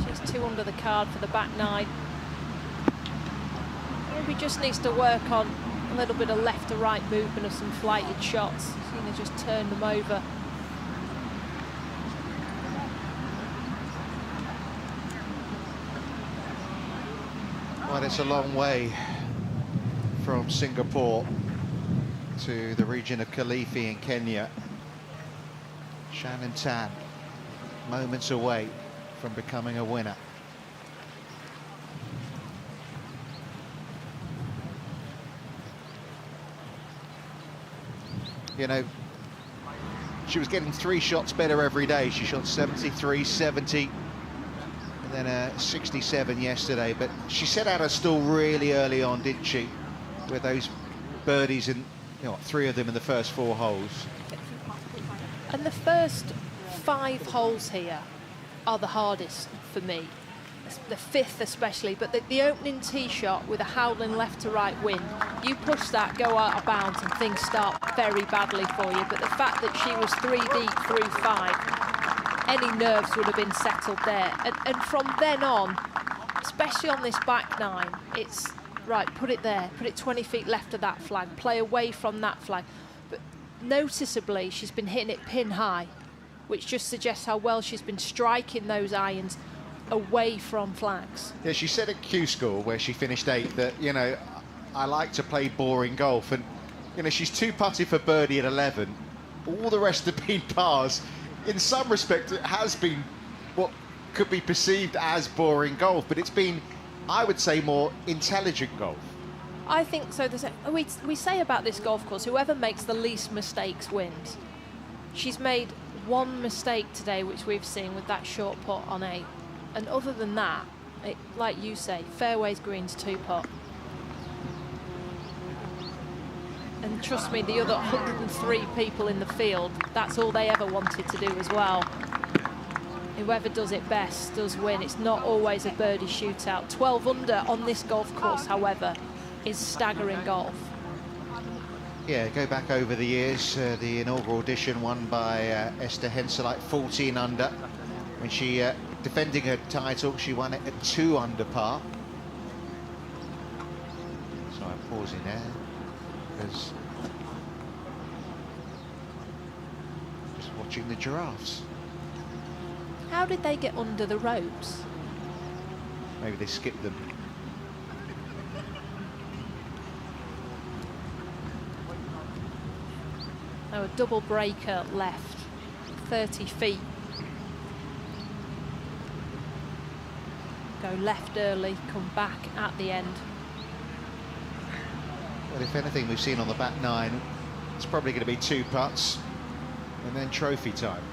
She's 2 under the card for the back 9. Maybe just needs to work on a little bit of left to right movement of some flighted shots. She's going to just turn them over. Well, it's a long way from Singapore to the region of Kilifi in Kenya. Shannon Tan, moments away from becoming a winner. You know, she was getting 3 shots better every day. She shot 73, 70, and then a 67 yesterday. But she set out her stall really early on, didn't she? With those birdies, and you know, 3 of them in the first 4 holes. And the first 5 holes here are the hardest for me. The 5th especially, but the opening tee shot with a howling left to right wind, you push that, go out of bounds and things start very badly for you. But the fact that she was 3 deep through 5, any nerves would have been settled there. And from then on, especially on this back 9, it's right, put it there, put it 20 feet left of that flag, play away from that flag. But noticeably, she's been hitting it pin high, which just suggests how well she's been striking those irons away from flags. Yeah, she said at Q School, where she finished 8th, that, you know, I like to play boring golf. And, you know, she's 2 putted for birdie at 11. All the rest have been pars. In some respect, it has been what could be perceived as boring golf, but it's been, I would say, more intelligent golf. I think so. We say about this golf course, whoever makes the least mistakes wins. She's made 1 mistake today, which we've seen with that short putt on 8. And other than that, like you say, fairways, greens, 2-putt. And trust me, the other 103 people in the field, that's all they ever wanted to do as well. Whoever does it best does win. It's not always a birdie shootout. 12 under on this golf course, however, is staggering golf. Yeah, go back over the years. The inaugural edition won by Esther Henselite, 14 under. When she defending her title, she won it at 2 under par. So I'm pausing there because just watching the giraffes. How did they get under the ropes? Maybe they skipped them. Oh, a double breaker left, 30 feet. Go left early, come back at the end. Well, if anything we've seen on the back 9, it's probably going to be 2 putts and then trophy time.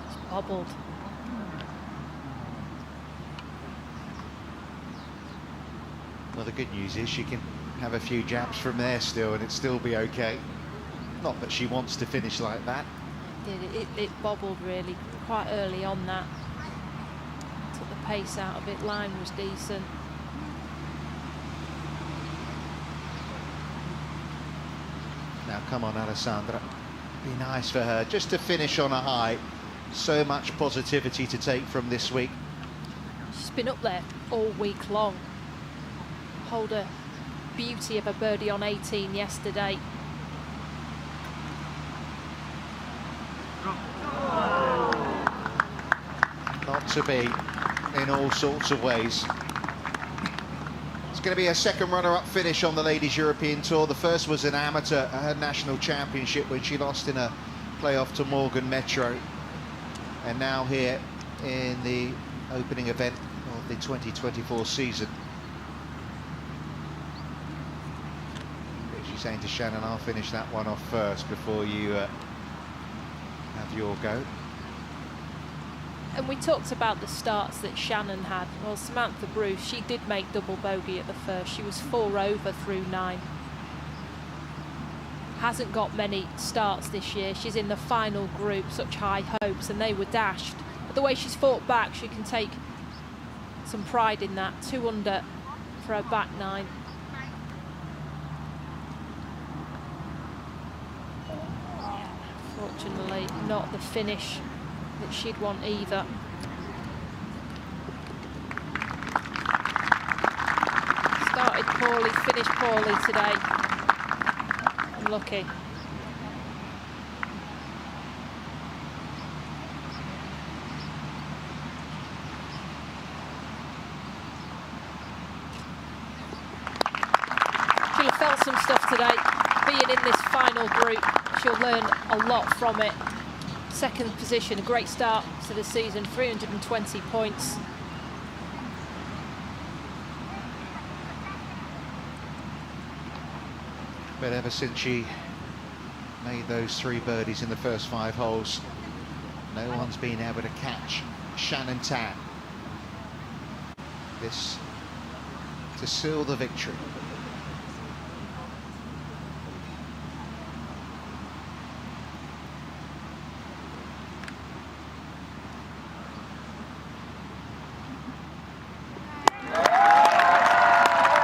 It's bobbled. Well, the good news is she can have a few jabs from there still and it'd still be okay. Not that she wants to finish like that. It bobbled really quite early on that. Took the pace out of it, line was decent. Now come on, Alessandra. Be nice for her just to finish on a high. So much positivity to take from this week. She's been up there all week long. Hold a beauty of a birdie on 18 yesterday. Not to be in all sorts of ways. It's going to be a second runner-up finish on the Ladies European Tour. The first was an amateur at her national championship when she lost in a playoff to Morgan Metro. And now here in the opening event of the 2024 season. She's saying to Shannon, I'll finish that one off first before you have your go. And we talked about the starts that Shannon had. Well, Samantha Bruce, she did make double bogey at the first. She was 4 over through 9. Hasn't got many starts this year. She's in the final group, such high hopes, and they were dashed. But the way she's fought back, she can take some pride in that. 2 under for her back 9. Fortunately, not the finish that she'd want either. Started poorly, finished poorly today. Unlucky. She'll have felt some stuff today. Being in this final group, she'll learn a lot from it. Second position, a great start to the season, 320 points. But ever since she made those 3 birdies in the first 5 holes, no one's been able to catch Shannon Tan. This to seal the victory.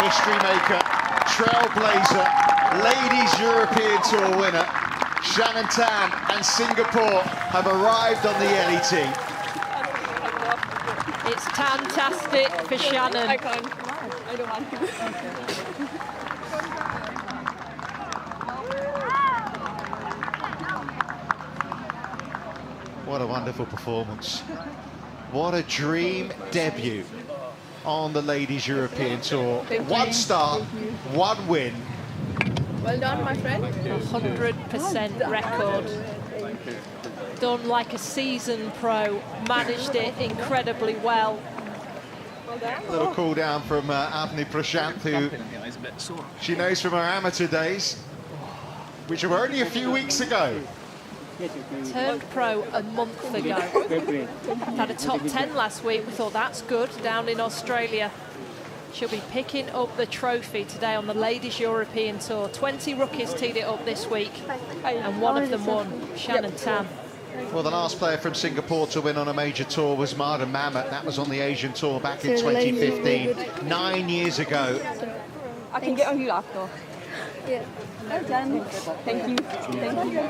History maker, trailblazer, Ladies European Tour winner, Shannon Tan and Singapore have arrived on the LET. It's fantastic for Shannon. I can't. I don't want to. What a wonderful performance. What a dream debut on the Ladies European Tour. 1 start, 1 win. Well done, my friend. 100% record. Done like a seasoned pro. Managed it incredibly well. Well done. A little cool down from Avni Prashant, who she knows from her amateur days, which were only a few weeks ago. Turned pro a month ago. Had a top 10 last week. We thought that's good down in Australia. She'll be picking up the trophy today on the Ladies European Tour. 20 rookies teed it up this week, and one of them won, Shannon Tan. Well, the last player from Singapore to win on a major tour was Marda Mamet. That was on the Asian Tour back in 2015, 9 years ago. I can get on you after. Yeah. Well done. Thank you. Thank you.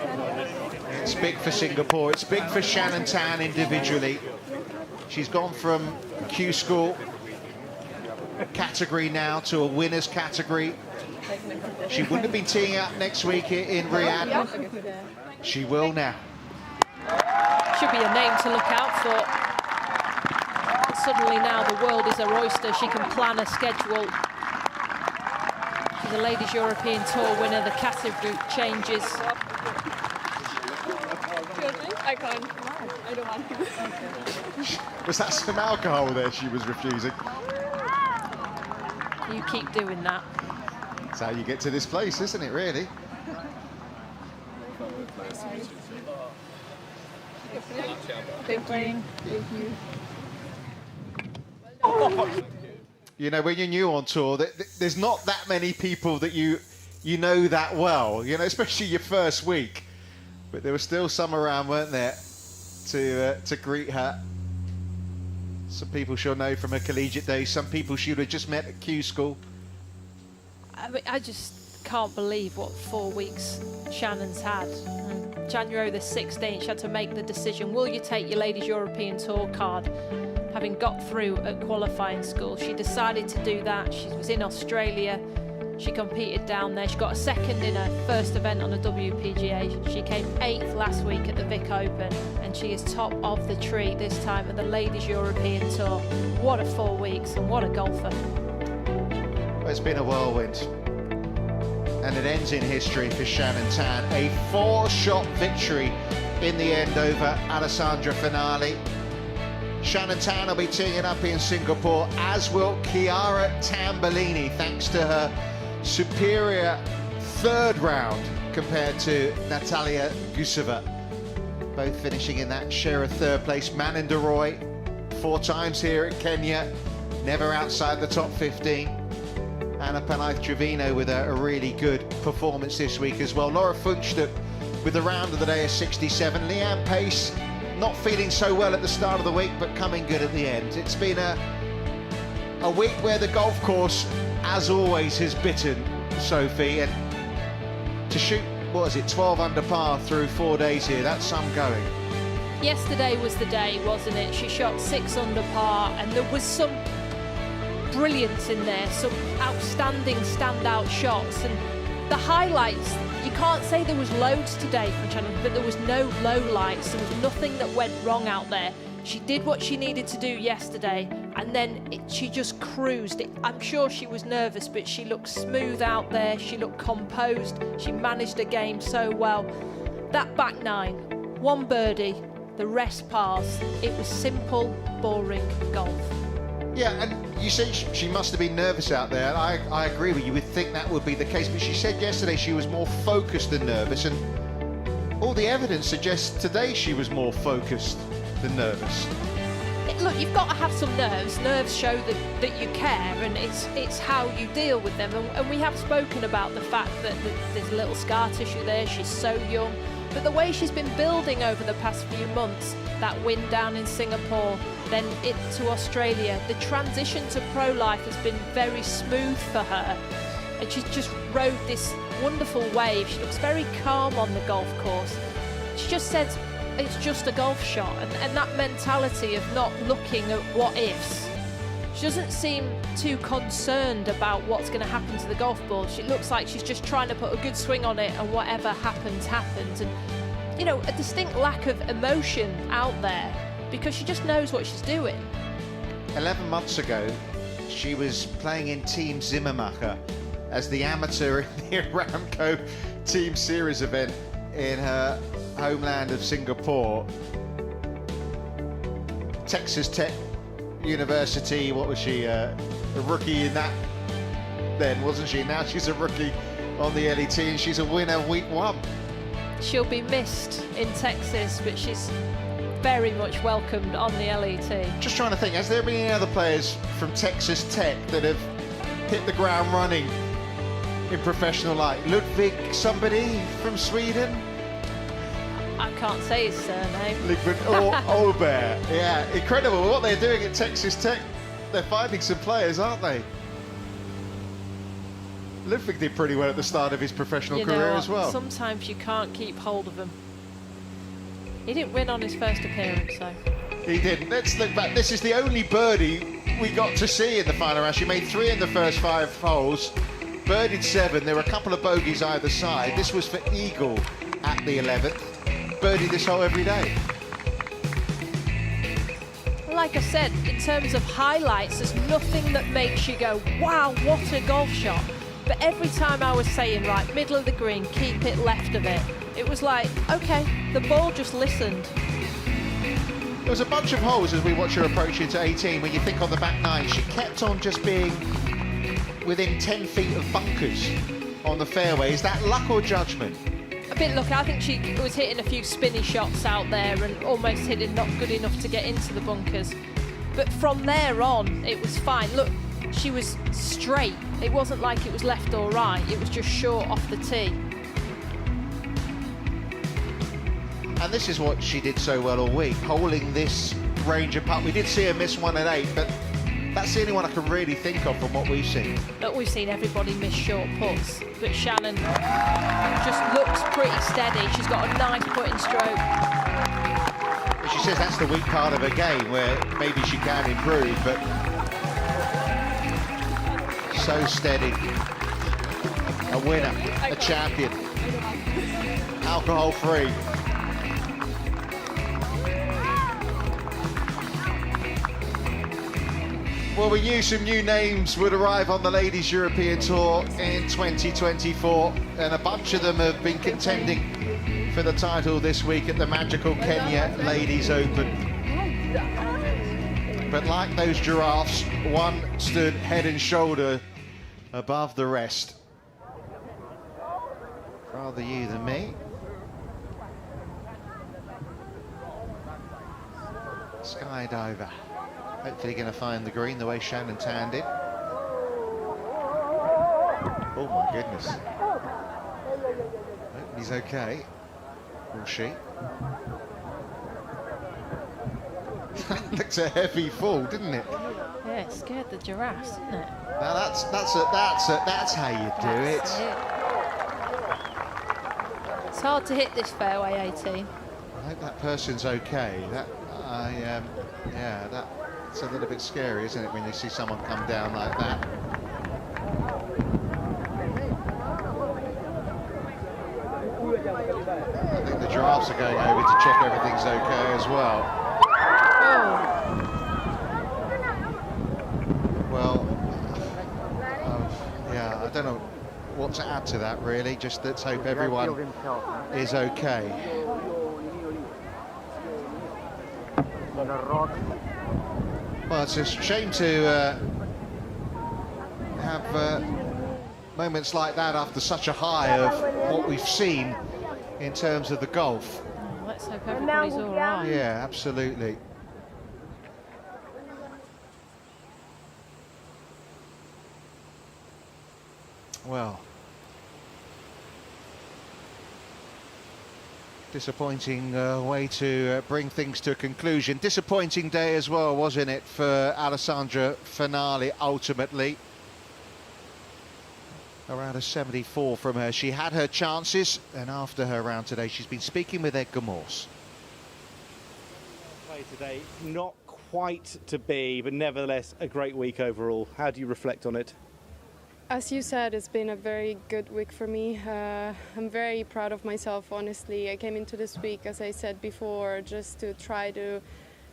It's big for Singapore. It's big for Shannon Tan individually. She's gone from Q School category now to a winners category. She wouldn't have been teeing up next week in Riyadh. She will now. Should be a name to look out for. Suddenly now the world is her oyster. She can plan a schedule. She's a Ladies European Tour winner. The category changes. I can't. I don't want to. Was that some alcohol there she was refusing? You keep doing that. That's how you get to this place, isn't it, really? Thank you. Thank you. You know, when you're new on tour, there's not that many people that you know that well, you know, especially your first week. But there were still some around, weren't there, to greet her. Some people she'll know from her collegiate days, some people she would have just met at Q School. I mean, I just can't believe what 4 weeks Shannon's had. January the 16th, she had to make the decision, will you take your Ladies European Tour card? Having got through at qualifying school, she decided to do that. She was in Australia. She competed down there. She got a second in her first event on the WPGA. She came 8th last week at the Vic Open, and she is top of the tree this time at the Ladies European Tour. What a 4 weeks, and what a golfer. Well, it's been a whirlwind. And it ends in history for Shannon Tan. A 4-shot victory in the end over Alessandra Finale. Shannon Tan will be teeing it up in Singapore, as will Chiara Tambellini, thanks to her superior 3rd round compared to Natalia Guseva. both finishing in that share of third place. Manindaroy, 4 times here at Kenya, never outside the top 15. Anna Panaith-Trevino with a really good performance this week as well. Laura Funchtuk with the round of the day of 67. Leanne Pace, not feeling so well at the start of the week, but coming good at the end. It's been a week where the golf course, as always, has bitten Sophie, and to shoot, what is it, 12 under par through 4 days here, that's some going. Yesterday was the day, wasn't it? She shot 6 under par, and there was some brilliance in there, some outstanding standout shots, and the highlights, you can't say there was loads today from Shannon, but there was no low lights. There was nothing that went wrong out there. She did what she needed to do yesterday, and then she just cruised. I'm sure she was nervous, but she looked smooth out there. She looked composed. She managed the game so well. That back 9, 1 birdie, the rest pars. It was simple, boring golf. Yeah, and you say she must have been nervous out there. I agree with you. You would think that would be the case, but she said yesterday she was more focused than nervous, and all the evidence suggests today she was more focused than nervous. Look, you've got to have some nerves. Nerves show that you care, and it's how you deal with them. And we have spoken about the fact that there's a little scar tissue there. She's so young. But the way she's been building over the past few months, that win down in Singapore, then to Australia, the transition to pro life has been very smooth for her. And she's just rode this wonderful wave. She looks very calm on the golf course. She just says it's just a golf shot, and that mentality of not looking at what ifs. She doesn't seem too concerned about what's going to happen to the golf ball. It looks like she's just trying to put a good swing on it, and whatever happens, happens. And, you know, a distinct lack of emotion out there because she just knows what she's doing. 11 months ago, she was playing in Team Zimmermacher as the amateur in the Aramco Team Series event in her homeland of Singapore. Texas Tech University, what was she, a rookie in that then, wasn't she? Now she's a rookie on the LET, and she's a winner week 1. She'll be missed in Texas, but she's very much welcomed on the LET. Just trying to think, has there been any other players from Texas Tech that have hit the ground running in professional life? Ludwig somebody from Sweden? I can't say his surname. Ludwig Ober. Yeah, incredible what they're doing at Texas Tech. They're finding some players, aren't they? Ludwig did pretty well at the start of his professional career as well. Sometimes you can't keep hold of them. He didn't win on his first appearance, so. He didn't. Let's look back. This is the only birdie we got to see in the final round. She made 3 in the first 5 holes, birdied 7. There were a couple of bogeys either side. This was for eagle at the 11th. Birdie this hole every day. Like I said, in terms of highlights, there's nothing that makes you go, wow, what a golf shot. But every time I was saying, right, middle of the green, keep it left of it, it was like, okay, the ball just listened. There was a bunch of holes as we watch her approach into 18 when you think on the back 9, she kept on just being within 10 feet of bunkers on the fairway. Is that luck or judgment? A bit lucky. I think she was hitting a few spinny shots out there and almost hitting not good enough to get into the bunkers. But from there on, it was fine. Look, she was straight. It wasn't like it was left or right. It was just short off the tee. And this is what she did so well all week, holding this range of putt. We did see her miss 1 at 8, but that's the only one I can really think of from what we've seen. Look, we've seen everybody miss short putts, but Shannon just looks pretty steady. She's got a nice putting stroke. But she says that's the weak part of her game, where maybe she can improve, but so steady. A winner, a champion, alcohol-free. Well, we knew some new names would arrive on the Ladies European Tour in 2024, and a bunch of them have been contending for the title this week at the magical Kenya Ladies Open. But like those giraffes, one stood head and shoulder above the rest. Rather you than me. skydiver. Hopefully going to find the green the way Shannon Tan did. Oh my goodness. Hope he's okay. Or she. Looks a heavy fall, didn't it? Yeah, it scared the giraffes, didn't it? Now that's how you do it. It's hard to hit this fairway 18. I hope that person's okay. Yeah, that's a little bit scary, isn't it, when you see someone come down like that? I think the giraffes are going over to check everything's okay as well. Well, yeah, I don't know what to add to that, really. Just let's hope everyone is okay. Well, it's a shame to have moments like that after such a high of what we've seen in terms of the golf. Oh, let's hope everybody's all right. Yeah, absolutely. Well, disappointing way to bring things to a conclusion. Disappointing day as well, wasn't it, for Alessandra Finale ultimately. Around a 74 from her. She had her chances, and after her round today, she's been speaking with Edgar Morse. Play today, not quite to be, but nevertheless a great week overall. How do you reflect on it? As you said, it's been a very good week for me. I'm very proud of myself, honestly. I came into this week, as I said before, just to try to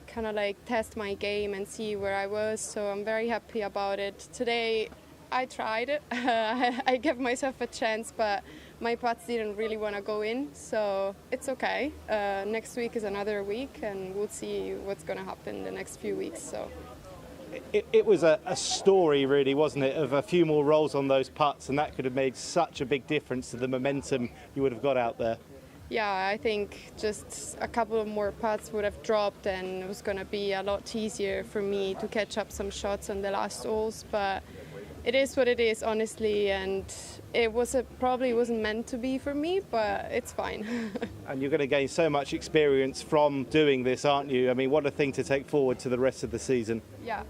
kind of like test my game and see where I was, so I'm very happy about it. Today, I tried it. I gave myself a chance, but my putts didn't really want to go in, so it's okay. Next week is another week, and we'll see what's going to happen the next few weeks. So. It was a story, really, wasn't it, of a few more rolls on those putts, and that could have made such a big difference to the momentum you would have got out there. Yeah, I think just a couple of more putts would have dropped, and it was going to be a lot easier for me to catch up some shots on the last holes, but it is what it is, honestly, and it probably wasn't meant to be for me, but it's fine. And you're going to gain so much experience from doing this, aren't you? I mean, what a thing to take forward to the rest of the season. Yeah.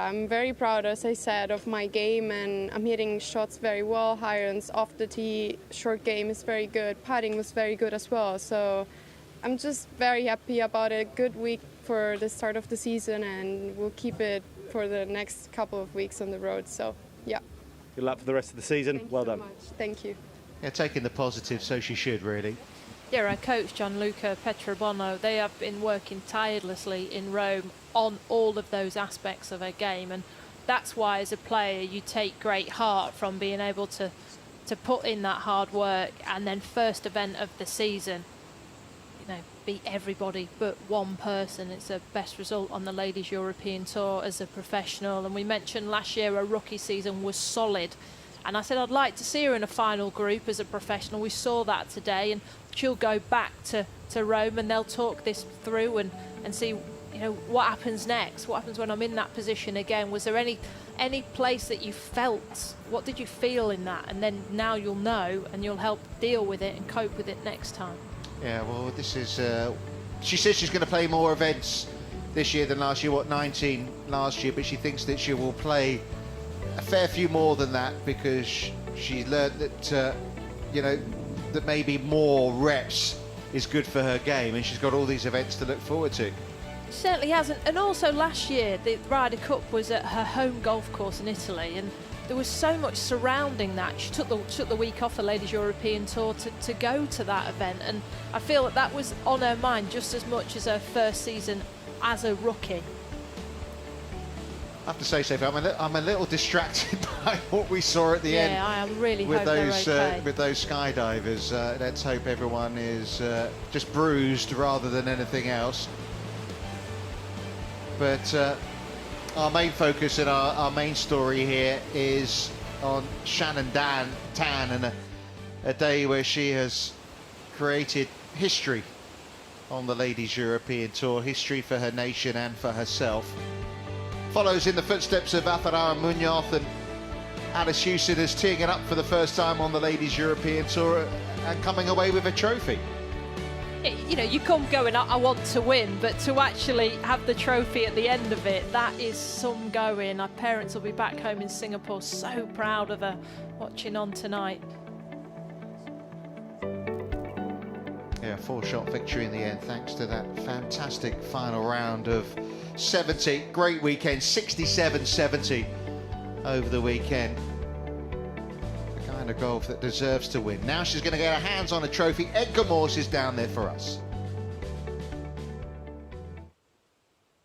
I'm very proud, as I said, of my game, and I'm hitting shots very well. Irons off the tee, short game is very good, putting was very good as well. So I'm just very happy about it. Good week for the start of the season, and we'll keep it for the next couple of weeks on the road. So yeah. Good luck for the rest of the season. Well done. Thank you. Yeah, taking the positive, so she should, really. Yeah, our coach Gianluca Petrobono, they have been working tirelessly in Rome on all of those aspects of her game, and that's why as a player you take great heart from being able to put in that hard work, and then first event of the season, you know, beat everybody but one person. It's a best result on the Ladies European Tour as a professional, and we mentioned last year her rookie season was solid, and I said I'd like to see her in a final group as a professional. We saw that today, and she'll go back to Rome, and they'll talk this through and see, you know, what happens next, what happens when I'm in that position again. Was there any place that you felt, what did you feel in that? And then now you'll know, and you'll help deal with it and cope with it next time. Yeah, well, this is... she says she's going to play more events this year than last year, 19 last year, but she thinks that she will play a fair few more than that, because she learned that, you know, that maybe more reps is good for her game, and she's got all these events to look forward to. She certainly hasn't. And also last year, the Ryder Cup was at her home golf course in Italy, and there was so much surrounding that. She took the week off the Ladies European Tour to go to that event, and I feel that was on her mind just as much as her first season as a rookie. I have to say, Sophie, I'm a little distracted by what we saw at the end. Yeah, I am really with hoping those they're okay. with those skydivers. Let's hope everyone is just bruised rather than anything else. But our main focus and our main story here is on Shannon Tan, and a day where she has created history on the Ladies European Tour. History for her nation and for herself. Follows in the footsteps of Azahara Munoz, and Alice Houston is teeing it up for the first time on the Ladies European Tour and coming away with a trophy. You know, you come going, I want to win, but to actually have the trophy at the end of it, that is some going. Our parents will be back home in Singapore so proud of her watching on tonight. Yeah, 4-shot victory in the end, thanks to that fantastic final round of 70. Great weekend, 67-70 over the weekend. The kind of golf that deserves to win. Now she's going to get her hands on a trophy. Edgar Morse is down there for us.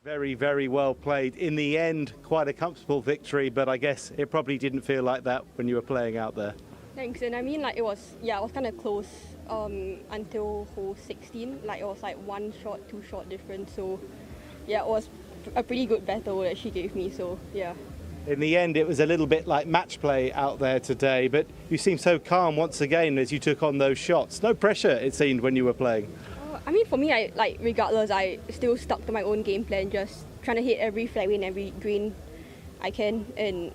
Very, very well played. In the end, quite a comfortable victory, but I guess it probably didn't feel like that when you were playing out there. Thanks, and I mean, like, it was kind of close until hole 16. Like, it was like 1 shot, 2 shot difference. So, yeah, it was a pretty good battle that she gave me. So, yeah. In the end, it was a little bit like match play out there today, but you seemed so calm once again as you took on those shots. No pressure, it seemed, when you were playing. I mean, for me, regardless, I still stuck to my own game plan, just trying to hit every fairway and every green I can, and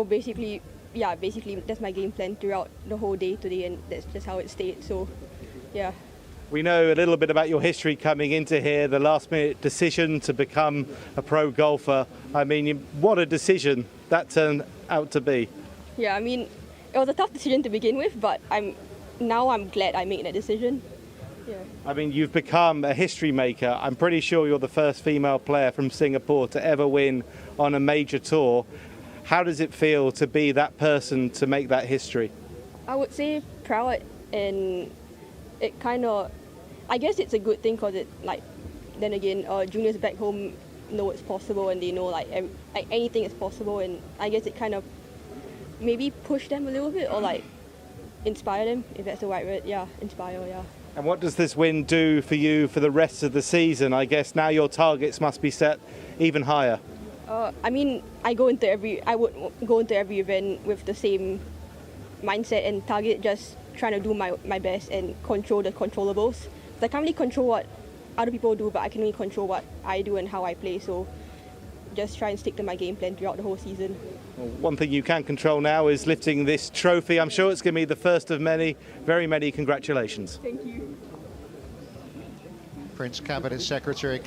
basically that's my game plan throughout the whole day today, and that's just how it stayed. So, yeah. We know a little bit about your history coming into here, the last-minute decision to become a pro golfer. I mean, what a decision that turned out to be. Yeah, I mean, it was a tough decision to begin with, but I'm glad I made that decision. Yeah. I mean, you've become a history maker. I'm pretty sure you're the first female player from Singapore to ever win on a major tour. How does it feel to be that person to make that history? I would say proud, and it kind of, I guess it's a good thing because then again, juniors back home know it's possible, and they know like anything is possible, and I guess it kind of maybe push them a little bit, or like inspire them, if that's the right word. Yeah, inspire, yeah. And what does this win do for you for the rest of the season? I guess now your targets must be set even higher. I mean, I would go into every event with the same mindset and target, just trying to do my best and control the controllables. I can't really control what other people do, but I can only control what I do and how I play. So just try and stick to my game plan throughout the whole season. Well, one thing you can control now is lifting this trophy. I'm sure it's going to be the first of many. Very many congratulations. Thank you. Prince Cabinet Secretary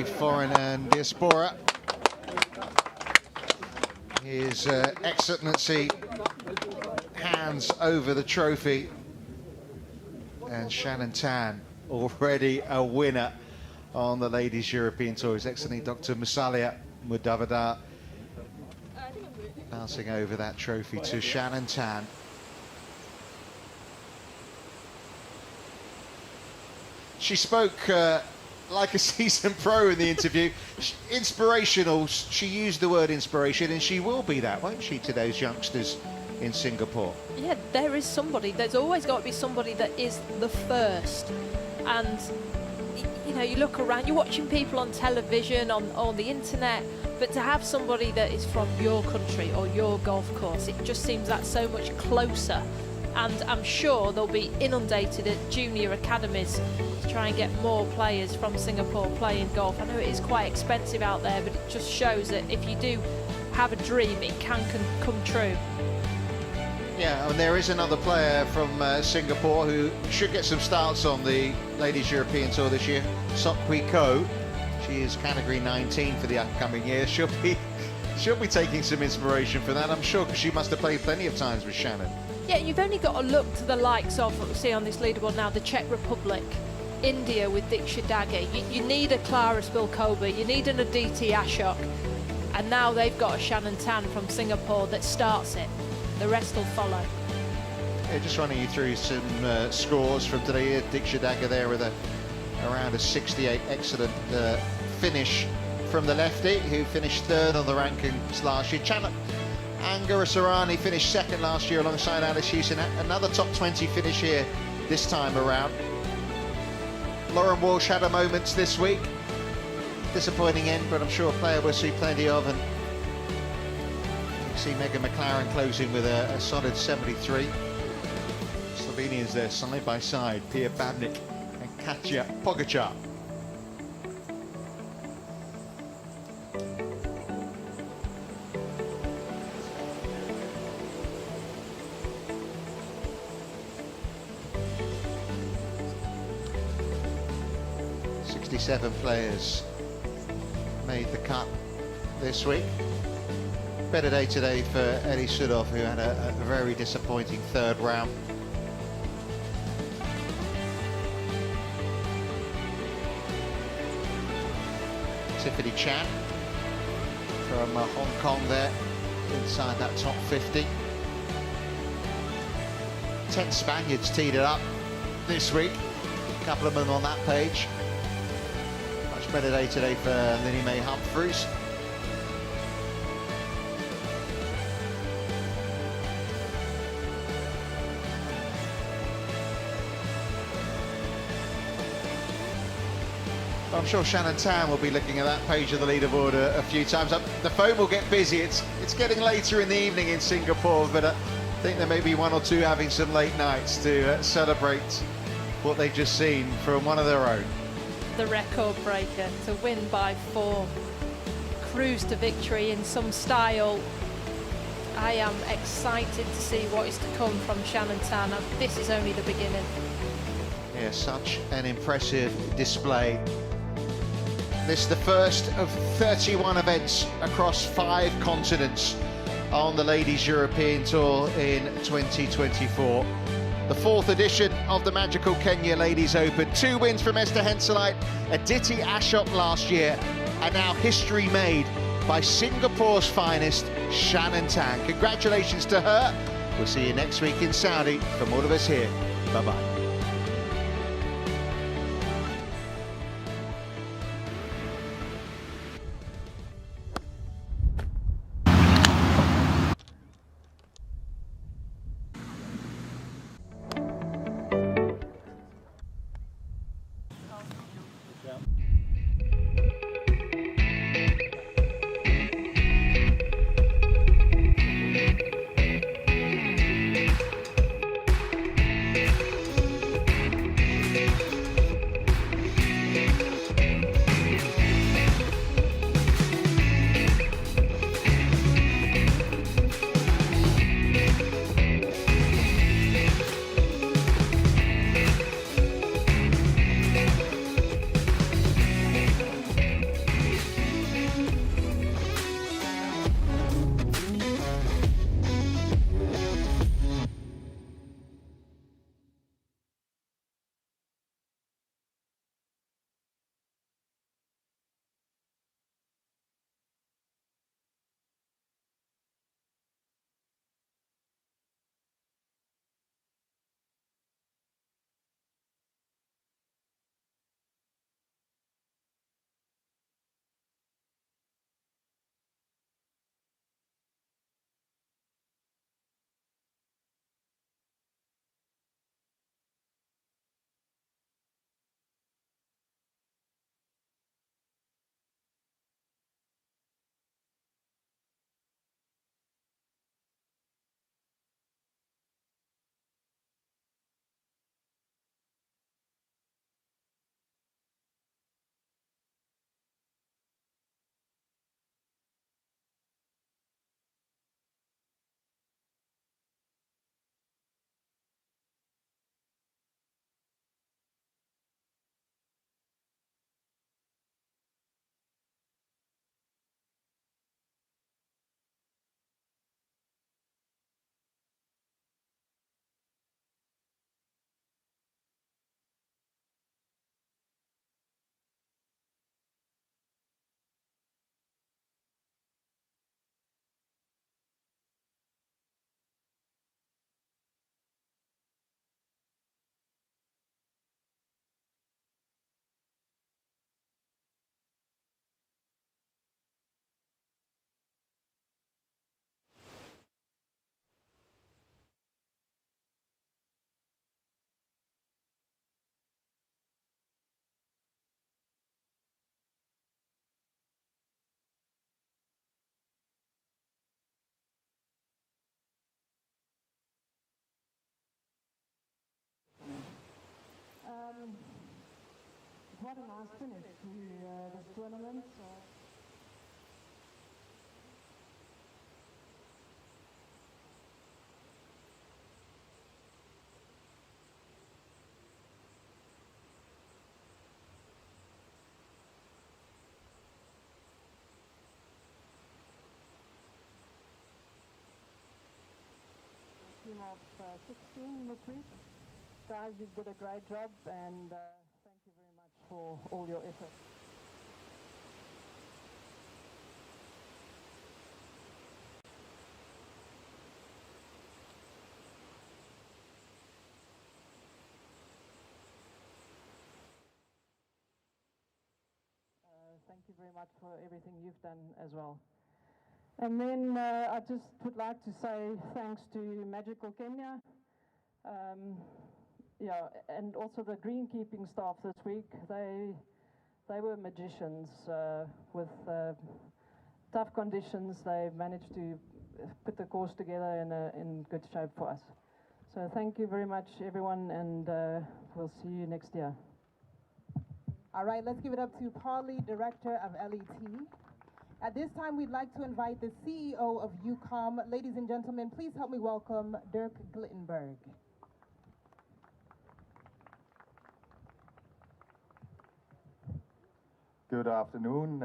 Foreign and Diaspora. His Excellency hands over the trophy, and Shannon Tan already a winner on the Ladies European Tour. His Excellency Dr. Musalia Mudavadar passing over that trophy to Shannon Tan. She spoke like a seasoned pro in the interview. Inspirational. She used the word inspiration, and she will be that, won't she, to those youngsters in Singapore? Yeah, there is somebody. There's always got to be somebody that is the first. And you know, you look around, you're watching people on television, on the internet, but to have somebody that is from your country or your golf course, it just seems that so much closer. And I'm sure they'll be inundated at junior academies to try and get more players from Singapore playing golf. I know it is quite expensive out there, but it just shows that if you do have a dream, it can come true. Yeah, and there is another player from Singapore who should get some starts on the Ladies European Tour this year, Sok Hui Ko. She is category 19 for the upcoming year. She'll be taking some inspiration from that, I'm sure, because she must have played plenty of times with Shannon. Yeah, you've only got to look to the likes of, what we see on this leaderboard now, the Czech Republic, India with Diksha Dagge. You need a Clara Spilkova, you need an Aditi Ashok, and now they've got a Shannon Tan from Singapore that starts it. The rest will follow. Yeah, just running you through some scores from today. Diksha Dagge there with around a 68. Excellent finish from the lefty, who finished third on the rankings last year. Angara Sarani finished second last year alongside Alice Houston. Another top 20 finish here this time around. Lauren Walsh had her moments this week. Disappointing end, but I'm sure a player we'll see plenty of. And you see Megan McLaren closing with a solid 73. Slovenians there side by side, Pia Babnik and Katja Pogacar. Seven players made the cut this week. Better day today for Eddie Sudhoff, who had a very disappointing third round. Tiffany Chan from Hong Kong there, inside that top 50. 10 Spaniards teed it up this week, a couple of them on that page. Better day today for Linny May Humphreys. I'm sure Shannon Tan will be looking at that page of the leaderboard a few times. The phone will get busy. It's getting later in the evening in Singapore, but I think there may be one or two having some late nights to celebrate what they've just seen from one of their own. The record breaker to win by 4, cruise to victory in some style. I am excited to see what is to come from Shannon Tan. This is only the beginning. Yeah, such an impressive display. This is the first of 31 events across 5 continents on the Ladies European Tour in 2024. The 4th edition of the magical Kenya Ladies Open. 2 wins from Esther Henseleit, Aditi Ashok last year, and now history made by Singapore's finest, Shannon Tan. Congratulations to her. We'll see you next week in Saudi. From all of us here, bye-bye. quite a nice finish to this tournament. Team of 16 this week. Guys, you did a great job, and thank you very much for all your effort. Thank you very much for everything you've done as well. And then I just would like to say thanks to Magical Kenya, yeah, and also the greenkeeping staff this week. They were magicians with tough conditions. They managed to put the course together in good shape for us. So thank you very much, everyone, and we'll see you next year. All right, let's give it up to Polly, Director of LET. At this time, we'd like to invite the CEO of UCOM. Ladies and gentlemen, please help me welcome Dirk Glittenberg. Good afternoon,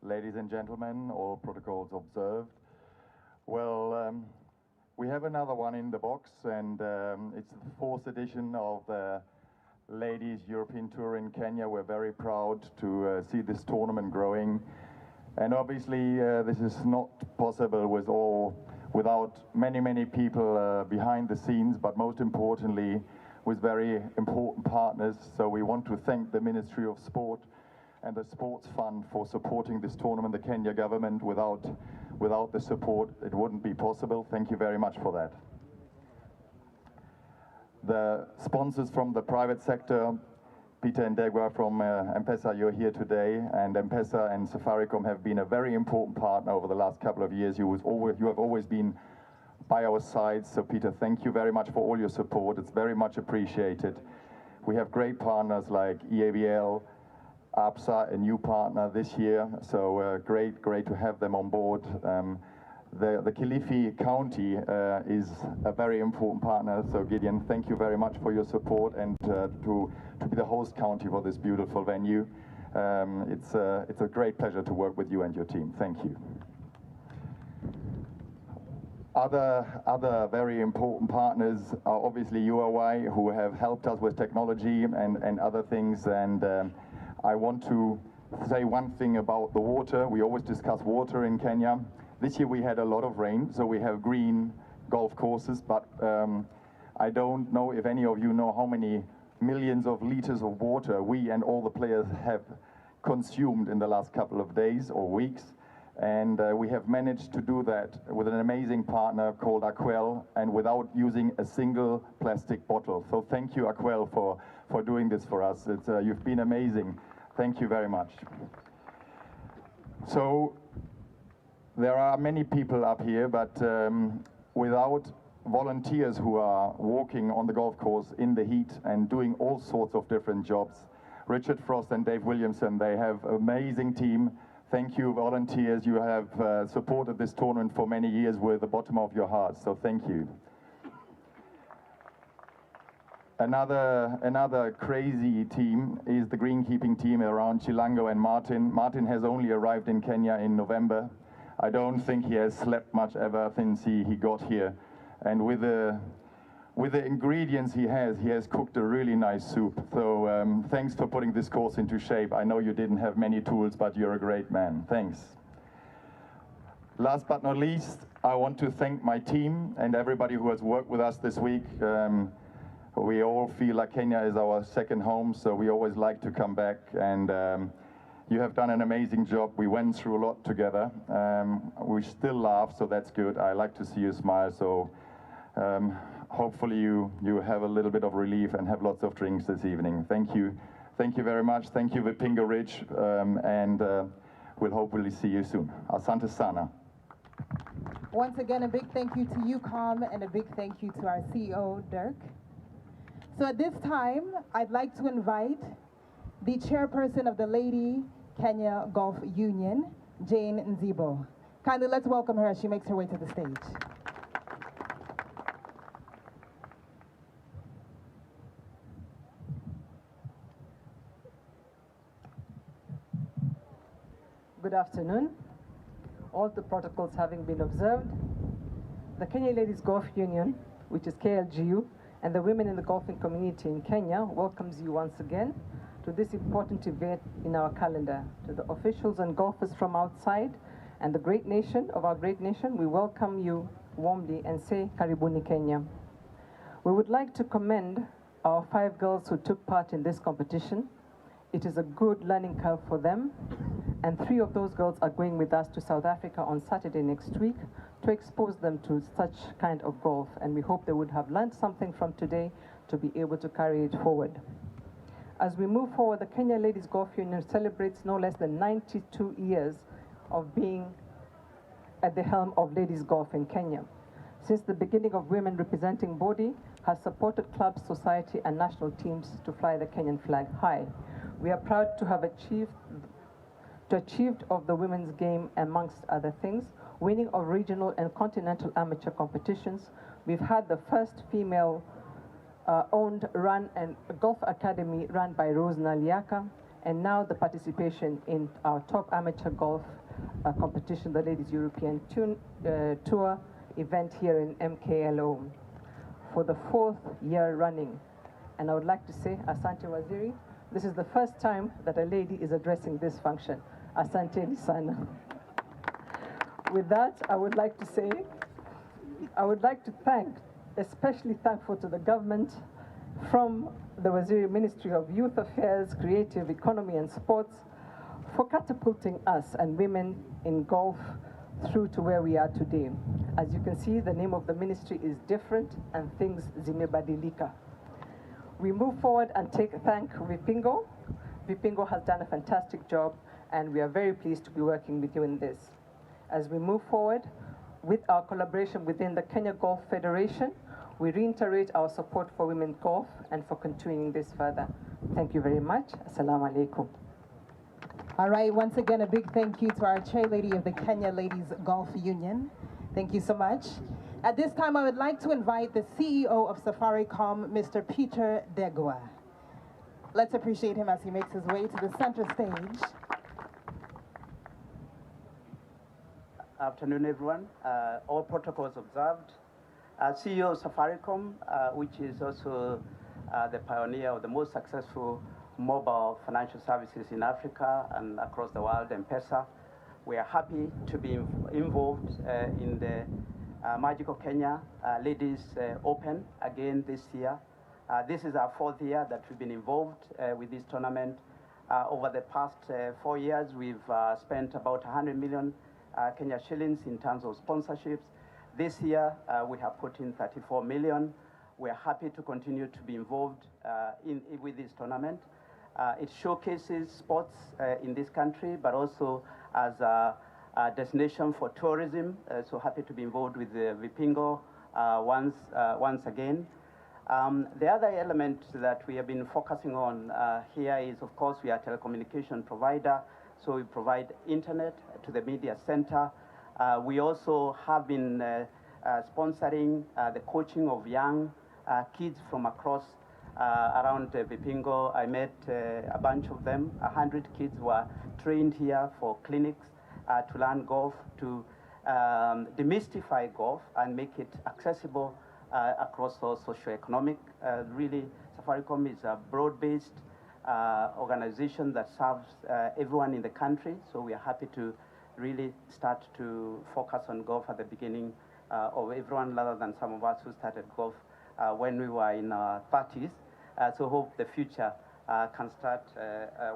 ladies and gentlemen, all protocols observed. Well, we have another one in the box, and it's the 4th edition of the Ladies European Tour in Kenya. We're very proud to see this tournament growing. And obviously, this is not possible without many people behind the scenes, but most importantly, with very important partners. So we want to thank the Ministry of Sport and the Sports Fund for supporting this tournament. The Kenya government, without the support, it wouldn't be possible. Thank you very much for that. The sponsors from the private sector, Peter and Degwa from M-Pesa, you're here today, and M-Pesa and Safaricom have been a very important partner over the last couple of years. You have always been by our side, so Peter, thank you very much for all your support. It's very much appreciated. We have great partners like EABL, APSA, a new partner this year, so great to have them on board. The Kilifi County is a very important partner, so Gideon, thank you very much for your support and to be the host county for this beautiful venue. It's a great pleasure to work with you and your team. Thank you. Other very important partners are obviously UOI, who have helped us with technology and other things, and I want to say one thing about the water. We always discuss water in Kenya. This year we had a lot of rain, so we have green golf courses, but I don't know if any of you know how many millions of liters of water we and all the players have consumed in the last couple of days or weeks. And we have managed to do that with an amazing partner called Aquel, and without using a single plastic bottle. So thank you, Aquel, for doing this for us. You've been amazing. Thank you very much. So there are many people up here, but without volunteers who are walking on the golf course in the heat and doing all sorts of different jobs, Richard Frost and Dave Williamson, they have an amazing team. Thank you, volunteers. You have supported this tournament for many years with the bottom of your hearts, so thank you. Another crazy team is the greenkeeping team around Chilango and Martin. Martin has only arrived in Kenya in November. I don't think he has slept much ever since he got here. And with the ingredients he has cooked a really nice soup. So thanks for putting this course into shape. I know you didn't have many tools, but you're a great man. Thanks. Last but not least, I want to thank my team and everybody who has worked with us this week. We all feel like Kenya is our second home, so we always like to come back, and you have done an amazing job. We went through a lot together. We still laugh, so that's good. I like to see you smile, so hopefully you have a little bit of relief and have lots of drinks this evening. Thank you. Thank you very much. Thank you, Vipinga Ridge, and we'll hopefully see you soon. Asante sana. Once again, a big thank you to UCOM and a big thank you to our CEO, Dirk. So at this time, I'd like to invite the chairperson of the Lady Kenya Golf Union, Jane Nzibo. Kindly let's welcome her as she makes her way to the stage. Good afternoon. All the protocols having been observed, the Kenya Ladies Golf Union, which is KLGU, and the women in the golfing community in Kenya welcomes you once again to this important event in our calendar. To the officials and golfers from outside and the great nation of our great nation, we welcome you warmly and say Karibuni Kenya. We would like to commend our 5 girls who took part in this competition. It is a good learning curve for them, and 3 of those girls are going with us to South Africa on Saturday next week to expose them to such kind of golf, and we hope they would have learned something from today to be able to carry it forward. As we move forward, the Kenya Ladies Golf Union celebrates no less than 92 years of being at the helm of ladies golf in Kenya. Since the beginning of Women Representing Body has supported clubs, society and national teams to fly the Kenyan flag high. We are proud to have achieved of the women's game, amongst other things, winning of regional and continental amateur competitions. We've had the first female owned run and golf academy run by Rose Naliaka, and now the participation in our top amateur golf competition, the Ladies European Tour event here in MKLO for the 4th year running. And I would like to say, Asante Waziri, this is the first time that a lady is addressing this function. Asante Lisana. With that, I would like to thank, especially thankful to the government from the Waziri Ministry of Youth Affairs, Creative Economy and Sports for catapulting us and women in golf through to where we are today. As you can see, the name of the ministry is different and things zimebadilika. We move forward and thank Vipingo. Vipingo has done a fantastic job, and we are very pleased to be working with you in this. As we move forward with our collaboration within the Kenya Golf Federation, we reiterate our support for women golf and for continuing this further. Thank you very much. Assalamu alaikum. All right, once again, a big thank you to our chair lady of the Kenya Ladies Golf Union. Thank you so much. At this time, I would like to invite the CEO of Safaricom, Mr. Peter Degwa. Let's appreciate him as he makes his way to the center stage. Afternoon, everyone. All protocols observed. CEO of Safaricom, which is also the pioneer of the most successful mobile financial services in Africa and across the world, M-Pesa. We are happy to be involved in the Magical Kenya Ladies Open again this year. This is our 4th year that we've been involved with this tournament. Over the past 4 years, we've spent about 100 million Kenya shillings in terms of sponsorships. This year, we have put in 34 million. We are happy to continue to be involved with this tournament. It showcases sports in this country, but also as a destination for tourism. So happy to be involved with the Vipingo once again. The other element that we have been focusing on here is, of course, we are a telecommunication provider. So we provide internet to the media center. We also have been sponsoring the coaching of young kids from across around Vipingo. I met a bunch of them. 100 kids were trained here for clinics to learn golf, to demystify golf and make it accessible across all socioeconomic. Really, Safaricom is a broad-based organization that serves everyone in the country. So we are happy to really start to focus on golf at the beginning of everyone, rather than some of us who started golf when we were in our 30s. So hope the future can start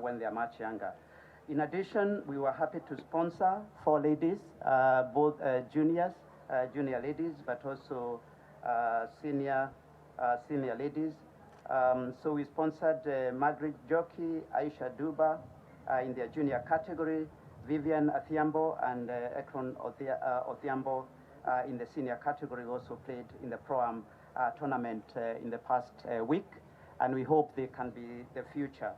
when they are much younger. In addition, we were happy to sponsor 4 ladies, both junior ladies, but also senior ladies. So we sponsored Margaret Jockey, Aisha Duba in their junior category, Vivian Athiambo and Ekron Othiambo in the senior category, also played in the Pro-Am tournament in the past week, and we hope they can be the future.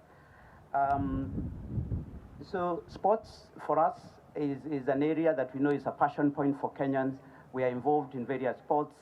So sports for us is an area that we know is a passion point for Kenyans. We are involved in various sports.